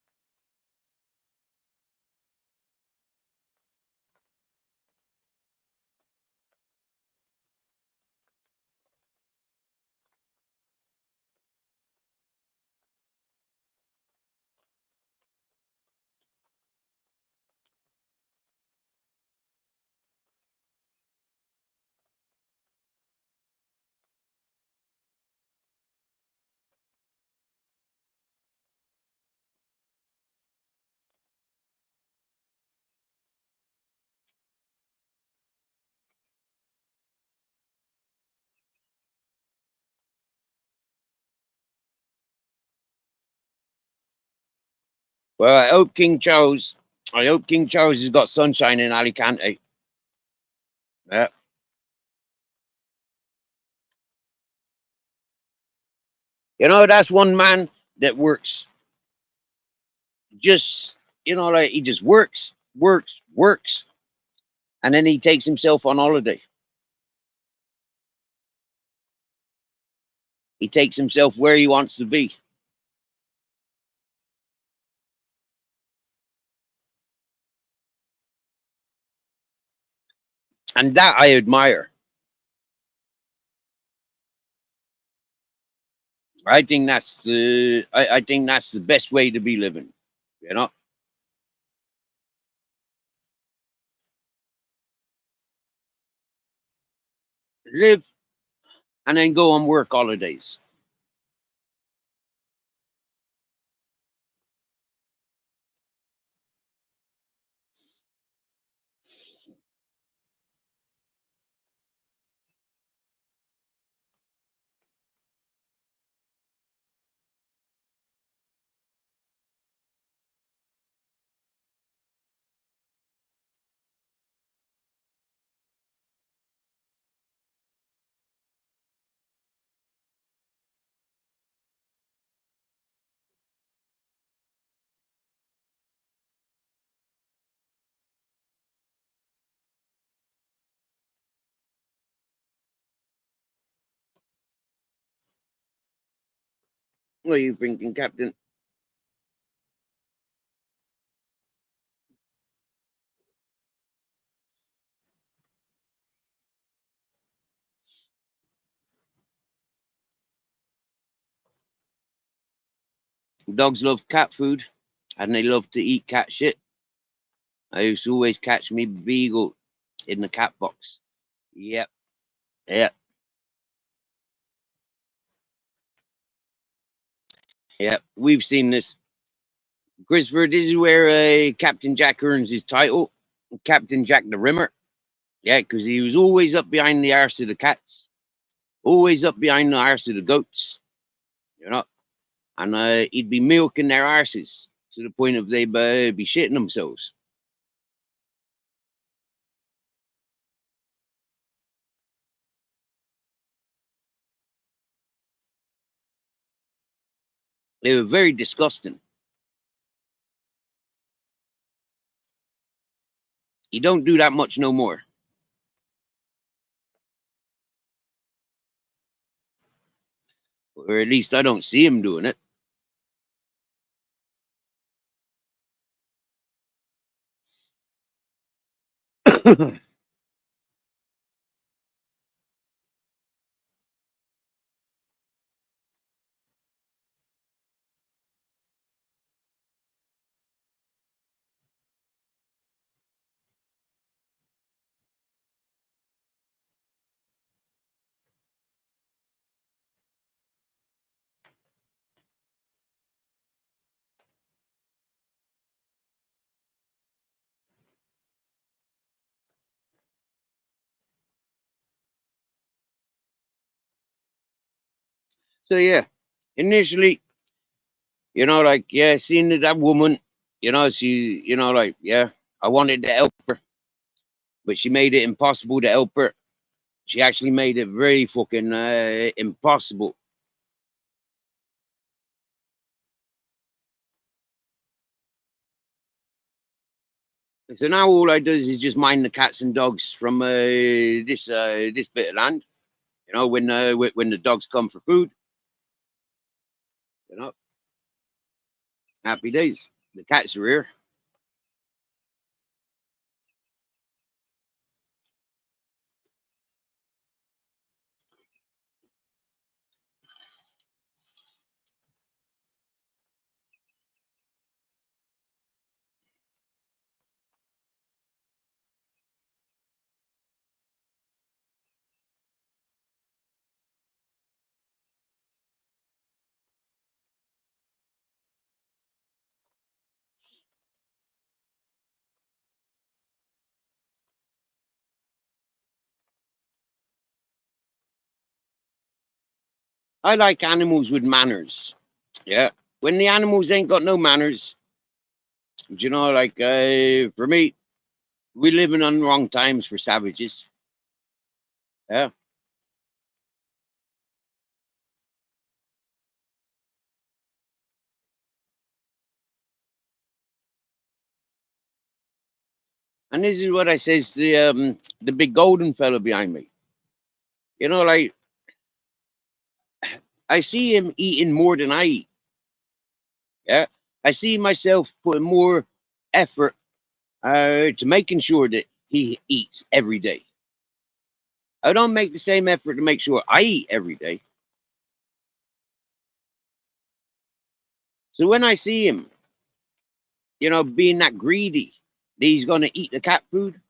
Well, I hope King Charles has got sunshine in Alicante. Yeah. You know, that's one man that works just, like he just works, and then he takes himself on holiday. He takes himself where he wants to be. And that I admire. I think that's the best way to be living. You know, live and then go on work holidays. What are you thinking, Captain? Dogs love cat food, and they love to eat cat shit. I used to always catch me beagle in the cat box. Yep, yep, Yeah, we've seen this. Christopher, this is where Captain Jack earns his title, Captain Jack the Rimmer. Yeah, because he was always up behind the arse of the cats, always up behind the arse of the goats, you know, and he'd be milking their arses to the point of they'd be shitting themselves. They were very disgusting. He don't do that much no more. Or at least I don't see him doing it. So yeah, initially, like, yeah, seeing that woman, she, like, yeah, I wanted to help her, but she made it impossible to help her. She actually made it very fucking impossible. So now all I do is just mind the cats and dogs from this bit of land. When the dogs come for food, happy days. The cats are here. I like animals with manners. Yeah. When the animals ain't got no manners, like for me, we living on wrong times for savages. Yeah. And this is what I says to the big golden fella behind me. Like, I see him eating more than I eat. Yeah. I see myself putting more effort to making sure that he eats every day. I don't make the same effort to make sure I eat every day. So when I see him, being that greedy, that he's going to eat the cat food,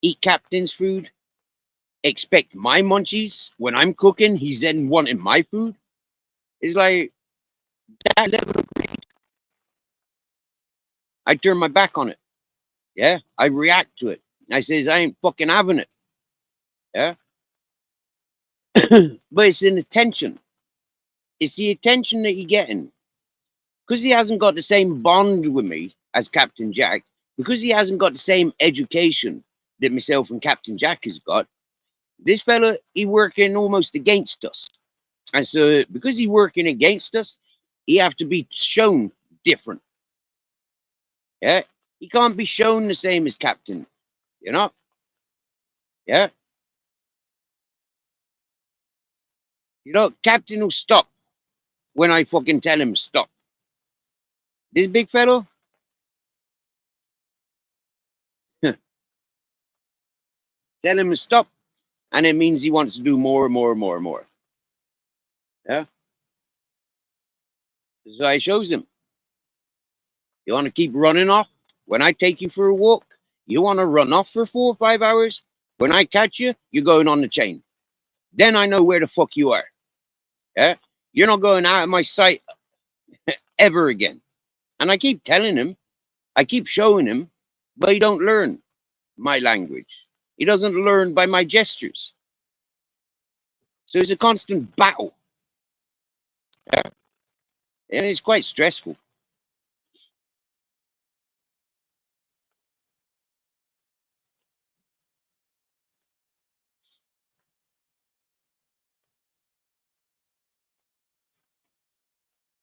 eat Captain's food, expect my munchies when I'm cooking, he's then wanting my food. It's like that level of greed. I turn my back on it. Yeah. I react to it. I says, I ain't fucking having it. Yeah. But it's an attention. It's the attention that you're getting. Because he hasn't got the same bond with me as Captain Jack, because he hasn't got the same education that myself and Captain Jack has got, this fella, he working almost against us. And so because he working against us, he have to be shown different. Yeah. He can't be shown the same as Captain. Yeah. Captain will stop when I fucking tell him stop. This big fellow, tell him to stop, and it means he wants to do more and more and more and more. Yeah. So I shows him. You want to keep running off? When I take you for a walk, you want to run off for 4 or 5 hours? When I catch you, you're going on the chain. Then I know where the fuck you are. Yeah. You're not going out of my sight ever again. And I keep telling him, I keep showing him, but he don't learn my language. He doesn't learn by my gestures. So it's a constant battle. Yeah. And it's quite stressful.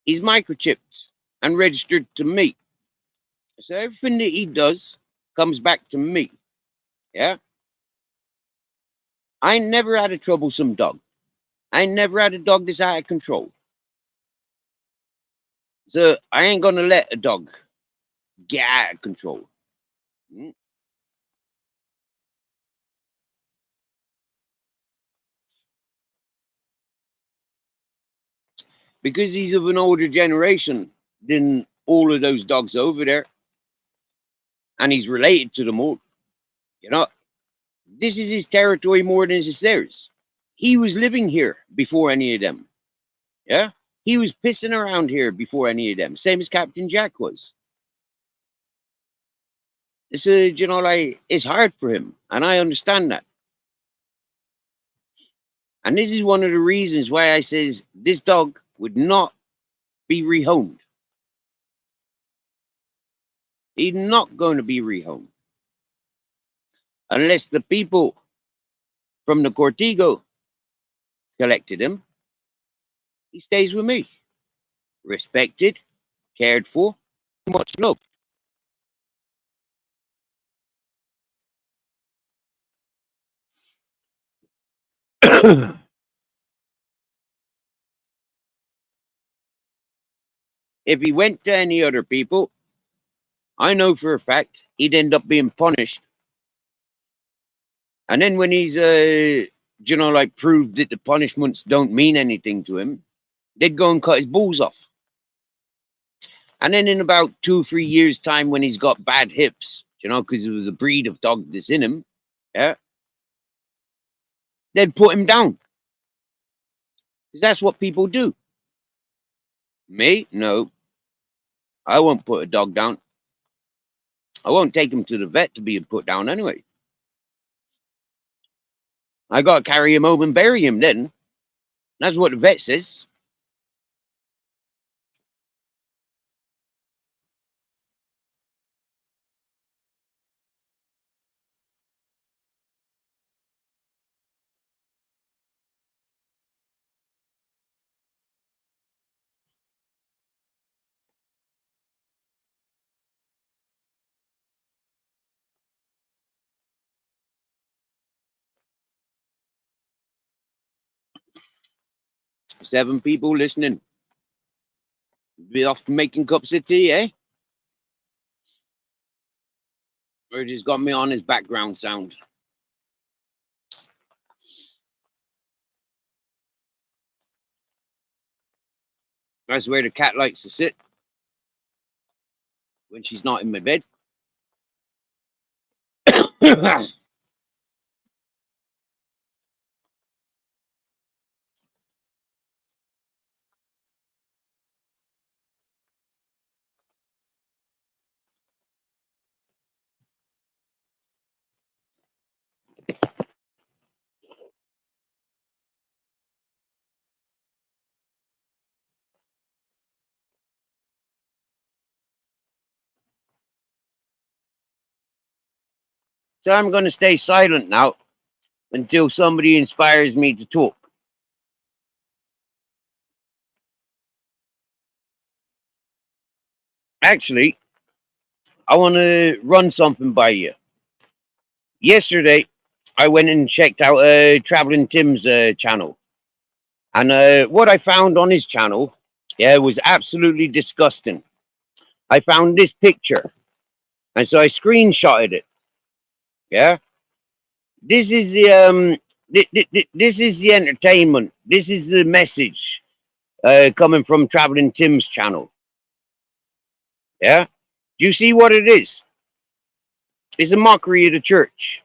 He's microchipped and registered to me. So everything that he does comes back to me. Yeah. I never had a troublesome dog. I never had a dog that's out of control. So I ain't gonna let a dog get out of control. Because he's of an older generation than all of those dogs over there. And he's related to them all. You know, this is his territory more than it's theirs. He was living here before any of them. Yeah. He was pissing around here before any of them, same as Captain Jack was. It's like it's hard for him, and I understand that. And this is one of the reasons why I says this dog would not be rehomed. He's not going to be rehomed unless the people from the Cortigo collected him. He stays with me, respected, cared for, much love. If he went to any other people, I know for a fact he'd end up being punished. And then when he's, proved that the punishments don't mean anything to him, they'd go and cut his balls off. And then in about 2 or 3 years' time, when he's got bad hips, because it was a breed of dog that's in him, yeah, they'd put him down. Because that's what people do. Me? No. I won't put a dog down. I won't take him to the vet to be put down anyway. I got to carry him home and bury him then. That's what the vet says. Seven people listening. Be off making cups of tea, eh? Or just got me on his background sound. That's where the cat likes to sit when she's not in my bed. So I'm going to stay silent now until somebody inspires me to talk. Actually, I want to run something by you. Yesterday, I went and checked out Traveling Tim's channel. And what I found on his channel, was absolutely disgusting. I found this picture. And so I screenshotted it. Yeah. This is the this is the entertainment. This is the message coming from Traveling Tim's channel. Yeah. Do you see what it is? It's a mockery of the church.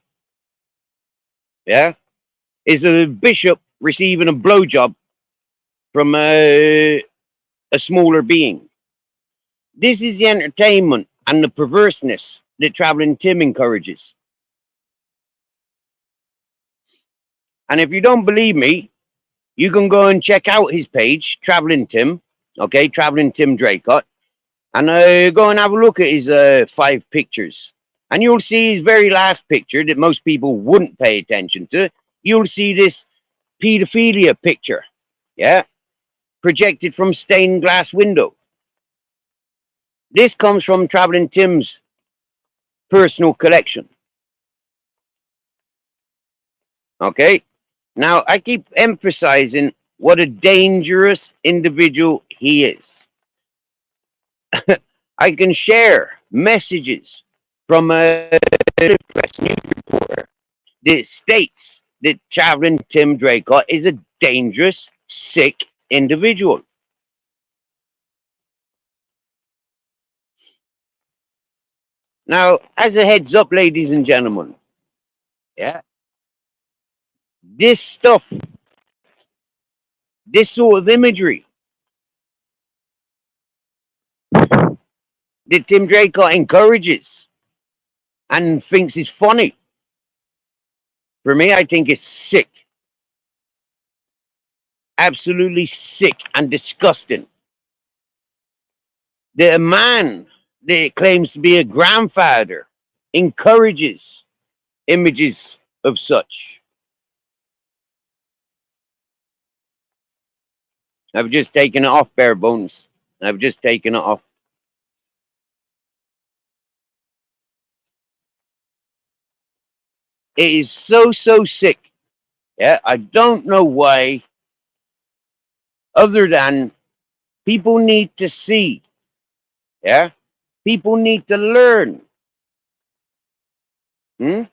Yeah. It's a bishop receiving a blowjob from a smaller being. This is the entertainment and the perverseness that Traveling Tim encourages. And if you don't believe me, you can go and check out his page, Traveling Tim, okay, Traveling Tim Draycott, and go and have a look at his 5 pictures. And you'll see his very last picture that most people wouldn't pay attention to. You'll see this pedophilia picture, yeah, projected from stained glass window. This comes from Traveling Tim's personal collection. Okay? Now, I keep emphasizing what a dangerous individual he is. I can share messages from a press news reporter that states that Traveling Tim Draycott is a dangerous, sick individual. Now, as a heads up, ladies and gentlemen, yeah, this stuff, this sort of imagery that Tim Draycott encourages and thinks is funny, for me, I think it's sick. Absolutely sick and disgusting. That a man that claims to be a grandfather encourages images of such. I've just taken it off, bare bones. I've just taken it off. It is so sick. Yeah, I don't know why, other than people need to see. Yeah, people need to learn. I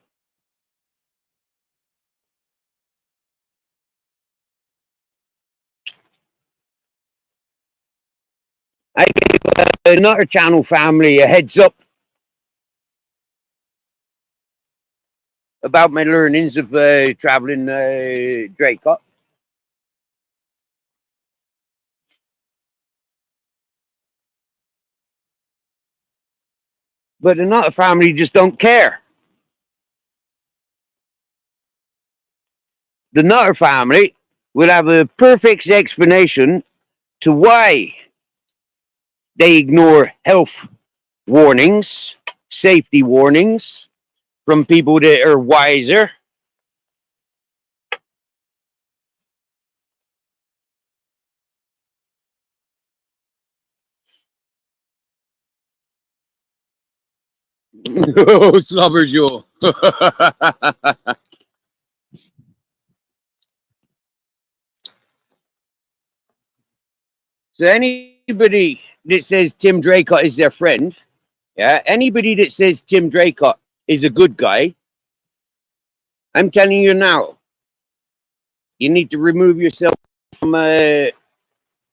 gave another channel family a heads up about my learnings of Traveling Draycott. But the Nutter family just don't care. The Nutter family will have a perfect explanation to why they ignore health warnings, safety warnings from people that are wiser. Oh, slobber jaw. So anybody that says Tim Draycott is their friend, yeah, anybody that says Tim Draycott is a good guy, I'm telling you now, you need to remove yourself from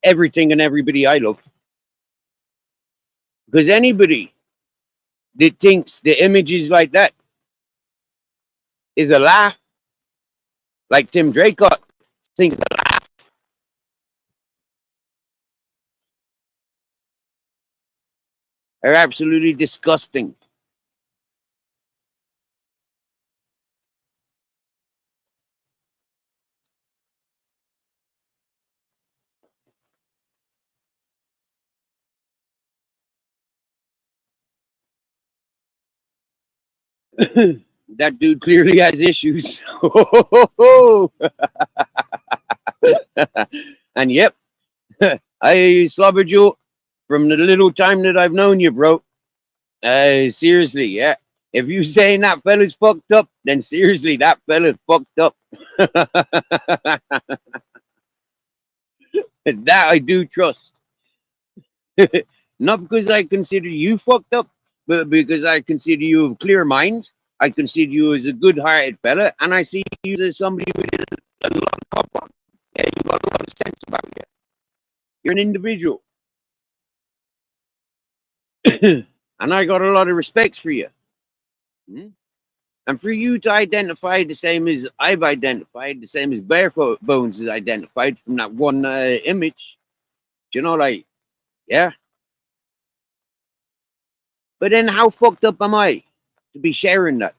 everything and everybody I love. Because anybody that thinks the images like that is a laugh, like Tim Draycott thinks a laugh, are absolutely disgusting. That dude clearly has issues. And yep, I slobbered you from the little time that I've known you, bro. Seriously, yeah. If you saying that fella's fucked up, then seriously, that fella's fucked up. That I do trust. Not because I consider you fucked up, but because I consider you of clear mind. I consider you as a good-hearted fella, and I see you as somebody with a lot of cop on. Yeah, you got a lot of sense about you. You're an individual. And I got a lot of respect for you. And for you to identify the same as I've identified, the same as Barefoot Bones is identified from that one image, you know, like, yeah. But then how fucked up am I to be sharing that?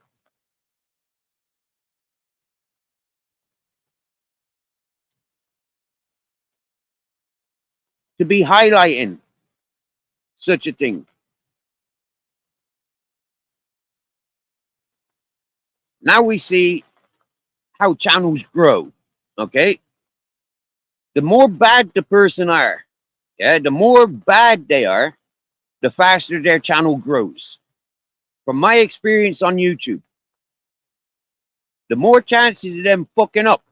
To be highlighting such a thing? Now we see how channels grow. Okay? The more bad the person are, yeah, the more bad they are, the faster their channel grows. From my experience on YouTube, the more chances of them fucking up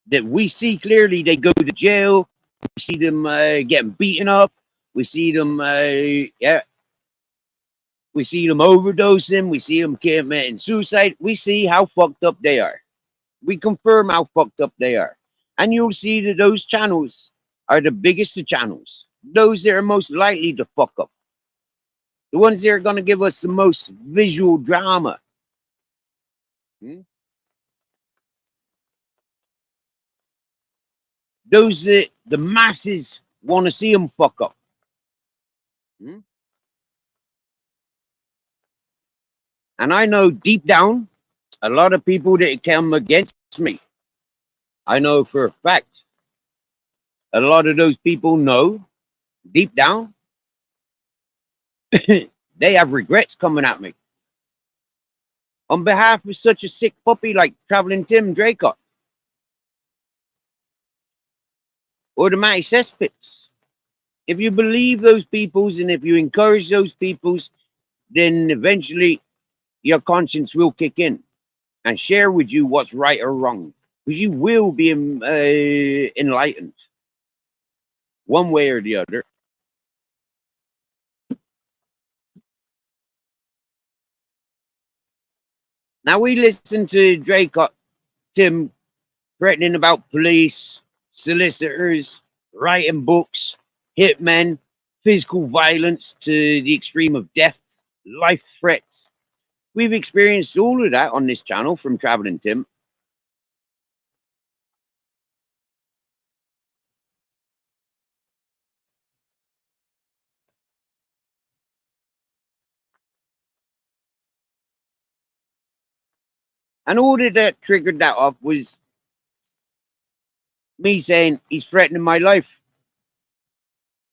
that we see clearly, they go to jail, we see them getting beaten up, we see them, yeah, we see them overdosing, we see them committing suicide, we see how fucked up they are. We confirm how fucked up they are. And you'll see that those channels are the biggest of channels. Those that are most likely to fuck up. The ones that are going to give us the most visual drama. Hmm? Those that the masses want to see them fuck up. Hmm? And I know deep down, a lot of people that come against me, I know for a fact, a lot of those people know deep down, they have regrets coming at me. On behalf of such a sick puppy like Traveling Tim Draycott or the Matty Cesspits. If you believe those peoples and if you encourage those peoples, then eventually your conscience will kick in and share with you what's right or wrong, because you will be enlightened one way or the other. Now we listen to Draycott Tim threatening about police, solicitors, writing books, hitmen, physical violence to the extreme of death, life threats. We've experienced all of that on this channel from Traveling Tim. And all that triggered that off was me saying he's threatening my life.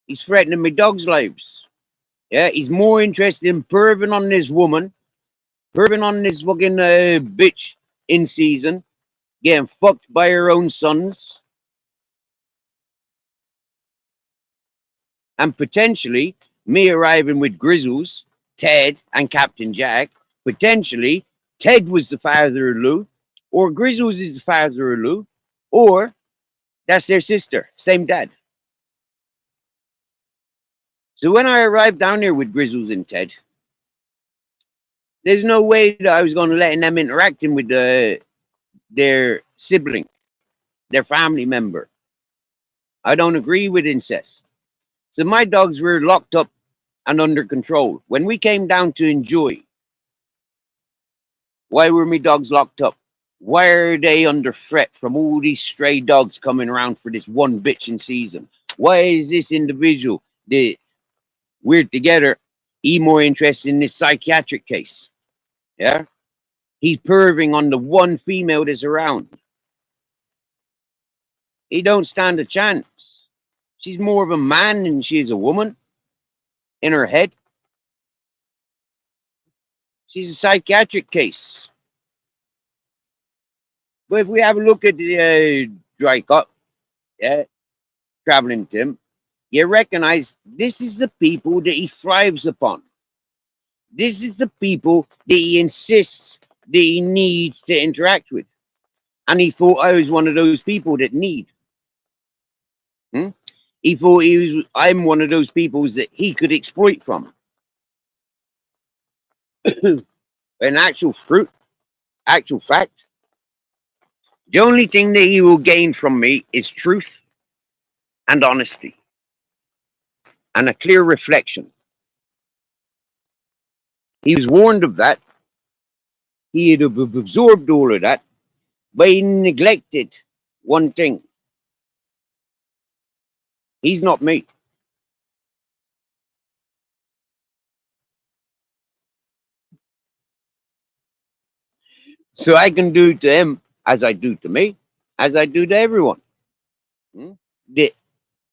He's threatening my dog's lives. Yeah, he's more interested in perving on this woman, perving on this fucking bitch in season, getting fucked by her own sons, and potentially me arriving with Grizzles, Ted, and Captain Jack. Potentially, Ted was the father of Lou, or Grizzles is the father of Lou, or that's their sister, same dad. So when I arrived down here with Grizzles and Ted, there's no way that I was going to let them interacting with their sibling, their family member. I don't agree with incest. So my dogs were locked up and under control. When we came down to enjoy, why were my dogs locked up? Why are they under threat from all these stray dogs coming around for this one bitch in season? Why is this individual that we're together, he more interested in this psychiatric case? Yeah? He's perving on the one female that's around. He don't stand a chance. She's more of a man than she is a woman in her head. She's a psychiatric case. But if we have a look at the Draycott, yeah, Traveling Tim, you recognize this is the people that he thrives upon. This is the people that he insists that he needs to interact with. And he thought I was one of those people that need. Hmm? He thought I'm one of those people that he could exploit from. In actual fact, the only thing that he will gain from me is truth and honesty and a clear reflection. He was warned of that. He had absorbed all of that, but he neglected one thing. He's not me. So I can do to him as I do to me, as I do to everyone that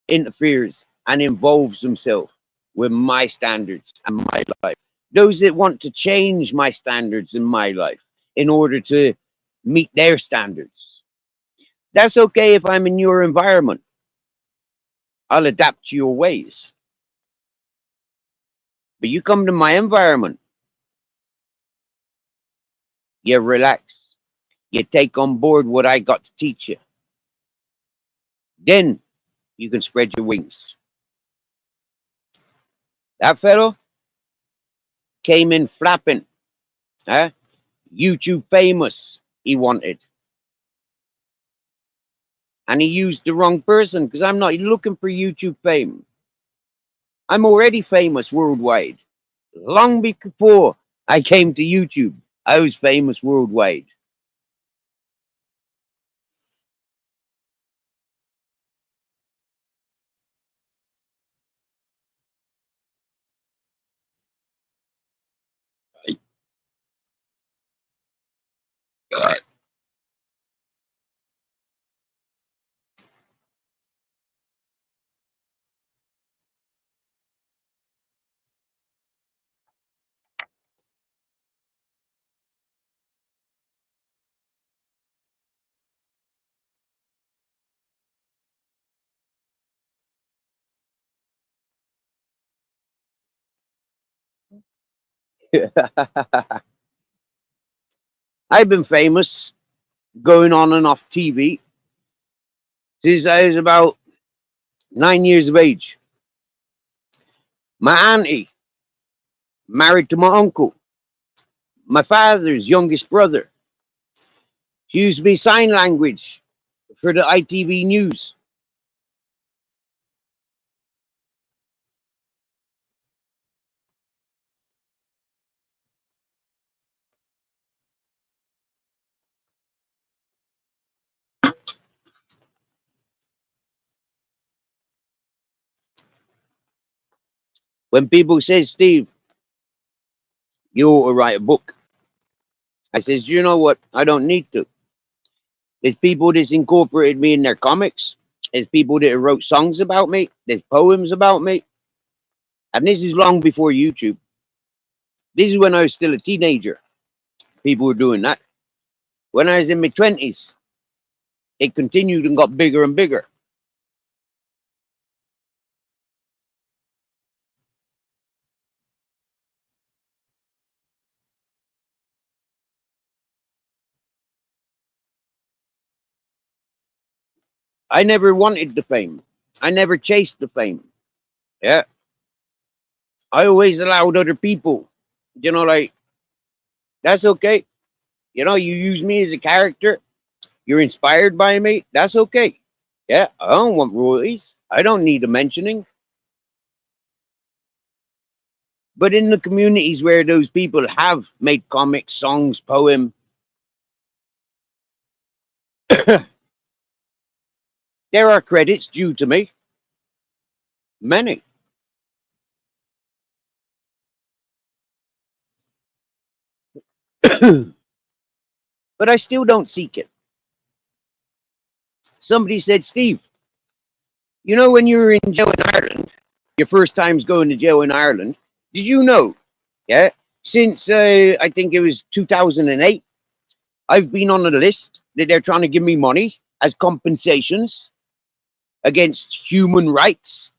interferes and involves himself with my standards and my life. Those that want to change my standards in my life in order to meet their standards. That's okay if I'm in your environment. I'll adapt to your ways. But you come to my environment, you relax, you take on board what I got to teach you. Then you can spread your wings. That fellow came in flapping, huh? YouTube famous, he wanted. And he used the wrong person because I'm not looking for YouTube fame. I'm already famous worldwide. Long before I came to YouTube, I was famous worldwide. I've been famous going on and off TV since I was about 9 years of age. My auntie married to my uncle, my father's youngest brother. She used to be sign language for the ITV news. When people say, Steve, you ought to write a book, I says, you know what? I don't need to. There's people that's incorporated me in their comics. There's people that wrote songs about me. There's poems about me. And this is long before YouTube. This is when I was still a teenager. People were doing that. When I was in my 20s, it continued and got bigger and bigger. I never wanted the fame. I never chased the fame. Yeah. I always allowed other people, like, that's okay. You use me as a character. You're inspired by me. That's okay. Yeah. I don't want royalties. I don't need a mentioning. But in the communities where those people have made comics, songs, poem, there are credits due to me. Many. But I still don't seek it. Somebody said, Steve, when you were in jail in Ireland, your first times going to jail in Ireland, did you know? Yeah. Since I think it was 2008, I've been on a list that they're trying to give me money as compensations against human rights,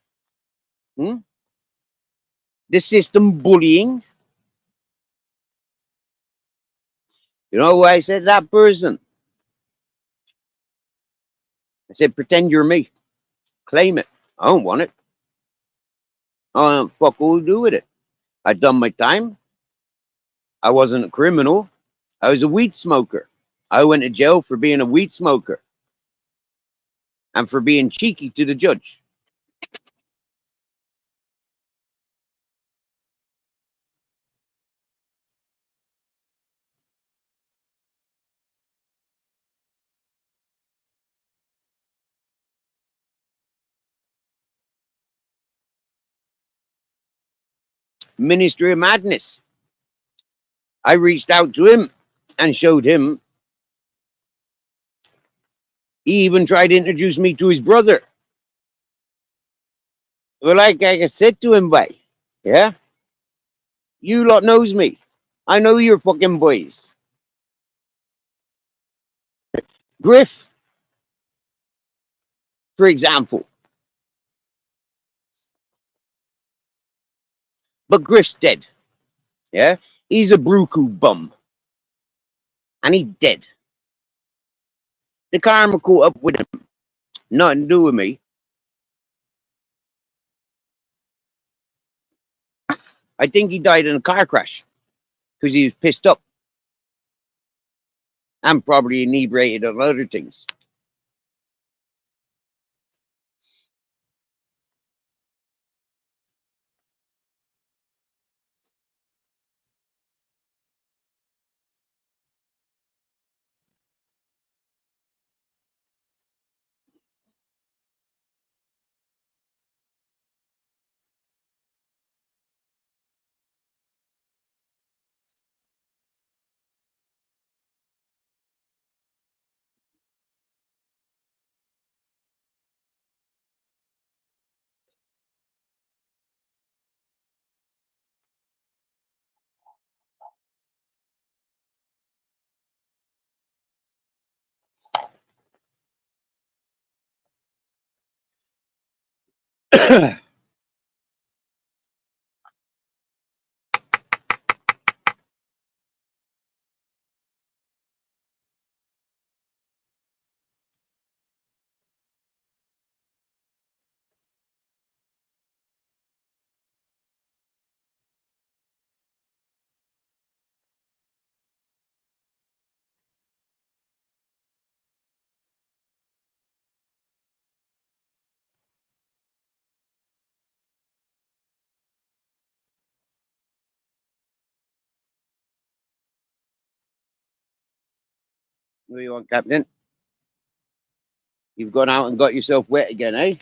the system bullying. You know why I said that person? I said, pretend you're me. Claim it. I don't want it. I don't fuck all to do with it. I'd done my time. I wasn't a criminal. I was a weed smoker. I went to jail for being a weed smoker and for being cheeky to the judge. Ministry of Madness. I reached out to him and showed him. He even tried to introduce me to his brother. Well, like I said to him, boy, yeah, you lot knows me. I know your fucking boys. Griff, for example. But Griff's dead. Yeah? He's a Bruku bum. And he's dead. The karma caught up with him. Nothing to do with me. I think he died in a car crash because he was pissed up and probably inebriated on other things. What do you want, Captain? You've gone out and got yourself wet again, eh?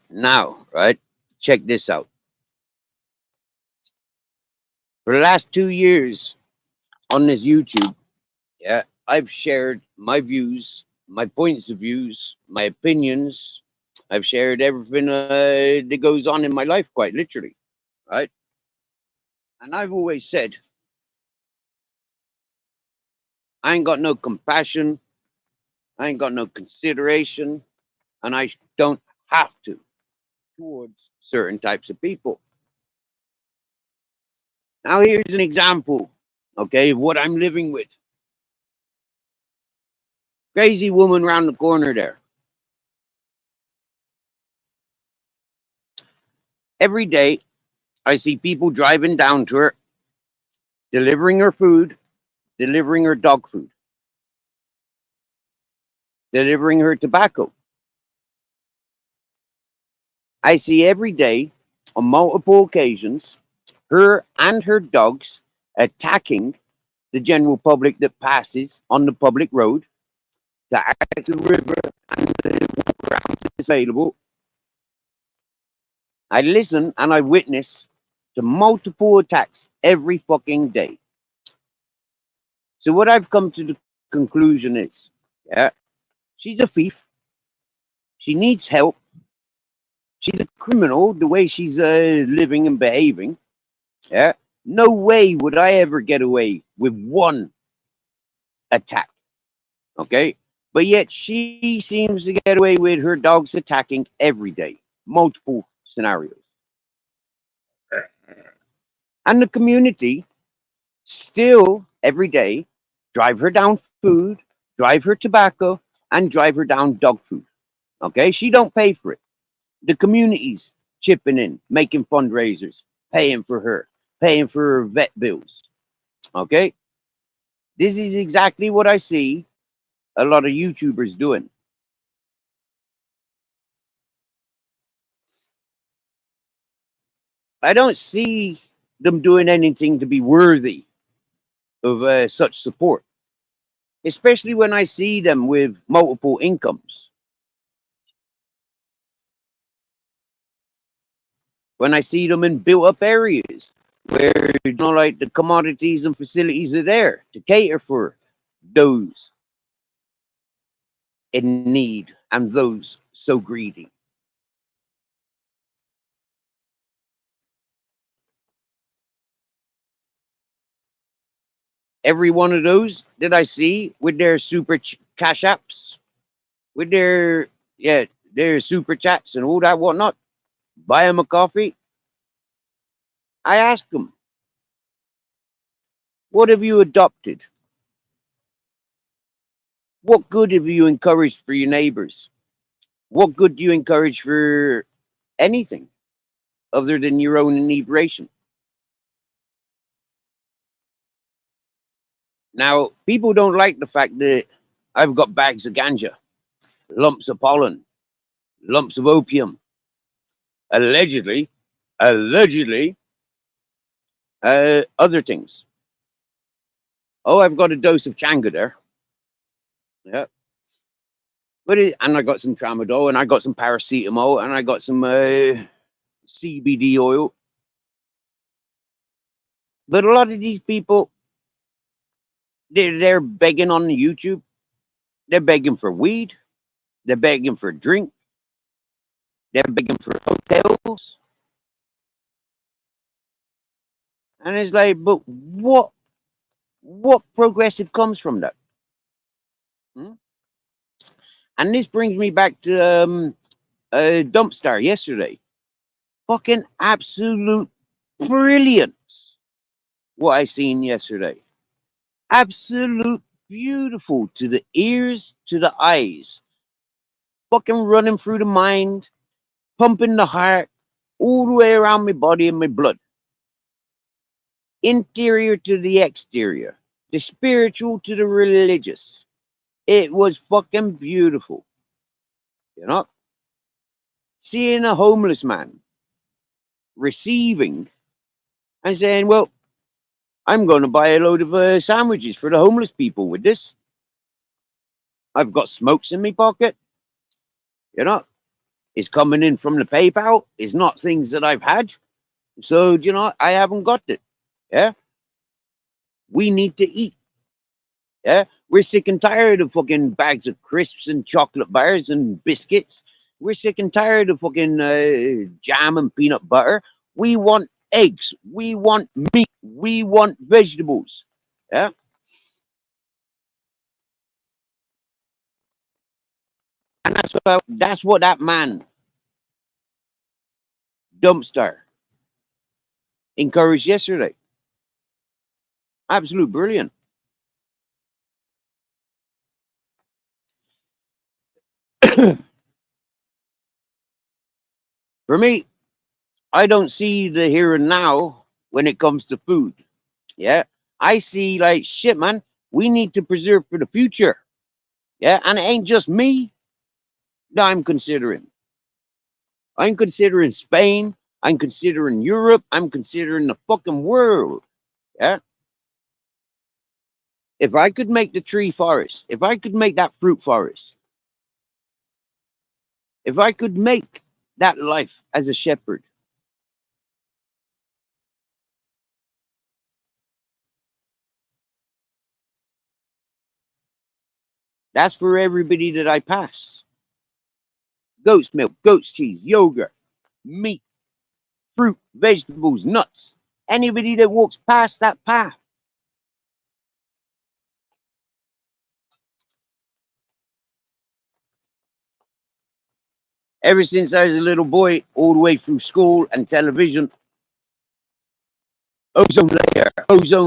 Now, right? Check this out. For the last 2 years on this YouTube, yeah, I've shared my views, my points of views, my opinions. I've shared everything that goes on in my life, quite literally, right? And I've always said, I ain't got no compassion, I ain't got no consideration, and I don't have to towards certain types of people. Now, here's an example, okay, of what I'm living with. Crazy woman round the corner there. Every day, I see people driving down to her, delivering her food, delivering her dog food, delivering her tobacco. I see every day, on multiple occasions, her and her dogs attacking the general public that passes on the public road, to access the river and the grounds available. I listen and I witness to multiple attacks every fucking day. So what I've come to the conclusion is, yeah, she's a thief. She needs help. She's a criminal the way she's living and behaving. Yeah, no way would I ever get away with one attack. Okay, but yet she seems to get away with her dogs attacking every day, multiple scenarios. And the community still every day drive her down food, drive her tobacco, and drive her down dog food. Okay, she don't pay for it. The communities chipping in, making fundraisers, paying for her, paying for her vet bills. Okay? This is exactly what I see a lot of YouTubers doing. I don't see them doing anything to be worthy of such support, especially when I see them with multiple incomes. When I see them in built up areas where, like the commodities and facilities are there to cater for those in need and those so greedy. Every one of those that I see with their cash apps, with their, yeah, their super chats and all that whatnot, buy them a coffee. I ask them, what have you adopted? What good have you encouraged for your neighbors? What good do you encourage for anything other than your own inebriation? Now, people don't like the fact that I've got bags of ganja, lumps of pollen, lumps of opium, allegedly, other things. Oh, I've got a dose of changa there. Yeah. And I got some tramadol, and I got some paracetamol, and I got some CBD oil. But a lot of these people, they're begging on YouTube. They're begging for weed. They're begging for drink. They're begging for hotels. And it's like, but what progressive comes from that? Hmm? And this brings me back to Dumpstar yesterday. Fucking absolute brilliance. What I seen yesterday. Absolute beautiful to the ears, to the eyes. Fucking running through the mind, pumping the heart, all the way around my body and my blood. Interior to the exterior, the spiritual to the religious. It was fucking beautiful. You know? Seeing a homeless man receiving and saying, well, I'm going to buy a load of sandwiches for the homeless people with this. I've got smokes in my pocket. You know? It's coming in from the PayPal. It's not things that I've had. So, you know, I haven't got it. Yeah? We need to eat. Yeah? We're sick and tired of fucking bags of crisps and chocolate bars and biscuits. We're sick and tired of fucking jam and peanut butter. We want eggs. We want meat. We want vegetables. Yeah? And that's what that man, Dumpstar, encouraged yesterday. Absolute brilliant. For me, I don't see the here and now when it comes to food. Yeah. I see like shit, man. We need to preserve for the future. Yeah. And it ain't just me that I'm considering. I'm considering Spain. I'm considering Europe. I'm considering the fucking world. Yeah. If I could make the tree forest, if I could make that fruit forest, if I could make that life as a shepherd, that's for everybody that I pass. Goat's milk, goat's cheese, yogurt, meat, fruit, vegetables, nuts. Anybody that walks past that path. Ever since I was a little boy, all the way through school and television, ozone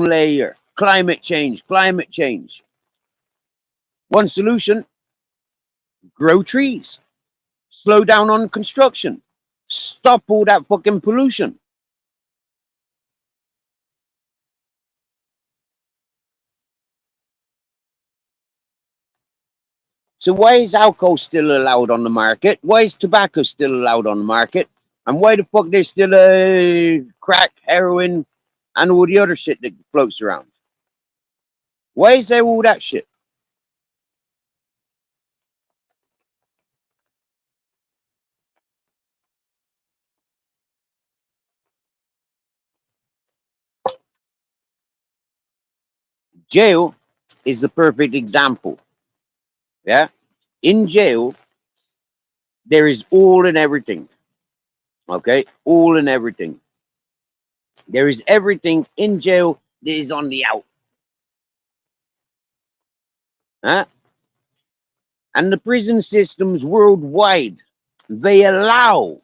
layer, climate change, climate change. One solution, grow trees, slow down on construction, Stop all that fucking pollution. So why is alcohol still allowed on the market? Why is tobacco still allowed on the market? And why the fuck there's still crack, heroin, and all the other shit that floats around? Why is there all that shit? Jail is the perfect example. Yeah? In jail, there is all and everything. Okay? All and everything. There is everything in jail that is on the out. Huh? And the prison systems worldwide, they allow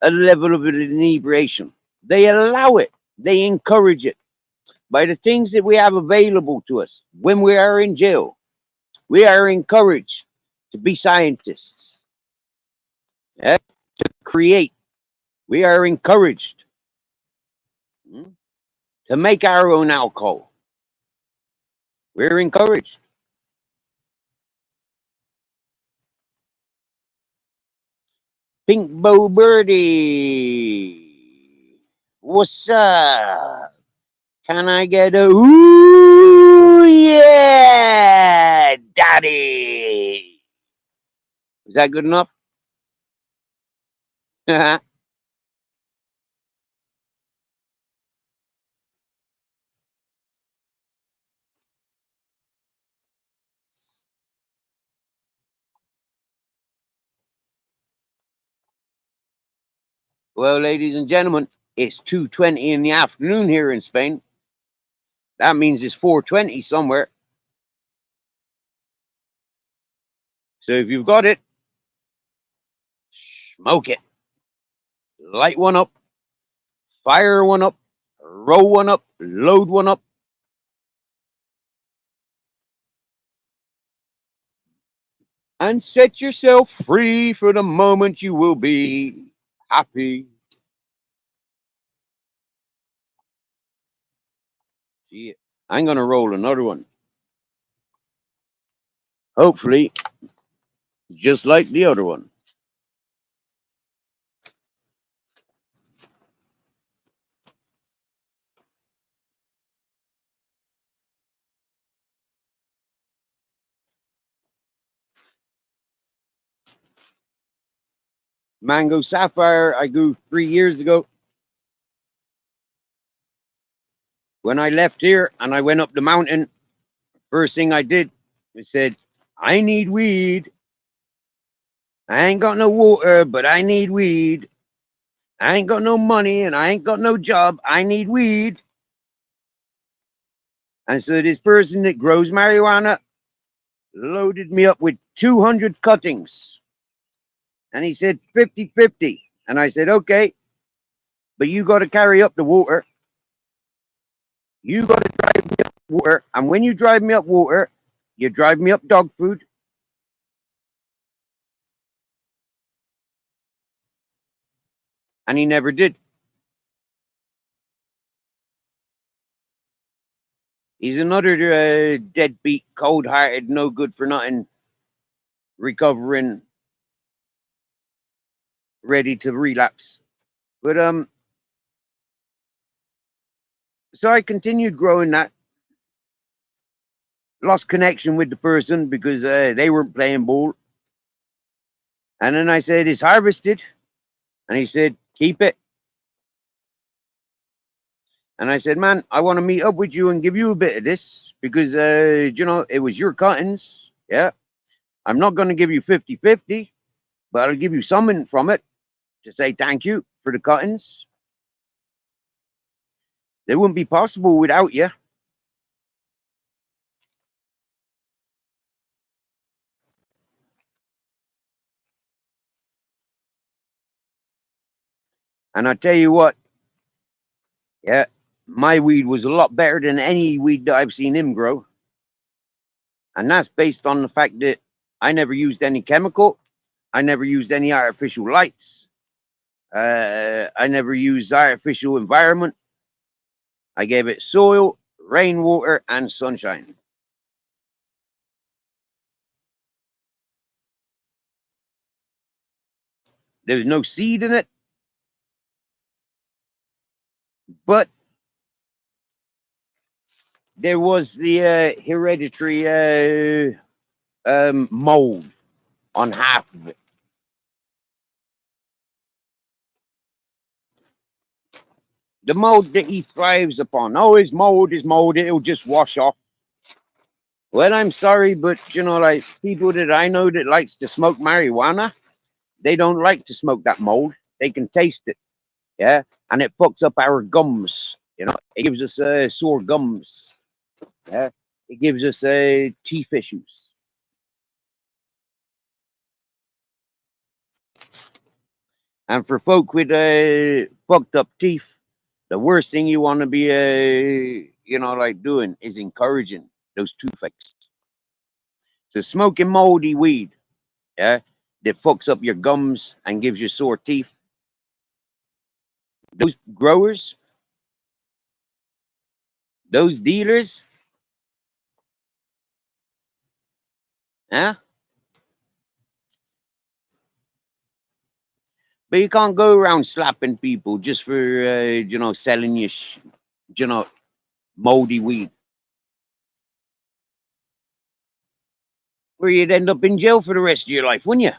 a level of inebriation. They allow it. They encourage it by the things that we have available to us when we are in jail. We are encouraged to be scientists, to create. We are encouraged to make our own alcohol. We're encouraged. Pink Bow Birdie, what's up? Can I get a ooh yeah, daddy? Is that good enough? Well, ladies and gentlemen, it's 2:20 in the afternoon here in Spain. That means it's 4:20 somewhere. So if you've got it, smoke it. Light one up, fire one up, roll one up, load one up. And set yourself free for the moment you will be happy. Yeah, I'm going to roll another one. Hopefully, just like the other one. Mango Sapphire, I grew 3 years ago. When I left here and I went up the mountain, first thing I did, I said, I need weed. I ain't got no water, but I need weed. I ain't got no money and I ain't got no job. I need weed. And so this person that grows marijuana loaded me up with 200 cuttings. And he said 50-50. And I said, okay, but you got to carry up the water. You got to drive me up water. And when you drive me up water, you drive me up dog food. And he never did. He's another deadbeat, cold-hearted, no good for nothing, recovering, ready to relapse. But so I continued growing that. Lost connection with the person because they weren't playing ball. And then I said, it's harvested. And he said, keep it. And I said, man, I want to meet up with you and give you a bit of this because, you know, it was your cuttings. Yeah. I'm not going to give you 50-50, but I'll give you something from it to say thank you for the cuttings. They wouldn't be possible without you. And I tell you what, yeah, my weed was a lot better than any weed that I've seen him grow. And that's based on the fact that I never used any chemical. I never used any artificial lights. I never used artificial environment. I gave it soil, rainwater, and sunshine. There's no seed in it, but there was the hereditary mold on half of it. The mold that he thrives upon. Oh, his mold, it'll just wash off. Well, I'm sorry, but you know, like people that I know that likes to smoke marijuana, they don't like to smoke that mold. They can taste it, yeah, and it fucks up our gums. You know, it gives us sore gums. Yeah, it gives us teeth issues. And for folk with fucked up teeth, the worst thing you want to be, you know, like doing is encouraging those toothaches. So smoking moldy weed, yeah, that fucks up your gums and gives you sore teeth. Those growers, those dealers, yeah. But you can't go around slapping people just for, you know, selling you, you know, moldy weed. Where you'd end up in jail for the rest of your life, wouldn't you?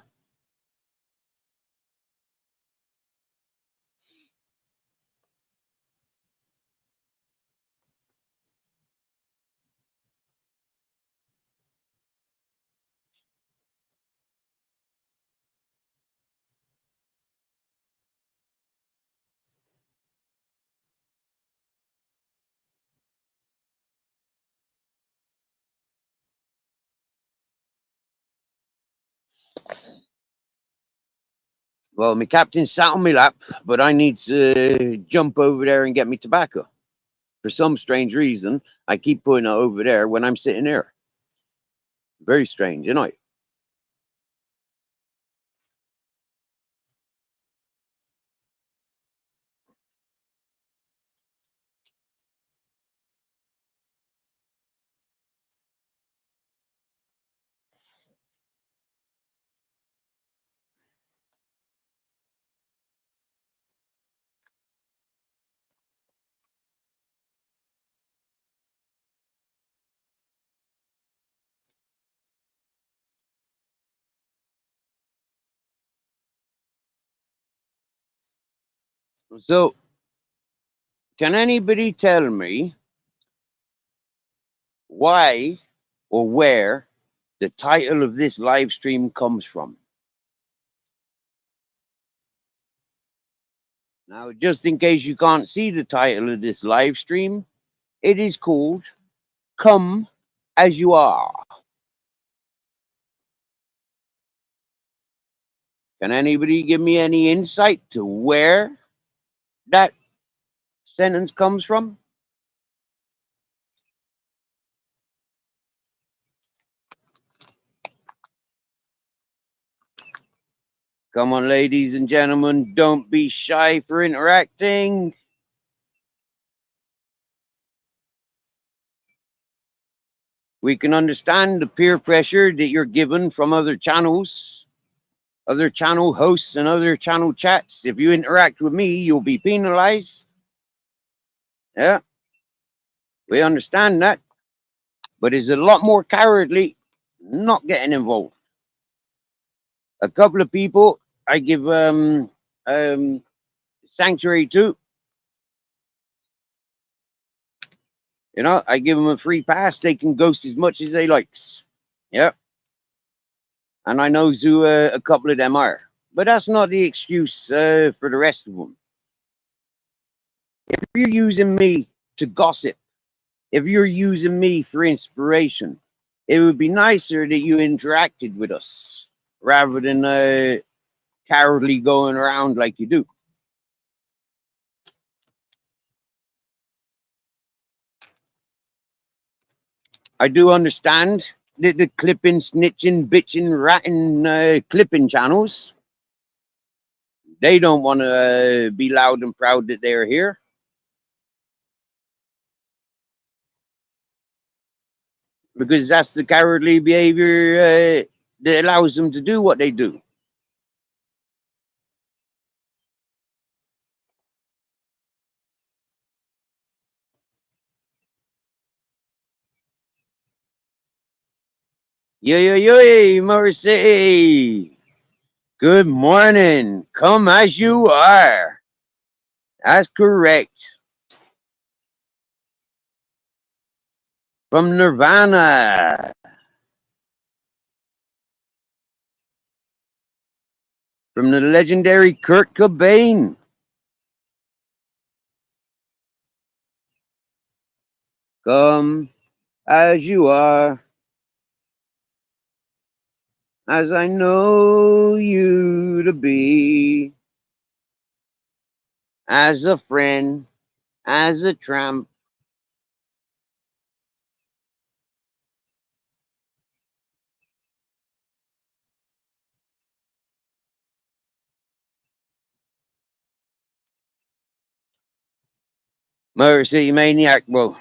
Well, my captain sat on my lap, but I need to jump over there and get me tobacco. For some strange reason, I keep putting it over there when I'm sitting here. Very strange, isn't it? So, can anybody tell me why or where the title of this live stream comes from? Now, just in case you can't see the title of this live stream, it is called Come As You Are. Can anybody give me any insight to where that sentence comes from? Come on, ladies and gentlemen, don't be shy for interacting. We can understand the peer pressure that you're given from other channels, other channel hosts, and other channel chats. If you interact with me, you'll be penalized. Yeah, we understand that. But it's a lot more cowardly not getting involved. A couple of people I give sanctuary to. You know, I give them a free pass. They can ghost as much as they likes. Yeah. And I know who a couple of them are. But that's not the excuse for the rest of them. If you're using me to gossip, if you're using me for inspiration, it would be nicer that you interacted with us rather than cowardly going around like you do. I do understand that the clipping, snitching, bitching, ratting, clipping channels, They don't want to be loud and proud that they're here. Because that's the cowardly behavior that allows them to do what they do. Yo, yo, yo, Mercy. Good morning. Come as you are. That's correct. From Nirvana. From the legendary Kurt Cobain. Come as you are. As I know you to be. As a friend. As a tramp. Motor City Maniac, bro.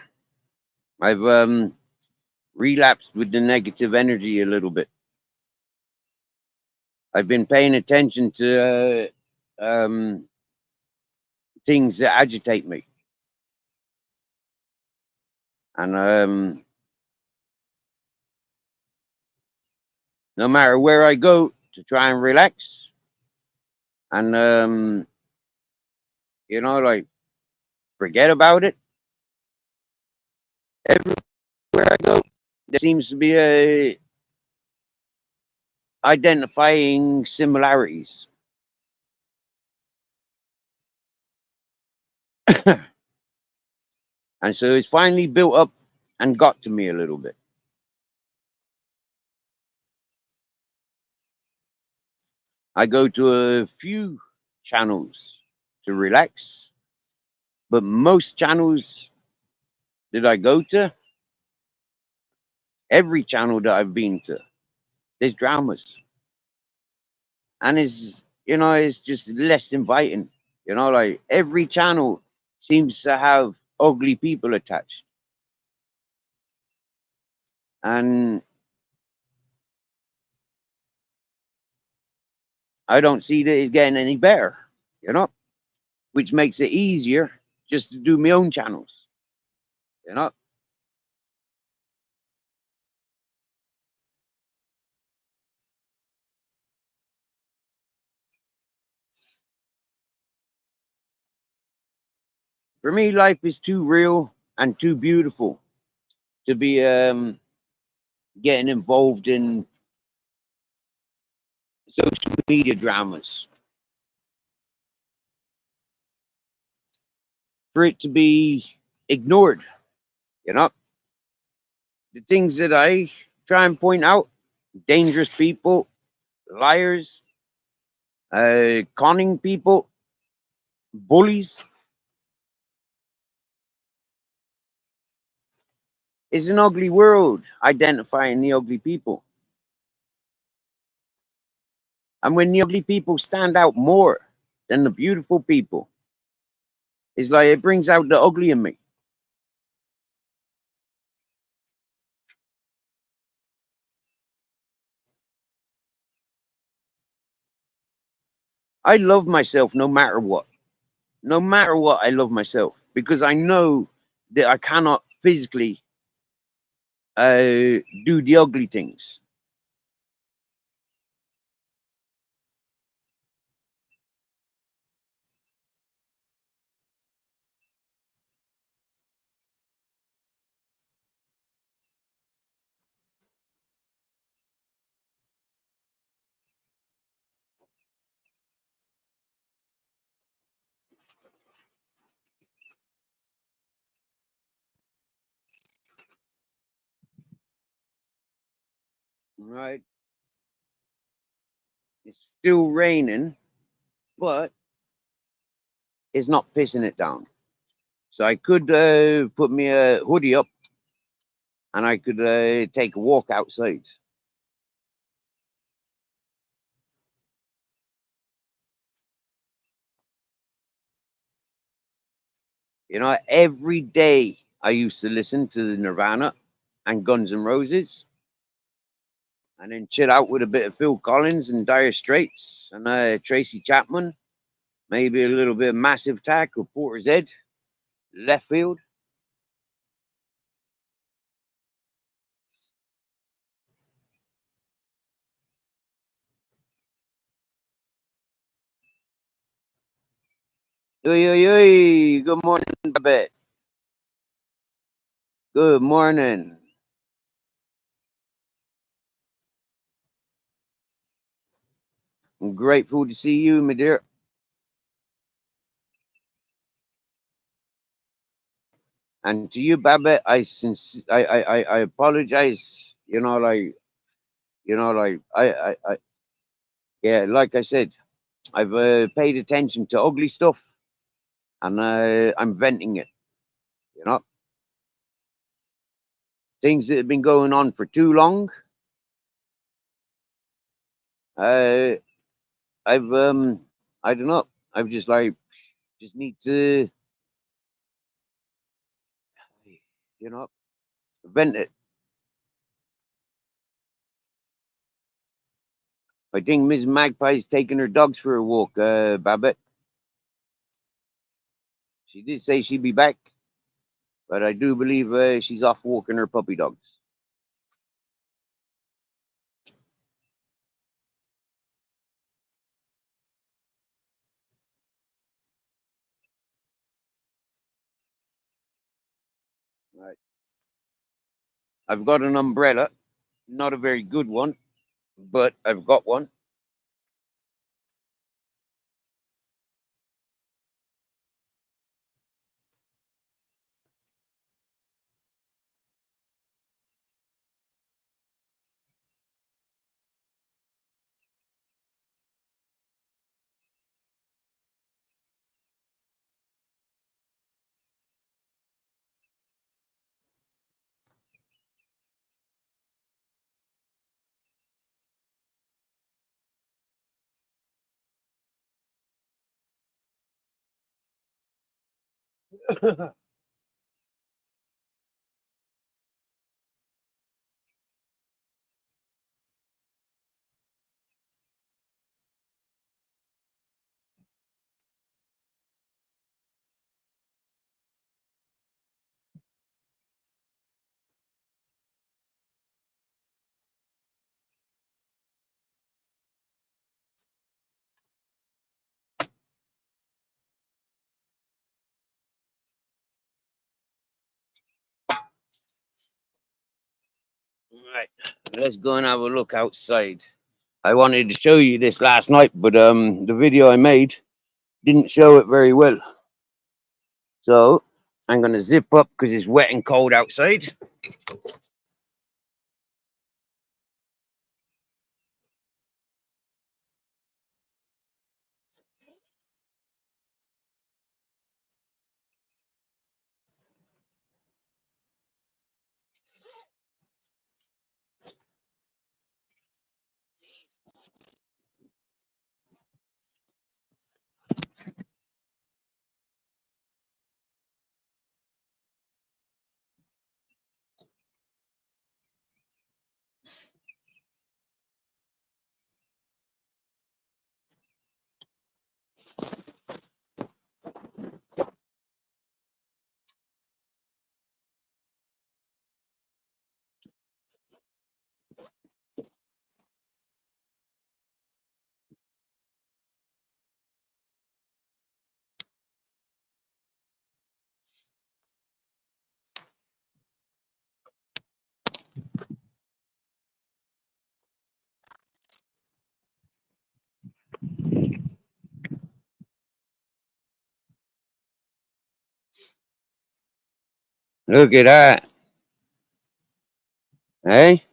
I've relapsed with the negative energy a little bit. I've been paying attention to things that agitate me. And no matter where I go to try and relax, and like forget about it, everywhere I go, there seems to be a identifying similarities. And so it's finally built up and got to me a little bit. I go to a few channels to relax, but most channels that I go to, every channel that I've been to, there's dramas. And it's just less inviting. Like every channel seems to have ugly people attached. And I don't see that it's getting any better, you know, which makes it easier just to do my own channels, you know. For me, life is too real and too beautiful to be getting involved in social media dramas. For it to be ignored, you know. The things that I try and point out, dangerous people, liars, conning people, bullies, is an ugly world identifying the ugly people. And when the ugly people stand out more than the beautiful people, it's like it brings out the ugly in me. I love myself no matter what. No matter what, I love myself because I know that I cannot physically do the ugly things. Right? It's still raining, but it's not pissing it down. So I could put me a hoodie up and I could take a walk outside. You know, every day I used to listen to Nirvana and Guns N' Roses, and then chill out with a bit of Phil Collins and Dire Straits and Tracy Chapman, maybe a little bit of Massive Attack or Portishead, left field. Oi, oi, oi. Good morning, Babette. Good morning. I'm grateful to see you, my dear. And to you, Babette, I apologize. Yeah, like I said, I've paid attention to ugly stuff, and I'm venting it. You know, things that have been going on for too long. Uh, I've I don't know. I've just need to, you know, vent it. I think Miss Magpie's taking her dogs for a walk, Babette. She did say she'd be back, but I do believe she's off walking her puppy dogs. Right. I've got an umbrella, not a very good one, but I've got one. Right. Let's go and have a look outside. I wanted to show you this last night, but the video I made didn't show it very well. So I'm gonna zip up because it's wet and cold outside. Look at that. Hey?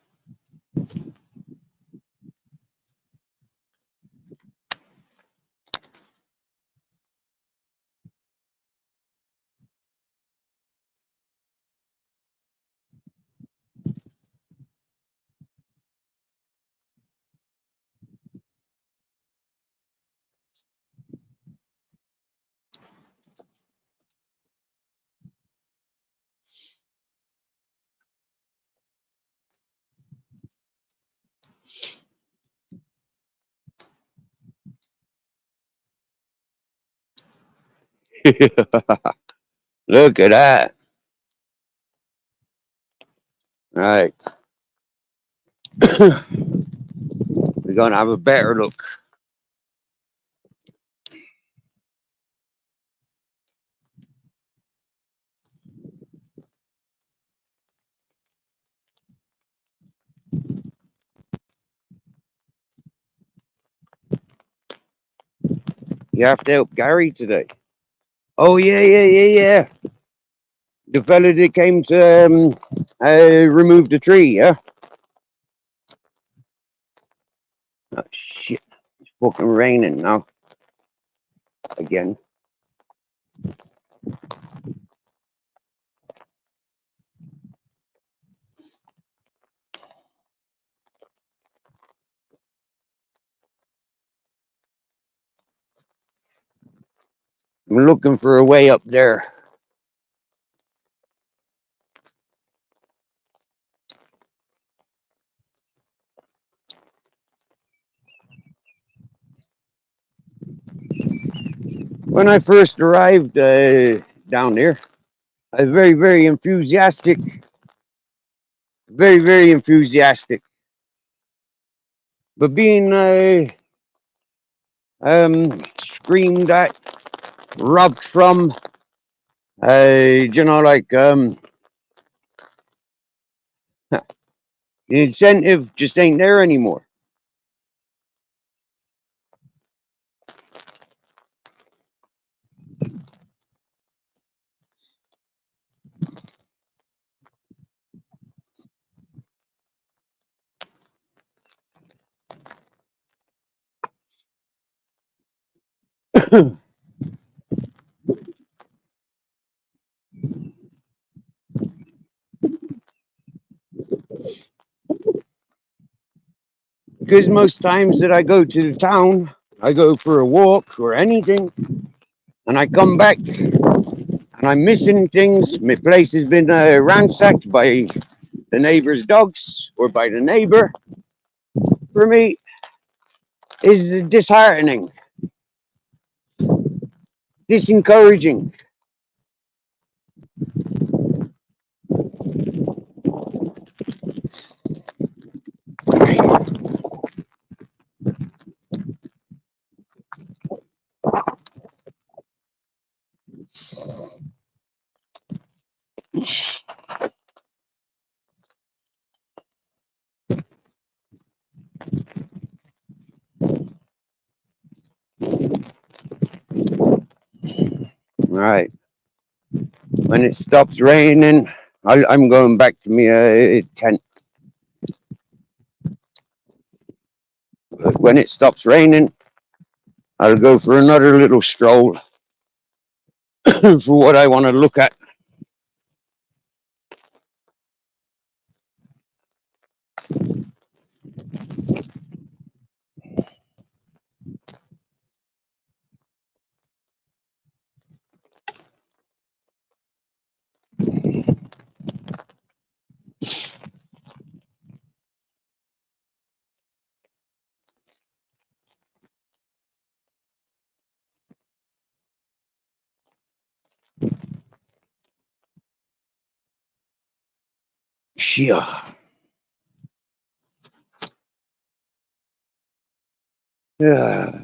Look at that. Right. We're gonna have a better look. You have to help Gary today. Oh yeah. The fella that came to remove the tree, yeah? Oh shit. It's fucking raining now. Again. I'm looking for a way up there. When I first arrived down there, I was very enthusiastic. Very enthusiastic. But being screamed at, robbed from, like the incentive just ain't there anymore. Because most times that I go to the town, I go for a walk or anything, and I come back and I'm missing things. My place has been ransacked by the neighbor's dogs or by the neighbor. For me, is disheartening, disencouraging. Right. When it stops raining, I'm going back to my tent. But when it stops raining, I'll go for another little stroll for what I want to look at. Yeah. Yeah.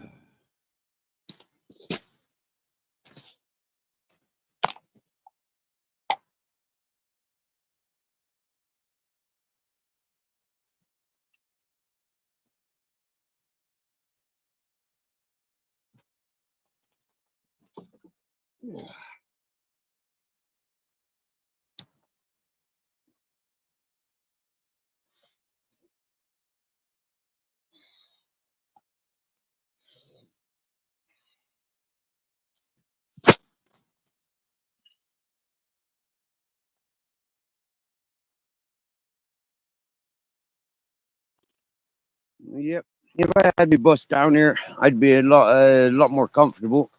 Yep. If I had my bus down here, I'd be a lot more comfortable.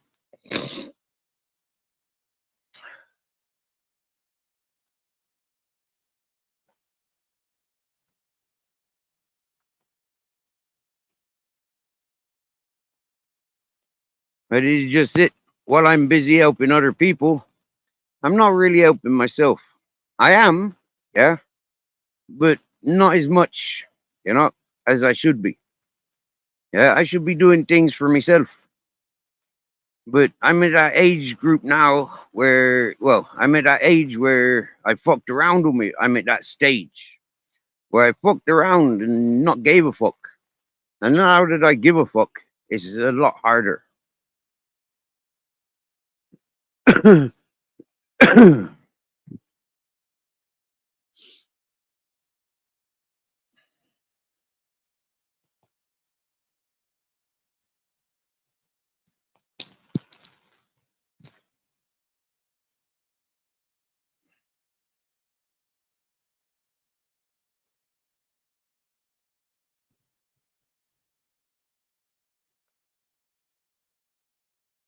But it's just it. while I'm busy helping other people, I'm not really helping myself. I am, yeah, but not as much, you know, as I should be. Yeah, I should be doing things for myself. But I'm at that age group now where, well, I'm at that age where I fucked around with me. I'm at that stage where I fucked around and not gave a fuck. And now that I give a fuck, it's a lot harder.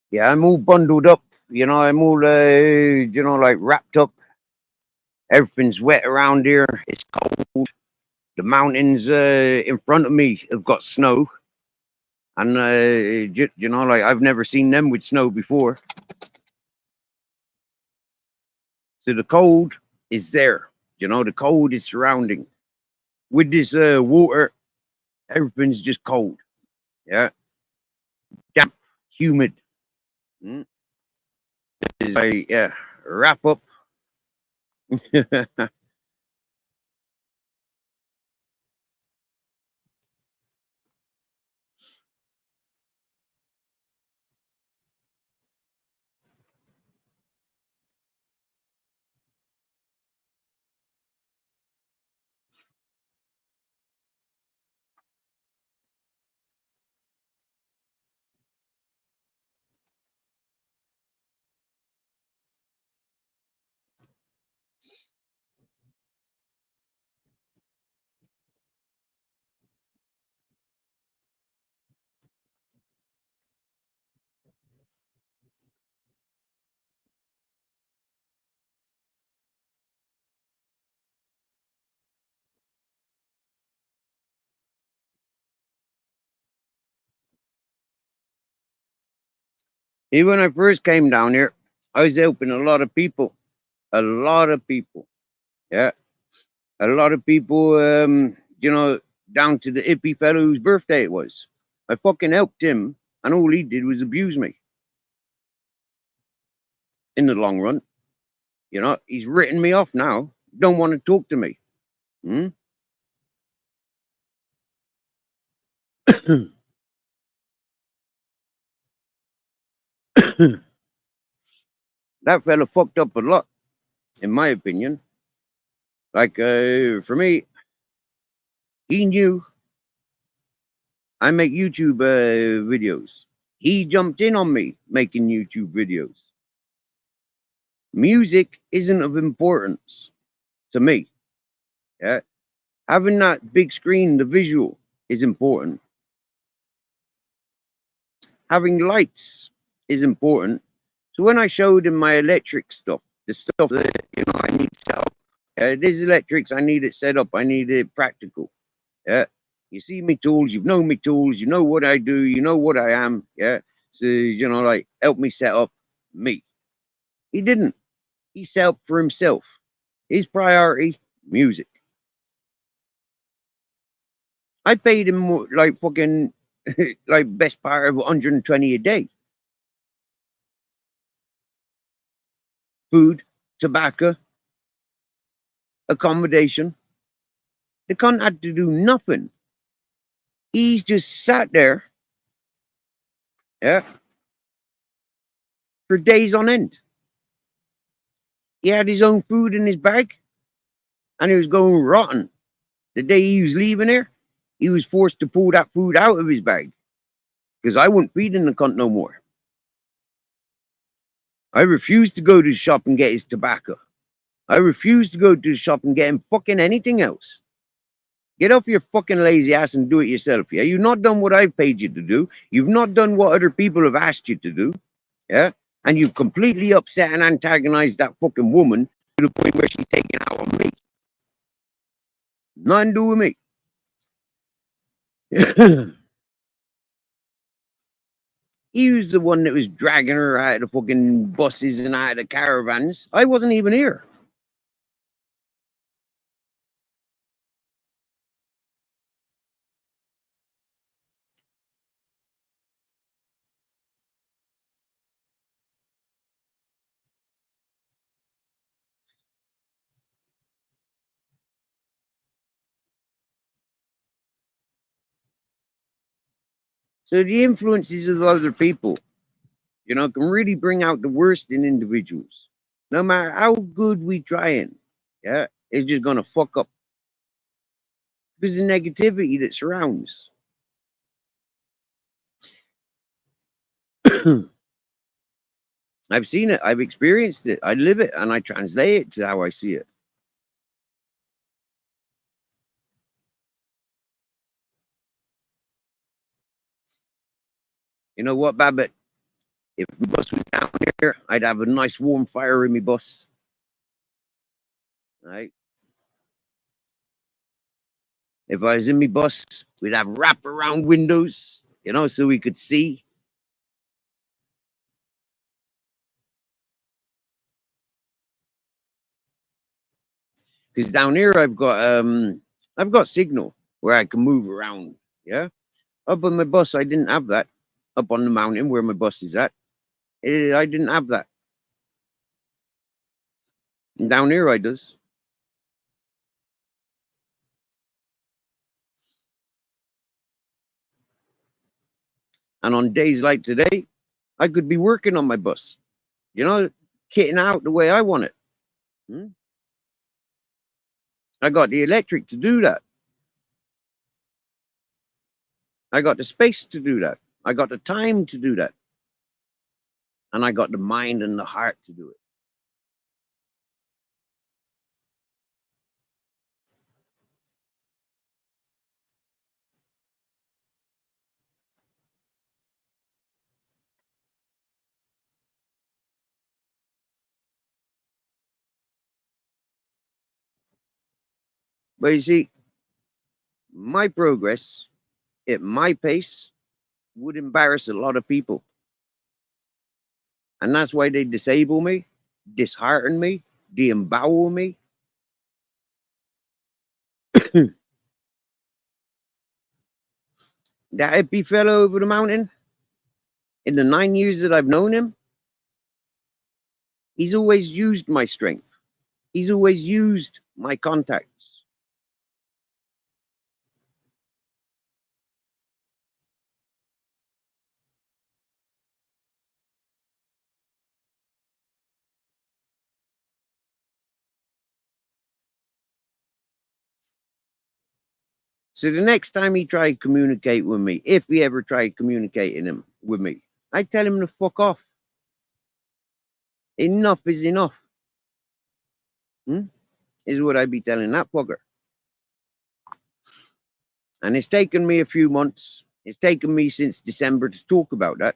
Yeah, I'm all bundled up. I'm all, like wrapped up. Everything's wet around here. It's cold. The mountains in front of me have got snow. And, like I've never seen them with snow before. So the cold is there. The cold is surrounding. With this water, everything's just cold. Yeah. Damp, humid. Mm. Yeah, wrap up. Even when I first came down here, I was helping a lot of people. A lot of people. Yeah. A lot of people, down to the hippie fellow whose birthday it was. I fucking helped him, and all he did was abuse me in the long run. He's written me off now. Don't want to talk to me. Hmm? That fella fucked up a lot, in my opinion. Like, for me, he knew I make YouTube videos. He jumped in on me making YouTube videos. Music isn't of importance to me. Yeah. Having that big screen, the visual is important. Having lights is important. So when I showed him my electric stuff, the stuff that I need set up, these electrics, I need it set up. I need it practical. Yeah. You see me tools, you've known me tools, you know what I do, you know what I am. Yeah. So, like help me set up me. He didn't. He set up for himself. His priority, music. I paid him more, like fucking like best part of 120 a day. Food, tobacco, accommodation. The cunt had to do nothing. He's just sat there, yeah, for days on end. He had his own food in his bag, and it was going rotten. The day he was leaving here, he was forced to pull that food out of his bag because I wouldn't feed the cunt no more. I refused to go to the shop and get his tobacco. I refused to go to the shop and get him fucking anything else. Get off your fucking lazy ass and do it yourself, yeah? You've not done what I've paid you to do. You've not done what other people have asked you to do, yeah? And you've completely upset and antagonized that fucking woman to the point where she's taking out on me. Nothing to do with me. He was the one that was dragging her out of the fucking buses and out of the caravans. I wasn't even here. So the influences of other people, you know, can really bring out the worst in individuals. No matter how good we try and, yeah, it's just gonna fuck up because the negativity that surrounds. I've seen it, I've experienced it, I live it, and I translate it to how I see it. You know what, Babbitt? If my bus was down here, I'd have a nice warm fire in my bus. Right? If I was in my bus, we'd have wrap around windows, you know, so we could see. Because down here I've got signal where I can move around. Yeah. Up on my bus I didn't have that. Up on the mountain where my bus is at. I didn't have that. And down here I does. And on days like today, I could be working on my bus, you know, kitting out the way I want it. Hmm? I got the electric to do that. I got the space to do that. I got the time to do that. And I got the mind and the heart to do it. But you see, my progress at my pace would embarrass a lot of people. And that's why they disable me, dishearten me, de-empower me. That hippie fellow over the mountain, in the 9 years that I've known him, he's always used my strength. He's always used my contacts. So the next time he tried to communicate with me, if he ever tried communicating him with me, I tell him to fuck off. Enough is enough. Is what I'd be telling that fucker. And it's taken me a few months. It's taken me since December to talk about that.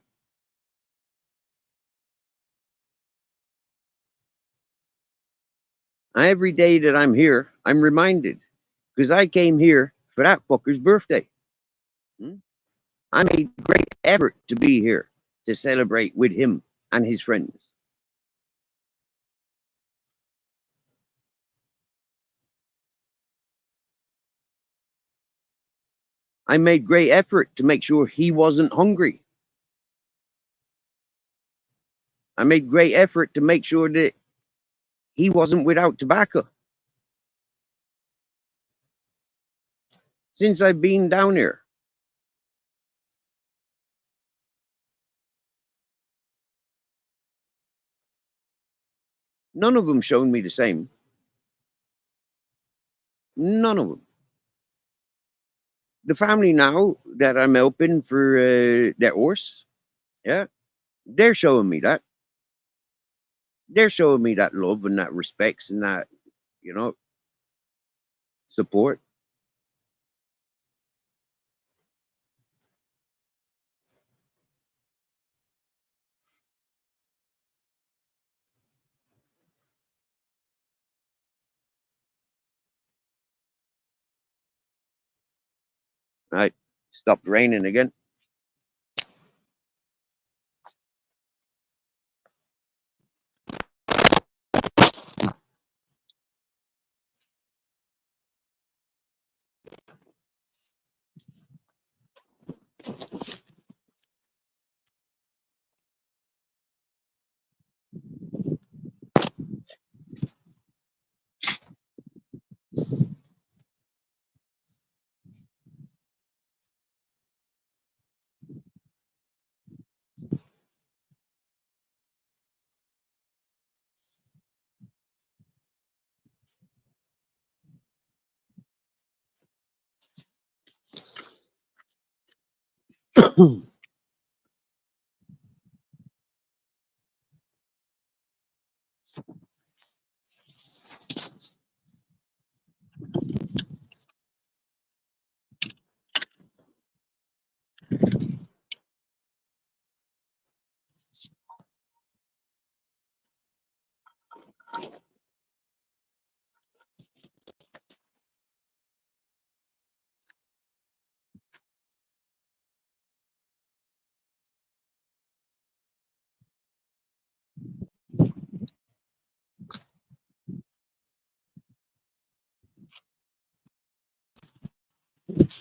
Every day that I'm here, I'm reminded because I came here for that fucker's birthday. I made great effort to be here to celebrate with him and his friends. I made great effort to make sure he wasn't hungry. I made great effort to make sure that he wasn't without tobacco. Since I've been down here, none of them shown me the same. None of them. The family now that I'm helping for their horse, yeah, they're showing me that. They're showing me that love and that respects and that, you know, support. Right. Stopped raining again.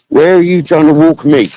Where are you trying to walk me?